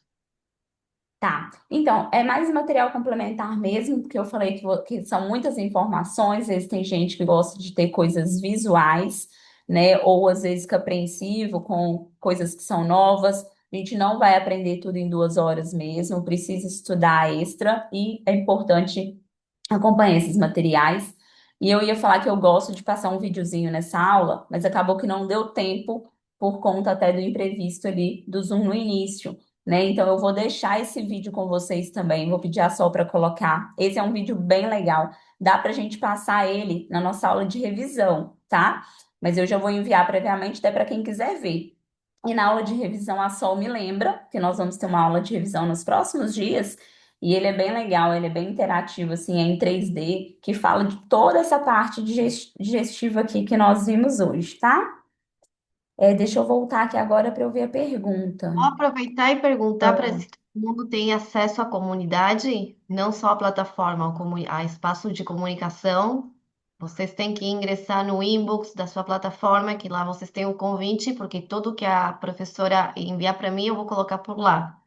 Tá. Então, é mais material complementar mesmo, porque eu falei que são muitas informações, às vezes tem gente que gosta de ter coisas visuais, né? Ou às vezes fica apreensivo com coisas que são novas. A gente não vai aprender tudo em 2 horas mesmo, precisa estudar extra e é importante acompanhar esses materiais. E eu ia falar que eu gosto de passar um videozinho nessa aula, mas acabou que não deu tempo por conta até do imprevisto ali do Zoom no início, né? Então eu vou deixar esse vídeo com vocês também, vou pedir a Sol para colocar. Esse é um vídeo bem legal, dá para a gente passar ele na nossa aula de revisão, tá? Mas eu já vou enviar previamente até para quem quiser ver. E na aula de revisão, a Sol me lembra que nós vamos ter uma aula de revisão nos próximos dias. E ele é bem legal, ele é bem interativo, assim, é em 3D, que fala de toda essa parte digestiva aqui que nós vimos hoje, tá? Deixa eu voltar aqui agora para eu ver a pergunta. Vou aproveitar e perguntar para se todo mundo tem acesso à comunidade, não só à plataforma, como a espaço de comunicação. Vocês têm que ingressar no inbox da sua plataforma, que lá vocês têm o convite, porque tudo que a professora enviar para mim, eu vou colocar por lá.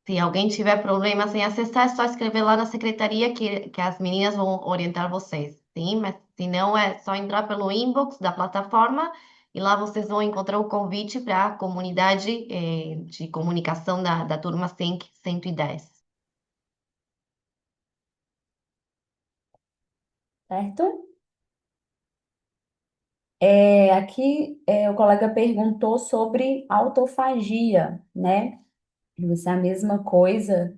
Se alguém tiver problema sem acessar, é só escrever lá na secretaria que as meninas vão orientar vocês. Sim, mas se não, é só entrar pelo inbox da plataforma e lá vocês vão encontrar o convite para a comunidade de comunicação da turma 110. Certo? Aqui o colega perguntou sobre autofagia, né? Isso é a mesma coisa.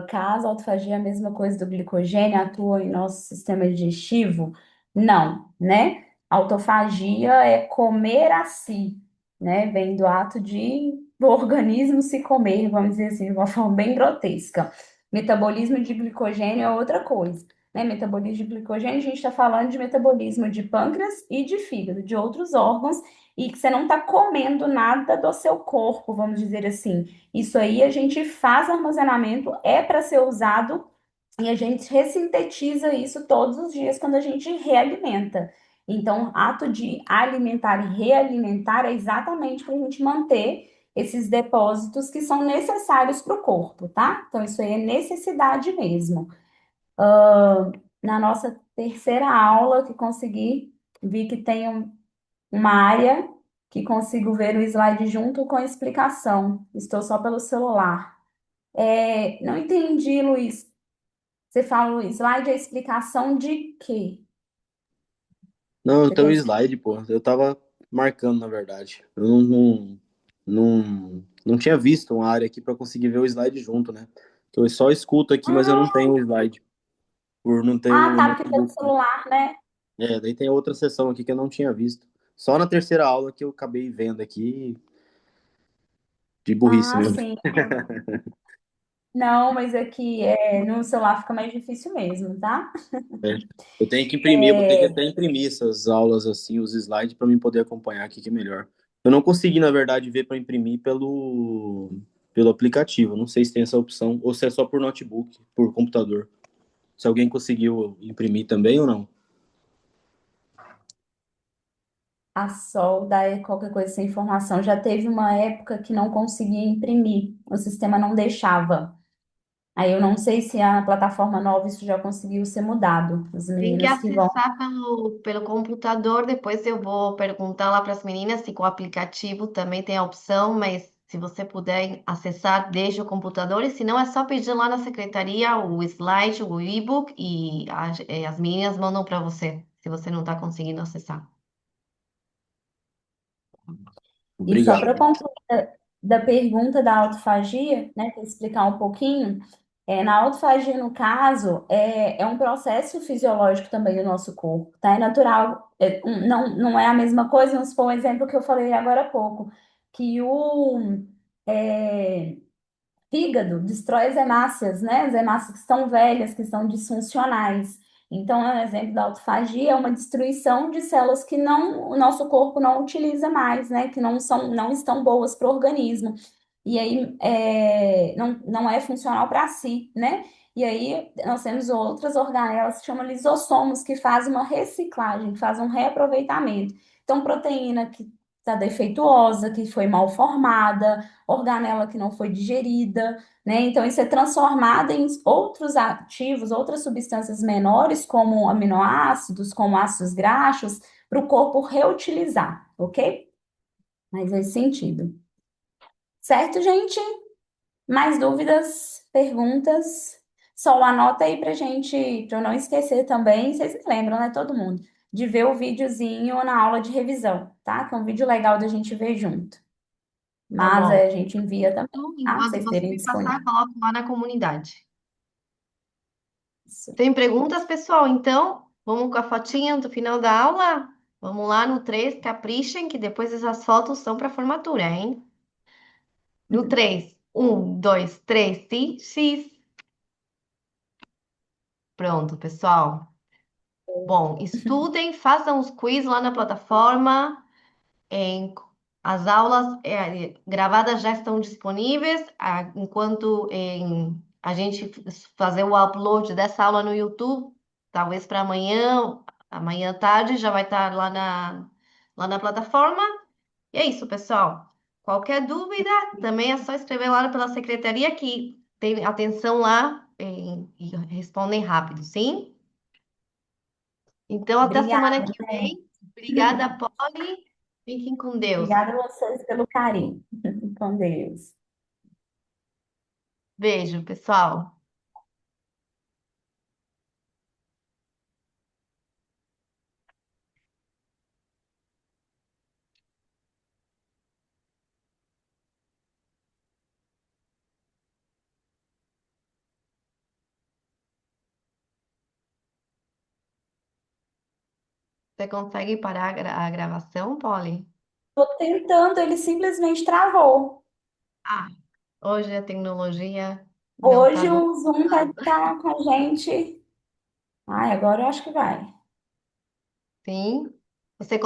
Caso a autofagia é a mesma coisa do glicogênio, atua em nosso sistema digestivo? Não, né? Autofagia é comer a si, né? Vem do ato de do organismo se comer, vamos dizer assim, de uma forma bem grotesca. Metabolismo de glicogênio é outra coisa, né? Metabolismo de glicogênio, a gente está falando de metabolismo de pâncreas e de fígado, de outros órgãos, e que você não está comendo nada do seu corpo, vamos dizer assim. Isso aí a gente faz armazenamento, é para ser usado e a gente ressintetiza isso todos os dias quando a gente realimenta. Então, ato de alimentar e realimentar é exatamente para a gente manter esses depósitos que são necessários para o corpo, tá? Então, isso aí é necessidade mesmo. Na nossa terceira aula que consegui, vi que tem uma área que consigo ver o slide junto com a explicação. Estou só pelo celular. Não entendi, Luiz. Você fala, o slide é a explicação de quê? Não, eu Você tenho o quer... slide, pô. Eu tava marcando, na verdade. Eu não tinha visto uma área aqui para conseguir ver o slide junto, né? Eu só escuto aqui, mas eu não tenho o slide, por não ter o Tá, porque pelo notebook, né? celular, né? Daí tem outra sessão aqui que eu não tinha visto. Só na terceira aula que eu acabei vendo aqui, de burrice Ah, mesmo. sim. Não, mas aqui no celular fica mais difícil mesmo, tá? É. Eu tenho que imprimir, eu vou ter que até imprimir essas aulas assim, os slides, para mim poder acompanhar aqui que é melhor. Eu não consegui, na verdade, ver para imprimir pelo aplicativo. Não sei se tem essa opção ou se é só por notebook, por computador. Se alguém conseguiu imprimir também ou não. A Sol dá qualquer coisa sem informação. Já teve uma época que não conseguia imprimir, o sistema não deixava. Aí eu não sei se a plataforma nova isso já conseguiu ser mudado. As Tem que meninas que vão. acessar pelo computador. Depois eu vou perguntar lá para as meninas se com o aplicativo também tem a opção, mas se você puder acessar desde o computador, e se não, é só pedir lá na secretaria o slide, o e-book, e as meninas mandam para você, se você não está conseguindo acessar. E só Obrigado. para concluir da pergunta da autofagia, né, para explicar um pouquinho, na autofagia, no caso, é um processo fisiológico também do nosso corpo, tá? É natural, não é a mesma coisa, mas foi um exemplo que eu falei agora há pouco, que é, fígado destrói as hemácias, né? As hemácias que estão velhas, que estão disfuncionais. Então, é um exemplo da autofagia, é uma destruição de células que o nosso corpo não utiliza mais, né? Que não estão boas para o organismo. E aí, não é funcional para si, né? E aí, nós temos outras organelas que chamam lisossomos, que fazem uma reciclagem, que fazem um reaproveitamento. Então, proteína que está defeituosa, que foi mal formada, organela que não foi digerida, né? Então, isso é transformado em outros ativos, outras substâncias menores, como aminoácidos, como ácidos graxos, para o corpo reutilizar, ok? Mas nesse sentido. Certo, gente? Mais dúvidas, perguntas? Só anota aí pra gente, para eu não esquecer também, vocês se lembram, né, todo mundo, de ver o videozinho na aula de revisão, tá? Que é um vídeo legal da gente ver junto. Tá Mas bom. a gente envia também, Então, tá? Pra enquanto vocês você terem me passar, disponível. coloco lá na comunidade. Isso. Tem perguntas, pessoal? Então, vamos com a fotinha do final da aula? Vamos lá no 3, caprichem, que depois essas fotos são para formatura, hein? No 3, 1, 2, 3, sim, X. Pronto, pessoal. Bom, estudem, façam os quiz lá na plataforma. Em- as aulas gravadas já estão disponíveis, enquanto a gente fazer o upload dessa aula no YouTube, talvez para amanhã à tarde já vai estar lá na plataforma. E é isso, pessoal. Qualquer dúvida, também é só escrever lá pela secretaria que tem atenção lá e respondem rápido, sim? Então, até semana Obrigada, que vem. Obrigada, Polly. Fiquem com Deus. obrigada a vocês pelo carinho. Com Deus. Beijo, pessoal. Você consegue parar a gravação, Polly? Estou tentando, ele simplesmente travou. Ah, hoje a tecnologia não está Hoje do o Zoom tá com a gente. Ai, agora eu acho que vai. fim. Você